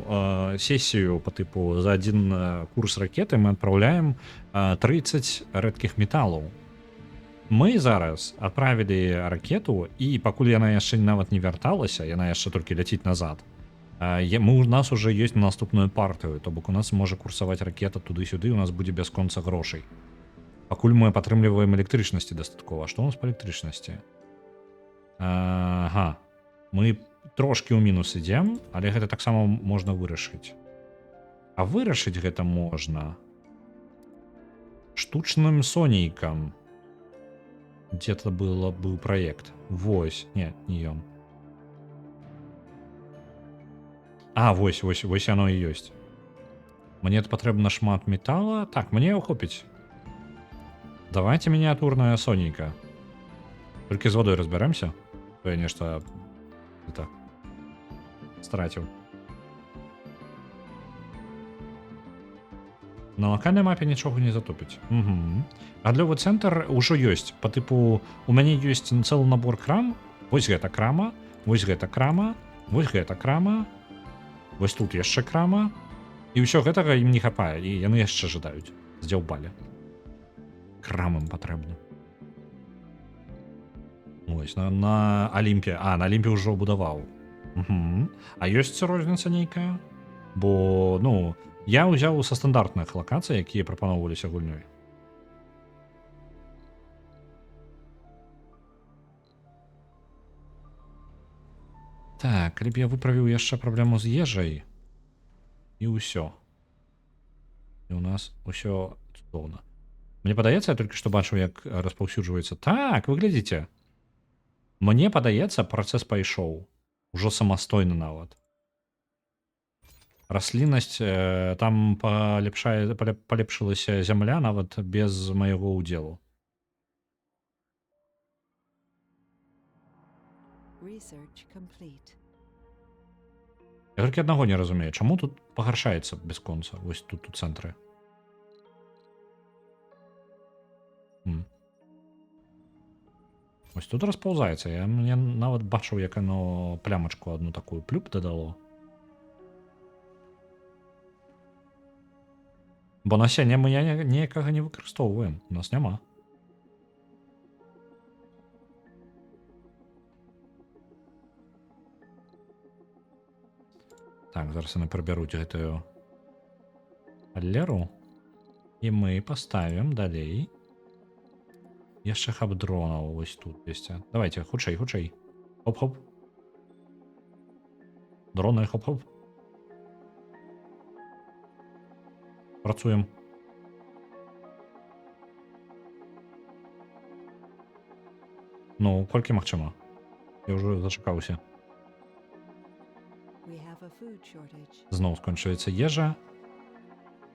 сесію по тыпу за один курс ракеты мы адпраўляем 30 рэдкіх металаў. Мы зараз адправілі ракету і пакуль яна яшчэ нават не вярталася, яна яшчэ толькі ляціць назад. У нас уже ёсць на наступную партыю, то бок у нас можа курсаваць ракета туды-сюды, у нас будзе бясконца грошай. Пакуль мы падтрымліваем электрычнасці дастаткова. Што у нас па электрычнасці? Мы трошки ў мінус ідзем, але гэта таксама можна вырашыць. А вырашыць гэта можна штучным сонейкам. Дзе-то быў праект. Вось, не ён. Вось яно і ёсць. Мне патрэбна шмат метала. Так, мне яго хопіць. Давайте мініатурная сонейка. Толькі з вадой разбярэмся. То я нешта страціў. На локальнай мапе нічога не затопіць. Гандлёвы цэнтр ужо ёсць. Па тыпу, у мяне ёсць цэлы набор крам. Вось гэта крама, вось гэта крама, вось гэта крама, вось тут яшчэ крама. І ўсё гэтага ім не хапае, і яны яшчэ жадаюць. Здзяўбалі. Крам ім патрэбна. Ось, на Алімпе. На Алімпе ўжо будаваў. А ёсць розніца нейкая? Бо, я ўзяў са стандартных лакацый, якія прапаноўваліся гульнёй. Так, калі б я выправіў яшчэ праблему з ежай, і ўсё. І у нас усё цудоўна. Мне падаецца, я толькі што бачыў, як распаўсюджваецца. Так, вы глядзіце. Мне падаецца, працэс пайшоў. Ужо самастойна нават. Расліннасць там палепшылася зямля нават без майго ўдзелу. Я толькі аднаго не разумею, чаму тут пагаршаецца бясконца, вось тут у цэнтры. Ось тут распаўзаецца. Я нават бачыў, як оно плямачку одну такую плюп дадало. Бо насення мы ніякага не выкарыстоўваем. У нас няма. Так, зараз яны прыбяруць гэтую аллеру. І мы паставім далей. Яшчэ хаб-дронаў вось тут ёсць. Давайте, хутчэй. Хоп-хоп. Дроны, хоп-хоп. Працуем. Колькі магчыма? Я ўжо зачакаўся. Зноў скончваецца ежа.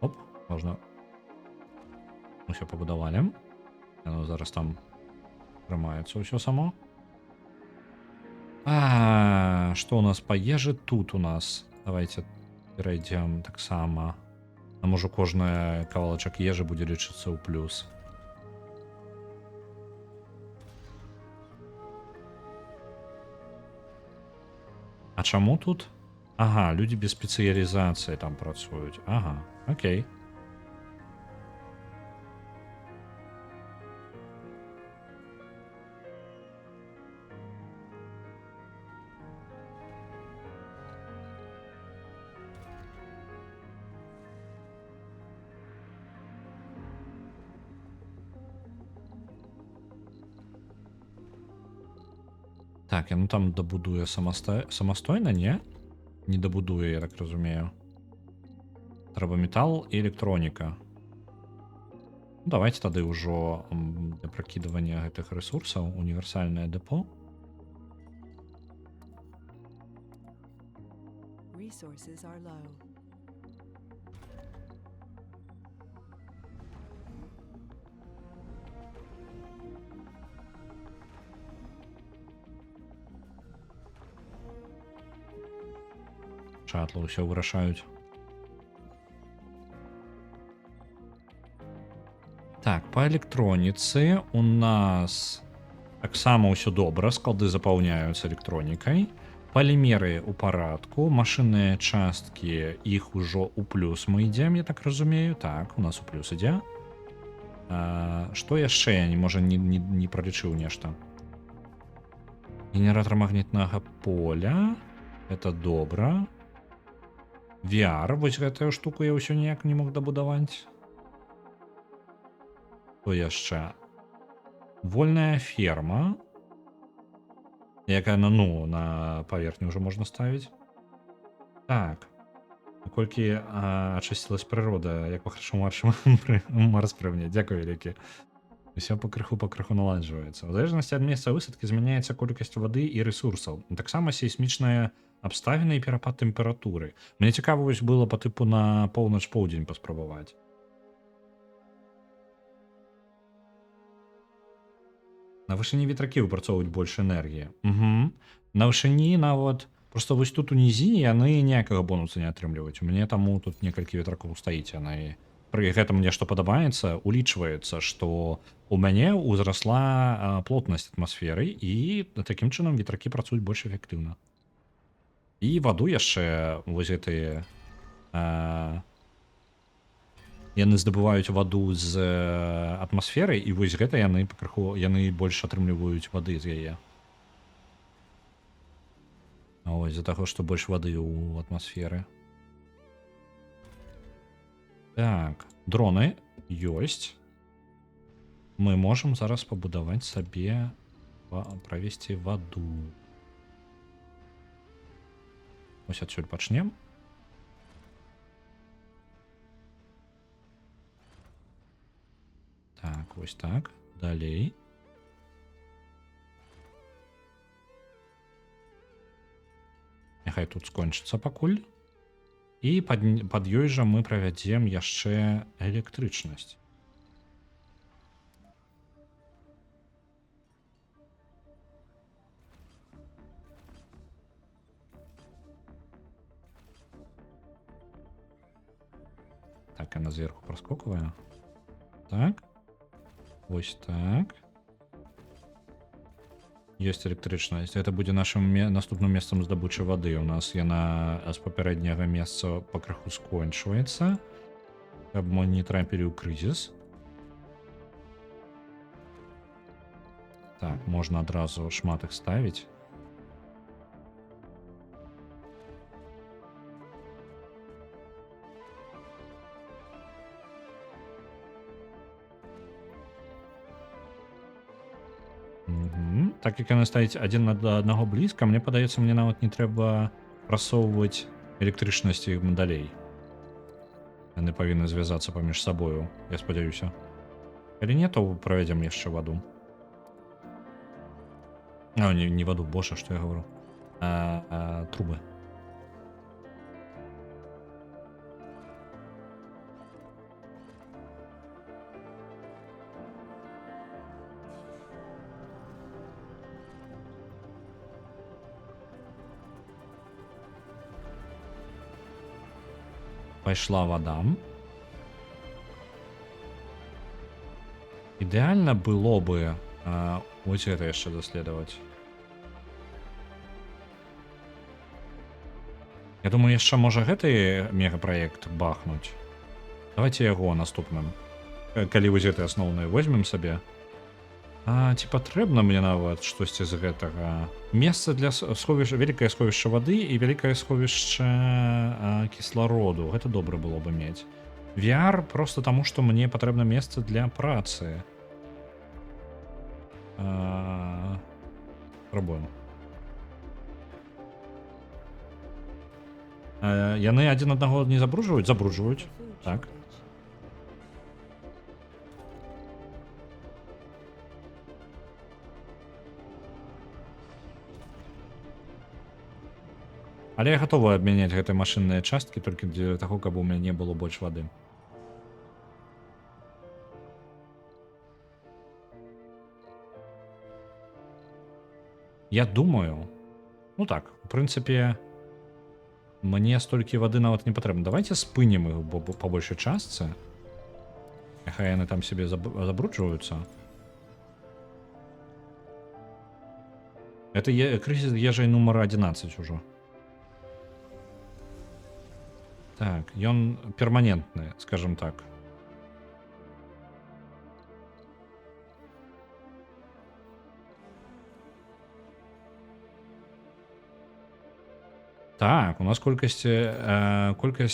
Оп, можна. Усё пабудавалі. Зараз там трымаецца ўсё само. Что у нас по ежы тут у нас? Давайте перейдем так само. А может кожная кавалачак ежы будет лечиться у плюс. А чому тут? Ага, люди без спеціалізації там працюють. Ага, окей. Так, ну там добудує самостойно, ні? Не добудує, я так розумію. Треба метал і електроніка. Ну, давайте тады ўжо для пракідывання гэтых рэсурсаў універсальнае дэпо. Resources are low. Шатлы ўсё вырашаюць. Так, по электроніцы у нас таксама ўсё добра, склады запаўняюцца электронікай. Палімеры ў парадку, машынныя часткі, іх ужо у плюс мы ідзем, я так разумею. Так, у нас у плюс ідзе. Што яшчэ я можа не пралічыў нешта. Генератор магнітнага поля. Это добра. VR, вось гэтую штуку я ўсё ніяк не мог дабудаваць. Што яшчэ? Вольная ферма. Якая, ну, на паверхні ўжо можна ставіць. Так. Наколькі ачысцілась прырода, як пахрашу Марс пры мне. Дзякуй вялікі. Усё пакрыху наладжваецца. У залежнасці ад месца высадкі змяняецца колькасць вады і рэсурсаў. Таксама сейсмічныя абставіны і перапад тэмпературы. Мне цікава вось было па тыпу на поўнач-поўдзень паспрабаваць. На вышыні ветракі выпрацоўваюць больш энергіі. Угу. На вышыні нават просто вось тут у нізіне яны ніякага бонуса не атрымліваюць. У мяне таму тут некалькі ветракоў стаіць, яны пры гэтым мне што падабаецца, улічваецца, што у мяне ўзрасла плотнасць атмасферы і такім чынам ветракі працуюць больш эфектыўна. І ваду яшчэ вось гэтыя яны здабываюць ваду з атмасферы, і вось гэта яны пакрыху яны больш атрымліваюць вады з яе. Ось з-за таго, што больш вады ў атмасферы. Так, дроны ёсць. Мы можам зараз пабудаваць сабе правесці ваду. Ось адсюль пачнем. Так, вось так. Далей. Няхай тут скончыцца пакуль. І пад ёй жа мы правядзем яшчэ электрычнасць. Так, она зверху проскокивая. Так. Вось так. Есть электрычнасць. Это будзе нашим наступным месцам здабычы вады. У нас яна з папярэдняга месца пакрыху скончваецца. Каб мы не трапілі ў крызіс. Так, можна адразу шмат іх ставіць. Так як яны стаіць адзін да аднаго блізка, мне падаецца, мне нават не трэба прасоўваць электрычнасці далей. Яны павінны звязацца паміж сабою, я спадзяюся. Калі не, то правядзем яшчэ ваду. Не ваду, боже, што я гавару. Трубы. Пайшла вода. Ідэальна было бы вось гэта яшчэ даследаваць. Я думаю, яшчэ можа гэты мегапраект бахнуць. Давайте яго наступным. Калі вось гэты асноўны возьмем сабе. Ці патрэбна мне нават штосьці з гэтага? Месца для сховішча, вялікае сховішча вады і вялікае сховішча кіслароду. Гэта добра было бы мець. VR просто таму, што мне патрэбна месца для працы. Пробуем. Яны адзін аднаго не забруджваюць? Забруджваюць. Food Так. shortage. Але я гатовы абмяняць гэтыя машынныя часткі толькі для таго, каб у мяне было больш вады. Я думаю, ну так, у прынцыпе, мне столькі вады нават не патрэбна. Давайте спынем іх па большай частцы. Няхай яны там сябе забруджваюцца. Это крызіс ежай нумар 11 ужо. Так, ён перманентны, скажем так. Так, у нас колькасць рэдкіх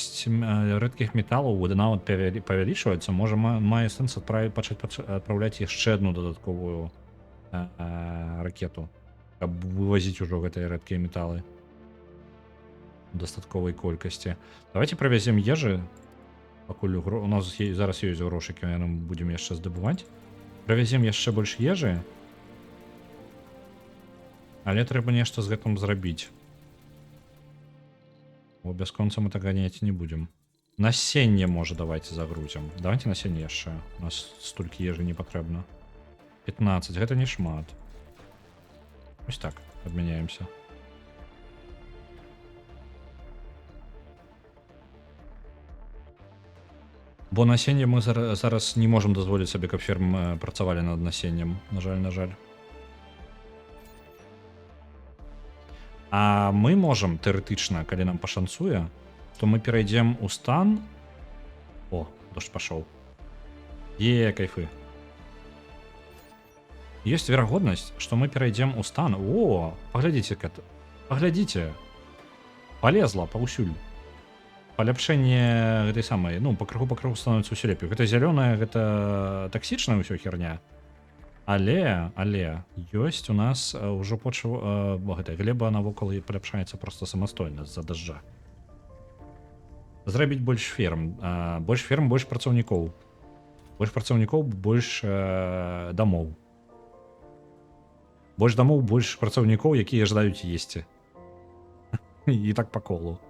металаў нават павялічваецца. Можа, мае сэнс пачаць адпраўляць яшчэ адну дадатковую ракету, каб вывазіць ужо гэтыя рэдкія металы дастатковай колькасці. Давайте правязем ежы, пакуль у нас зараз ёсць грошыкі, яны будзем яшчэ здабываць. Правязем яшчэ больш ежы, але трэба нешта з гэтым зрабіць. Бо бясконца мы так ганяць не будзем. Насенне, можа, давайте загрузім. Давайте насенне яшчэ. У нас столькі ежы не патрэбна. 15, гэта не шмат. Ось так, абмяняемся. Бо насенне мы зараз не можам дазволіць сабе, каб фермы працавалі над насеннем. На жаль. А мы можам тэарэтычна, калі нам пашанцуе, то мы перайдзем у стан. О, дождж пашоў. Кайфы. Ёсць верагоднасць, што мы перайдзем у стан. О, паглядзіце, паглядзіце. Полезла паўсюль. Паляпшэнне гэтай самай, ну, па крыху становіцца ўсё лепей. Гэта зялёная, гэта таксічная ўсё херня. Але ёсць у нас ўжо почва, гэтая глеба навокал і паляпшаецца проста самастойна з-за дажджа. Зрабіць больш ферм, больш працаўнікоў. Больш працаўнікоў, больш дамоў. Больш дамоў, больш працаўнікоў, якія жадаюць есці. І так па колу.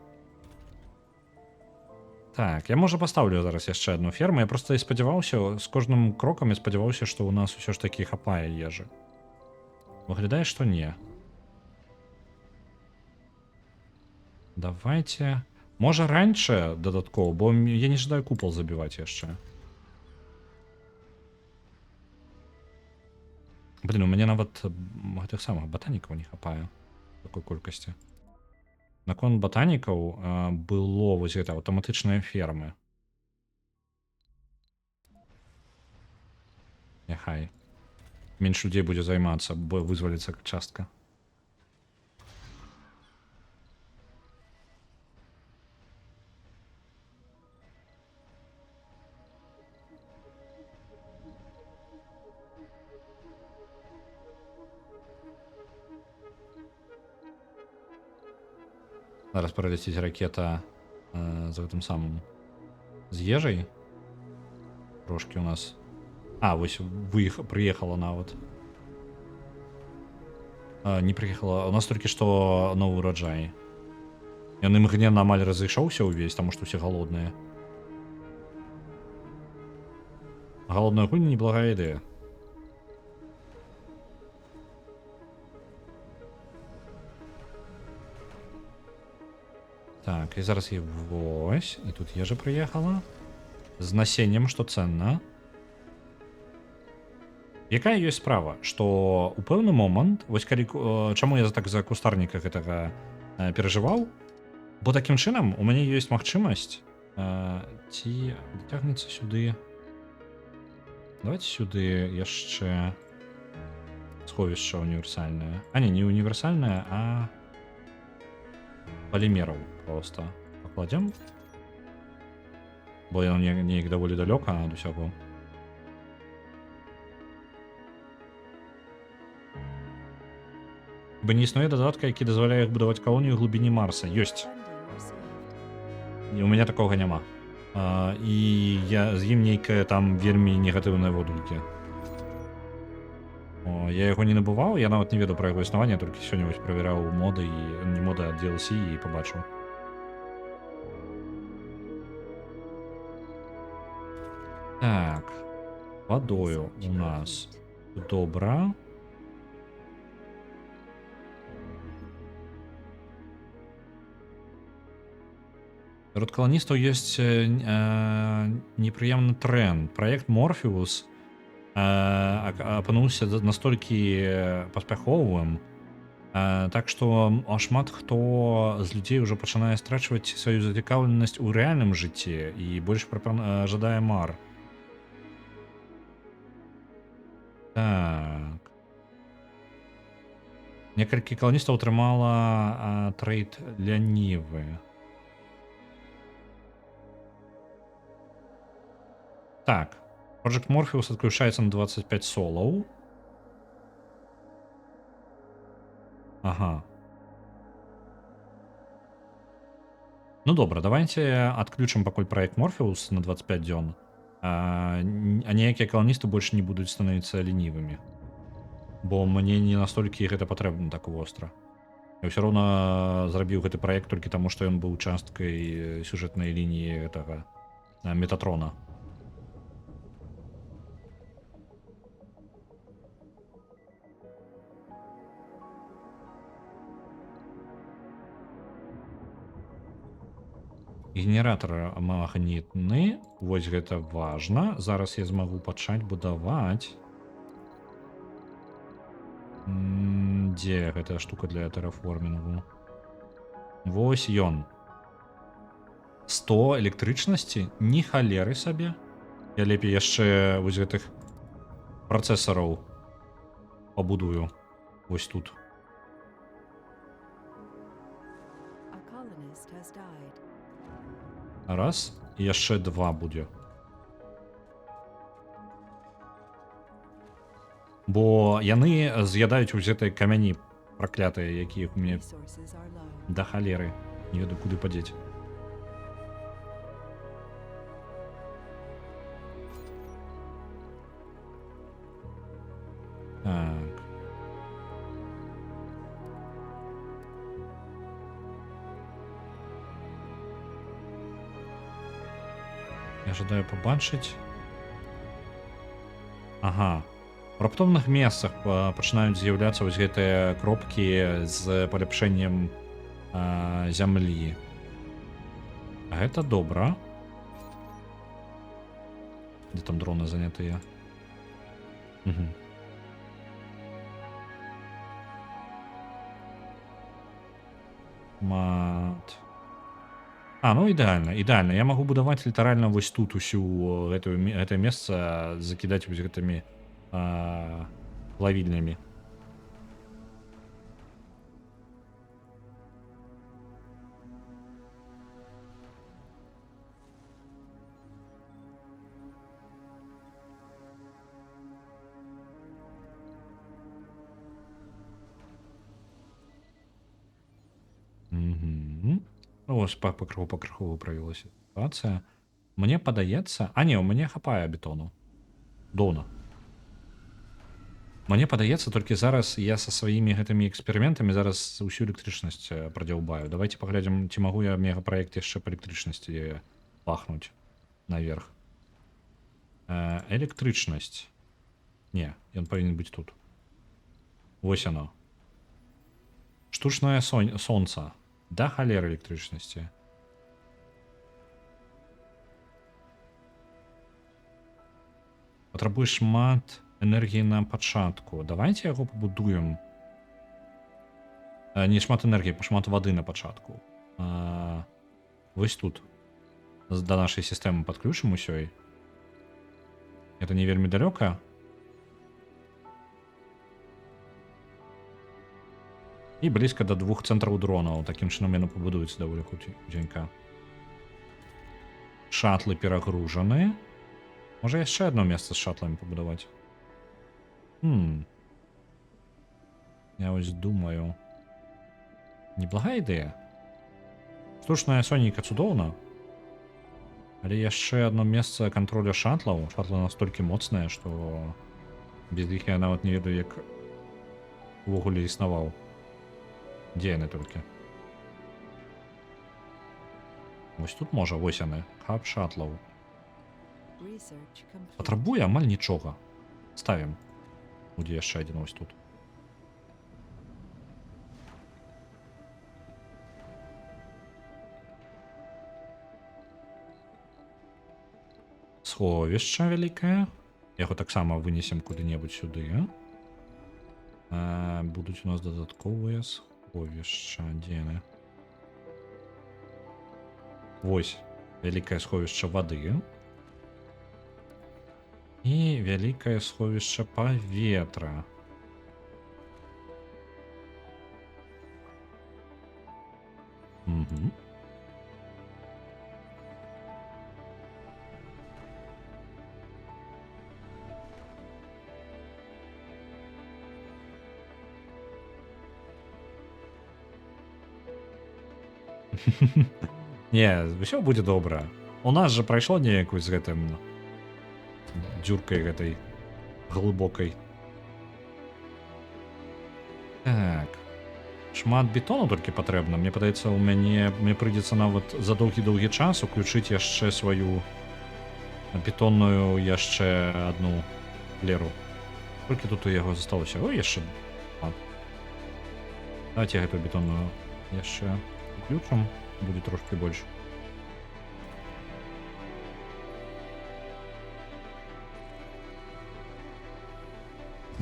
Так, я, можа, пастаўлю зараз яшчэ адну ферму. Я проста і спадзяваўся, з кожным крокам я спадзяваўся, што ў нас усё ж такі хапае ежы. Выглядае, што не. Давайте... Можа, раньше дадаткова, бо я не жадаю купол забіваць яшчэ. Блин, у мяне нават гэтых самых батанікаў не хапае такой колькасці. Наконт батанікаў было вось гэта аўтаматычныя фермы. Няхай. Менш людзей будзе займацца, бо вызваліцца частка. Зараз праляціць ракета з гэтым самым. З ежай. Трошкі у нас. Вось прыехала нават. Не прыехала. У нас толькі што новы ураджай. Ён імгненна амаль разышоўся ўвесь, таму што ўсе галодныя. Галодная гульня неблагая ідэя. Так, і зараз є вось, і тут ежа прыехала. З насеннем, што цэнна. Якая ёсць справа, што ў пэўны момант, вось калі чаму я так за кустарніка гэтага перажываў, бо такім чынам у мяне ёсць магчымасць ці дацягнецца сюды. Давайте сюды яшчэ сховішча універсальнае. А не універсальнае, а палімераў проста пакладзем. Бо яно неяк даволі далёка ад усяго. Бо не існуе дадатка, які дазваляе іх будаваць калонію ў глыбіні Марса. Ёсць. Funding received. І у мяне такога няма. І я з ім нейкае там вельмі негатыўнае водгукі. Я яго не набываў, я нават не ведаў пра яго існаванне, толькі сёння вось правяраў моды і не моды, а DLC і пабачыў. Так. Вадою у нас добра. Сярод каланістаў ёсць непрыемны тренд. Праект Морфеус апынуўся настолькі паспяховым, так што шмат хто з людзей ўжо пачынае страчваць сваю зацікаўленасць у рэальным жыцці і больш жадае мар. Так. Некалькі каланістаў атрымала трэйд лянівы. Так, Project Morpheus отключается на 25 солоў. Ага. Ну добра, давайте отключым пакуль проект Morpheus на 25 дзён. А ніякія каланісты больш не будуць становіцца ленівымі. Бо мне не настолькі гэта патрэбна так востра. Я ўсё роўна зрабіў гэты праект толькі таму, што ён быў часткай сюжэтнай лініі гэтага Метатрона. Генератор магнітны. Вось гэта важна. Зараз я змагу пачаць будаваць. Дзе гэтая штука для тэраформінгу? Вось ён. 100 электрычнасці? Ні халеры сабе. Я лепей яшчэ вось гэтых працэсараў пабудую. Вось тут. A colonist has died. Раз. І яшчэ 2 будзе. Бо яны з'ядаюць вось гэтыя камяні праклятыя, якія у мяне Resources are low. да халеры. Не ведаю, куды падзець. Так. Я жадаю пабачыць. Ага. У раптоўных месцах пачынаюць з'яўляцца вось гэтыя кропкі з паляпшэннем зямлі. Гэта добра. Дзе там дроны занятыя? Угу. Мат. Ну ідэальна, ідэальна. Я магу будаваць літаральна вось тут усю гэтае месца, закідаць вось гэтымі плавільнямі. Ось пакрыху правілася сітуацыя. Мне падаецца... не, у мяне хапае бетону. Доўна. Мне падаецца, толькі зараз я са сваімі гэтымі эксперыментамі зараз усю электрычнасць прадзяўбаю. Давайте паглядзім, ці магу я мегапраект яшчэ па электрычнасці пахнуць наверх. Электрычнасць. Не, ён павінен быць тут. Вось яно. Штучнае сонца. Да халеры электрычнасці. Патрабуе шмат энергіі на пачатку. Давайте яго пабудуем. Не шмат энергіі, шмат вады на пачатку. Вось тут. До нашай сістэмы падключым усёй. Это не вельмі далёка. І блізка да 2 цэнтраў дронаў. Такім чынам яно пабудуецца даволі хутенька. Шатлы перагружаны. Можа яшчэ одно месца з шатламі пабудаваць. Я вось думаю. Неблагая ідэя. Штучная сонейка цудоўна. Але яшчэ одно месца контроля шатлаў. Шатлы настолькі моцныя, што без іх я нават не ведаю, як увогуле існаваў. Дзе яны толькі? Вось тут можа, вось яны. Хаб шатлаў. Research complete. Патрабуе амаль нічога. Ставім. Будзе яшчэ адзін вось тут. Сховішча вялікае. Яго таксама вынесем куды-небудзь сюды. Будуць у нас дадатковыя сховішча. Дзе яны? Вось. Вялікае сховішча вады. І вялікае сховішча паветра. Угу. Не, ўсё будзе добра. У нас жа прайшло неяк з гэтым дзюркай гэтай глыбокай. Так. Шмат бетону толькі патрэбна. Мне падаецца, мне прыйдзецца нават за доўгі-доўгі час уключыць яшчэ сваю бетонную яшчэ одну леру. Толькі тут у яго засталося. Ой, яшчэ. Давайте гэтую бетонную яшчэ уключым. Будзе трошки больш.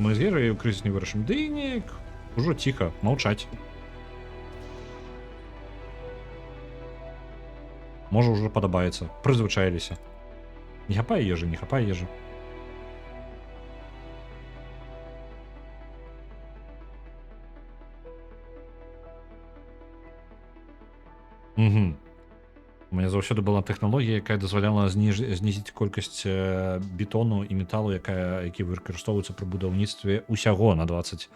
Мы з Герай крызіс не вырашым. Ды неяк ужо ціха, маўчаць. Можа, ўжо падабаецца. Прызвычаіліся. Не хапае ежы, не хапае ежы. Угу. У мяне заўсёды была тэхналогія, якая дазваляла знізіць колькасць бетону і металу, які выкарыстоўваюцца пры будаўніцтве усяго на 20.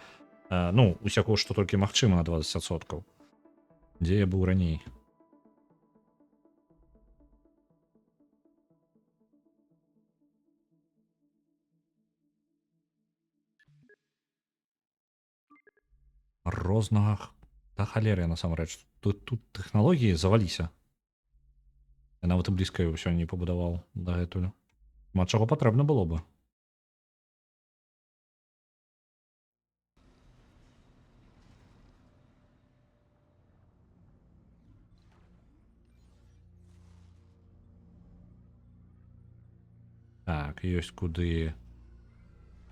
Ну, усяго, што толькі магчыма на 20%. Дзе я быў раней? Рознага да халеры насамрэч. Тут тэхналогіі заваліся. Я нават і блізка ўсё не пабудаваў дагэтуль. Шмат чаго патрэбна было бы. Так, ёсць куды.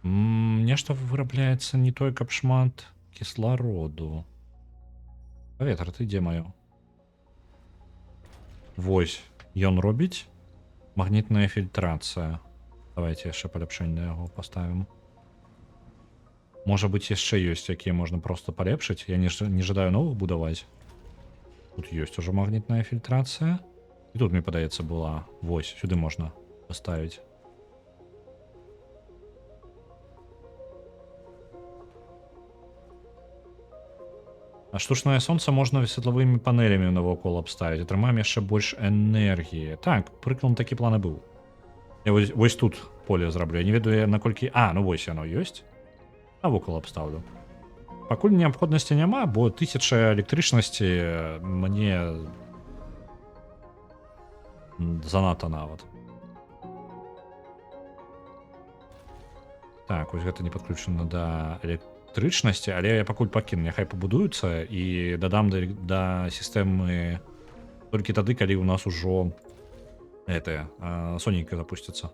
Нешта вырабляецца не той, каб шмат кіслароду. Паветра, ты дзе маё? Вось, ён робіць магнітная фільтрацыя. Давайте яшчэ паляпшэнне на яго паставім. Можа быць, яшчэ ёсць, якія можна проста палепшыць. Я не жадаю новых будаваць. Тут ёсць ужо магнітная фільтрацыя. І тут, мне падаецца, была. Вось, сюды можна паставіць. А штучнае сонца можна светлавымі панелямі навокал абставіць. Атрымаем яшчэ больш энергіі. Так, прыклад такі планы быў. Я вось тут поле зраблю. Я не ведаю, наколькі... ну вось яно ёсць. Навокал абставлю. Пакуль неабходнасці няма, бо 1000 электрычнасці мне занадта нават. Так, вось гэта не падключана да электрычнасці, але я пакуль пакіну, няхай пабудуюцца і дадам да сістэмы толькі тады, калі ў нас ужо гэтае сонейка запусціцца.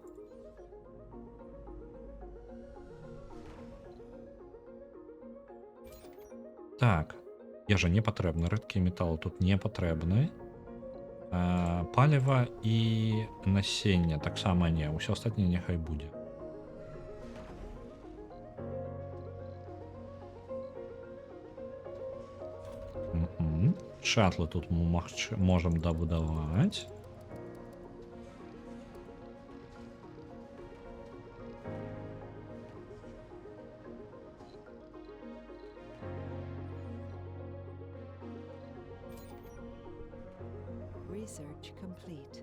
Так, ежа не патрэбна, рэдкія металы тут не патрэбны. Паліва і насення таксама не, ўсё астатняе няхай будзе. Шатлы тут мы можам дабудаваць. Research complete.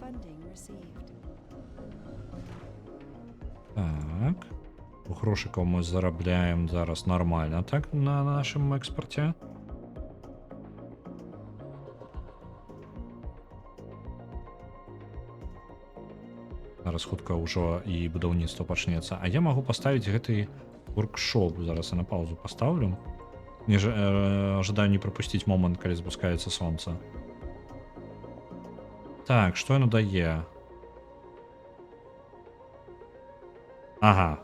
Funding received. Так. Грошикаў мы зарабляем зараз нормально так на нашым экспарце. Зараз хутка ўжо і будаўніцтва пачнецца. А я магу паставіць гэты воркшоп. Зараз я на паузу поставлю. Не ожидаю не пропустить момент, калі запускаецца сонца. Так, што яно дае? Ага.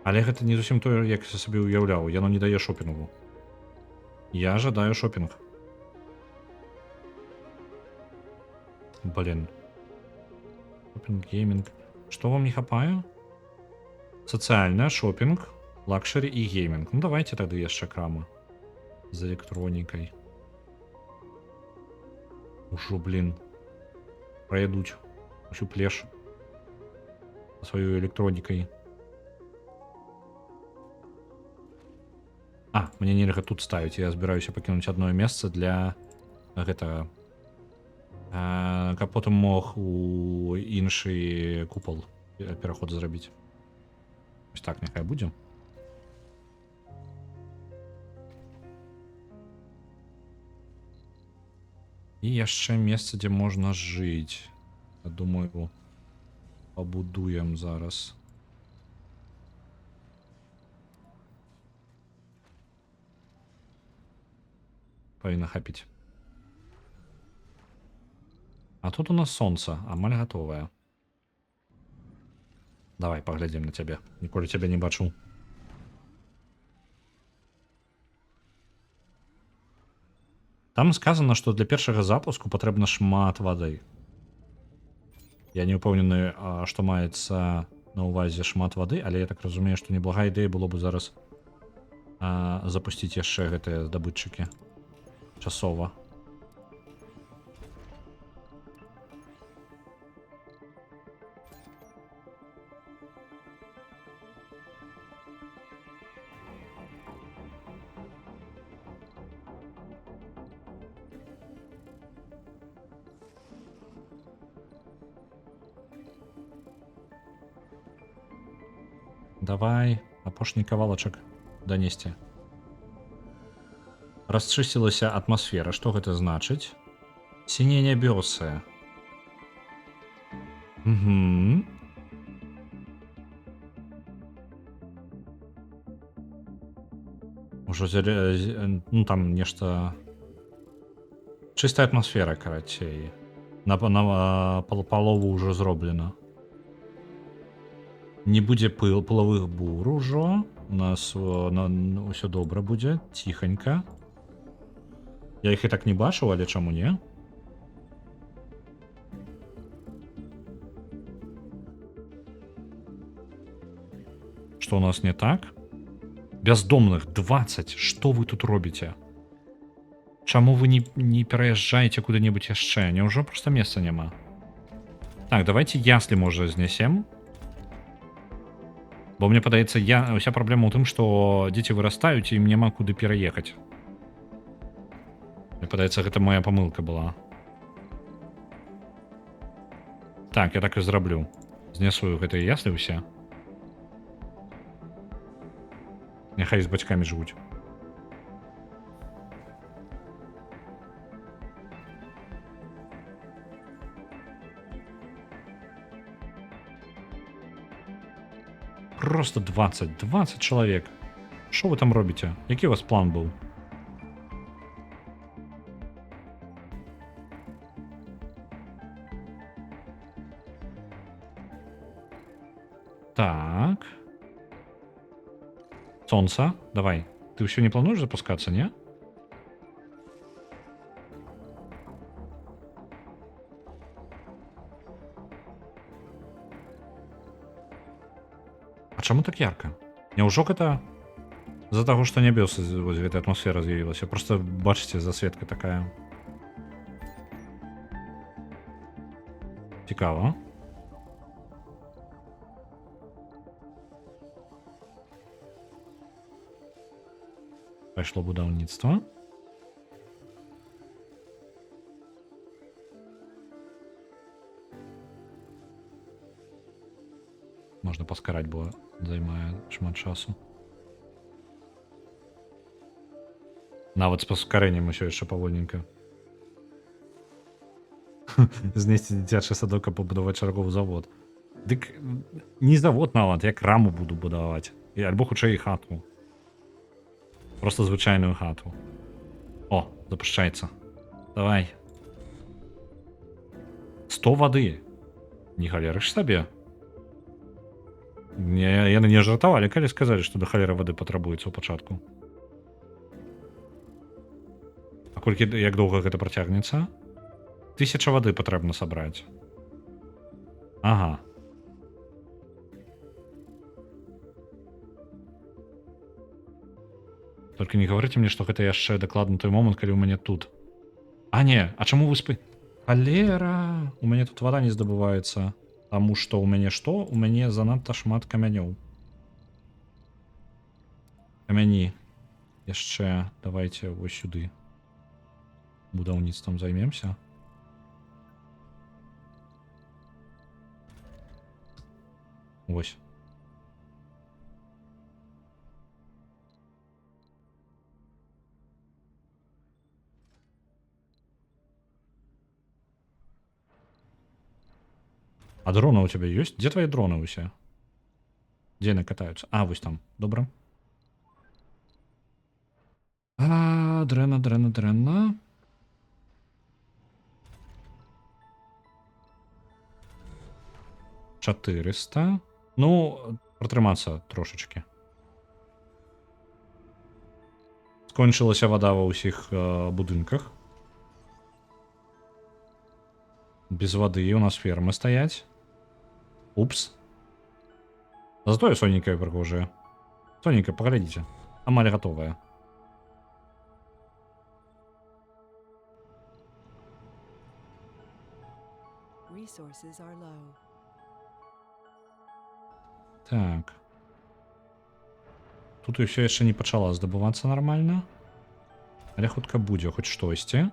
Але гэта не зусім тое, як я сабе уяўляў. Яно не дае шопінгу. Я жадаю шопінг. Блин. Шопінг, геймінг. Што вам не хапае? Сацыяльна, шопінг, лакшери і геймінг. Ну давайте тады яшчэ крамы. З электронікай. Ужо, блин. Праядуць. Усю плеш. Сваёй электронікай. Мне нельга тут ставіць. Я збіраюся пакінуць адно месца для гэтага. Каб потым мог у іншы купал пераход зрабіць. Ось так няхай будзе. І яшчэ месца, дзе можна жыць. Я думаю, пабудуем зараз. Павінна хапіць. А тут у нас сонца, амаль гатовае. Давай паглядзім на цябе. Ніколі цябе не бачу. Там сказано, што для першага запуску патрэбна шмат вады. Я не ўпэўнены, што маецца на ўвазе шмат вады, але я так разумею, што неблагая ідэя было бы зараз запусціць яшчэ гэтыя здабытчыкі. Часова. Давай апошні кавалачак данесці. Расчысцілася атмасфера. Што гэта значыць? Сінія нябёсы. Угу. Ужо ну там нешта... Чыстая атмасфера, карацей. На палову ўжо зроблена. Не будзе пылавых бур ужо. У нас ўсё добра будзе. Ціханька. Я іх і так не бачыў, але чаму не? Што у нас не так? Бяздомных 20. Што вы тут робіце? Чаму вы не пераязджаеце куды-небудзь яшчэ? Няўжо проста месца няма? Так, давайте яслі, можа, знясем. Бо мне падаецца, уся праблема ў тым, што дзеці вырастаюць і ім няма куды пераехаць. Мне падаецца, гэта моя памылка была. Так, я так і зраблю. Знясую гэтыя яслі ўсе. Няхай з бацькамі жывуць. Просто 20 чоловік. Що ви там робите? Який у вас план був? Так. Сонце, давай. Ты все не плануешь запускаться, не? А чему так ярко? Няўжо гэта з-за таго, што нябёсы вось гэтая атмасфера з'явілася. Просто бачыце, засветка такая. Цікава. Пайшло будаўніцтва. Можна паскараць, бо займае шмат часу. Нават з паскарэннем усё яшчэ павольненька. Знесці дзіцячы садок, а пабудаваць чарговы завод. Дык не завод нават, я краму буду будаваць. Альбо хутчэй і хату. Просто звычайную хату. О, запушчаецца. Давай. 100 вады. Не галерыш сабе. Яны не жартавалі, калі сказалі, што да халеры вады патрабуецца ў пачатку. А колькі, як доўга гэта працягнецца? 1000 вады патрэбна сабраць. Ага. Толькі не гаварыце мне, што гэта яшчэ дакладна той момант, калі ў мяне тут. А не, а чаму выспы? Халера! У мяне тут вада не здабываецца. Таму што ў мяне што? У мяне занадта шмат камянёў. Камяні. Яшчэ давайте вось сюды. Будаўніцтвам займемся. Вось. А дроны у тебя есть? Где твои дроны усе? Где они катаются? А, вось там. Добро. А, дрэнна. 400. Ну, протрымацца трошечки. Скончылася вода ва ўсіх будынках. Без воды у нас фермы стоять. Упс. Зато я соненькая прихожая. Соненькая, поглядите. Амаль готовая. Resources are low. Так. Тут і все яшчэ не пачала здабывацца нармальна. Але хутка будзе хоць штосьці.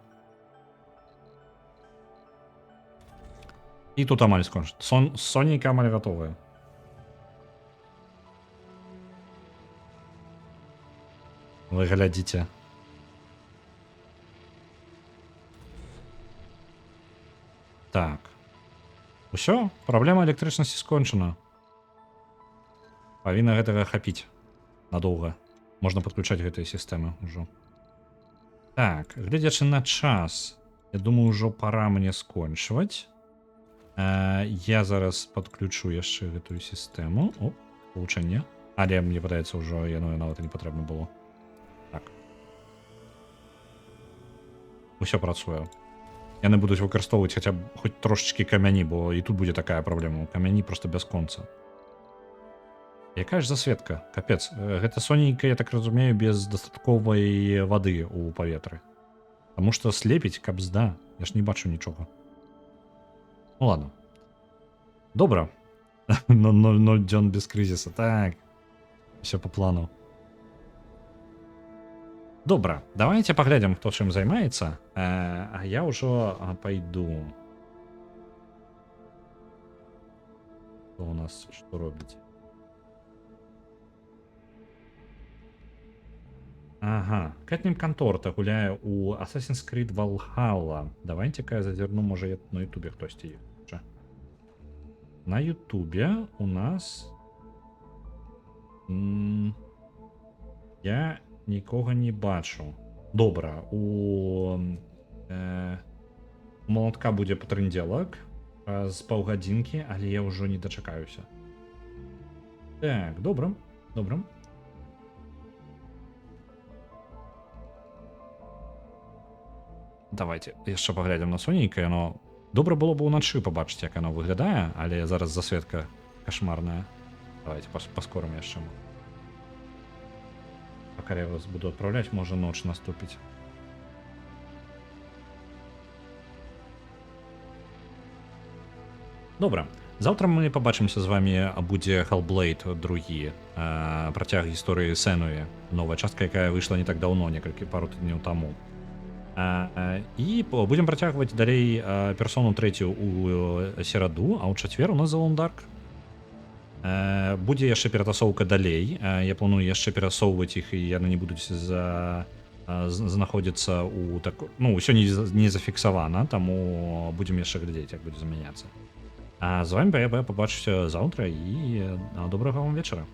І тут амаль скончыць. Соненька амаль готовая. Вы глядзіце. Так. Усё, праблема электрычнасці скончана. Павінна гэтага хапіць надоўга. Можна падключаць гэтыя сістэмы ўжо. Так, глядзячы на час, я думаю, ўжо пора мне скончваць. Я зараз подключу яшчэ гэтую сістэму. О, павучэнне. Але мне падаецца ўжо яно нават і не патрэбна было. Так. Усё працуе. Яны будуць выкарыстоўваць хаця б хоць трошечкі камяні, бо і тут будзе такая праблема. Камяні просто бясконца. Якая ж засветка? Капец. Гэта соненька, я так разумею, без дастатковай вады ў паветры. Таму што слепіць кабзда. Я ж не бачу нічога. Ну ладно. Добра. 0 дзён без крызіса. Так. Все по плану. Добра. Давайте паглядзім, хто чым займаецца. А я ўжо пайду. Хто у нас што робіць? Ага. Кэтнім Канторта гуляе у Assassin's Creed Valhalla. Давайте-ка я зазірну, можа, на ютубе хтосьці є. На ютубе у нас Я нікога не бачу. Добра, у малатка будзе патрындзелак з паўгадзінкі, але я ўжо не дачакаюся. Так, добра, добра. Давайте яшчэ паглядзім на сонейка, яно добра было б уначы пабачыць, як яно выглядае, але зараз засветка кашмарная. Давайте паскорым яшчэ. Пока я вас буду отправлять, можа ноч наступіць. Добра. Заўтра мы пабачымся з вами, будзе Hellblade другі, працяг гісторыі Сенуі, новая частка, якая выйшла не так даўно, пару тыдняў таму. І будзем працягваць далей персону трэцюю у сераду, а ў чацвер у нас Alone Dark. Будзе яшчэ ператасоўка далей. Я планую яшчэ перасоўваць іх, і яны не будуць знаходзіцца ў ну, ўсё не зафіксавана, таму будзем яшчэ глядзець, як будзе замяняцца. А з вами я пабачуся заўтра, і добрага вам вечара.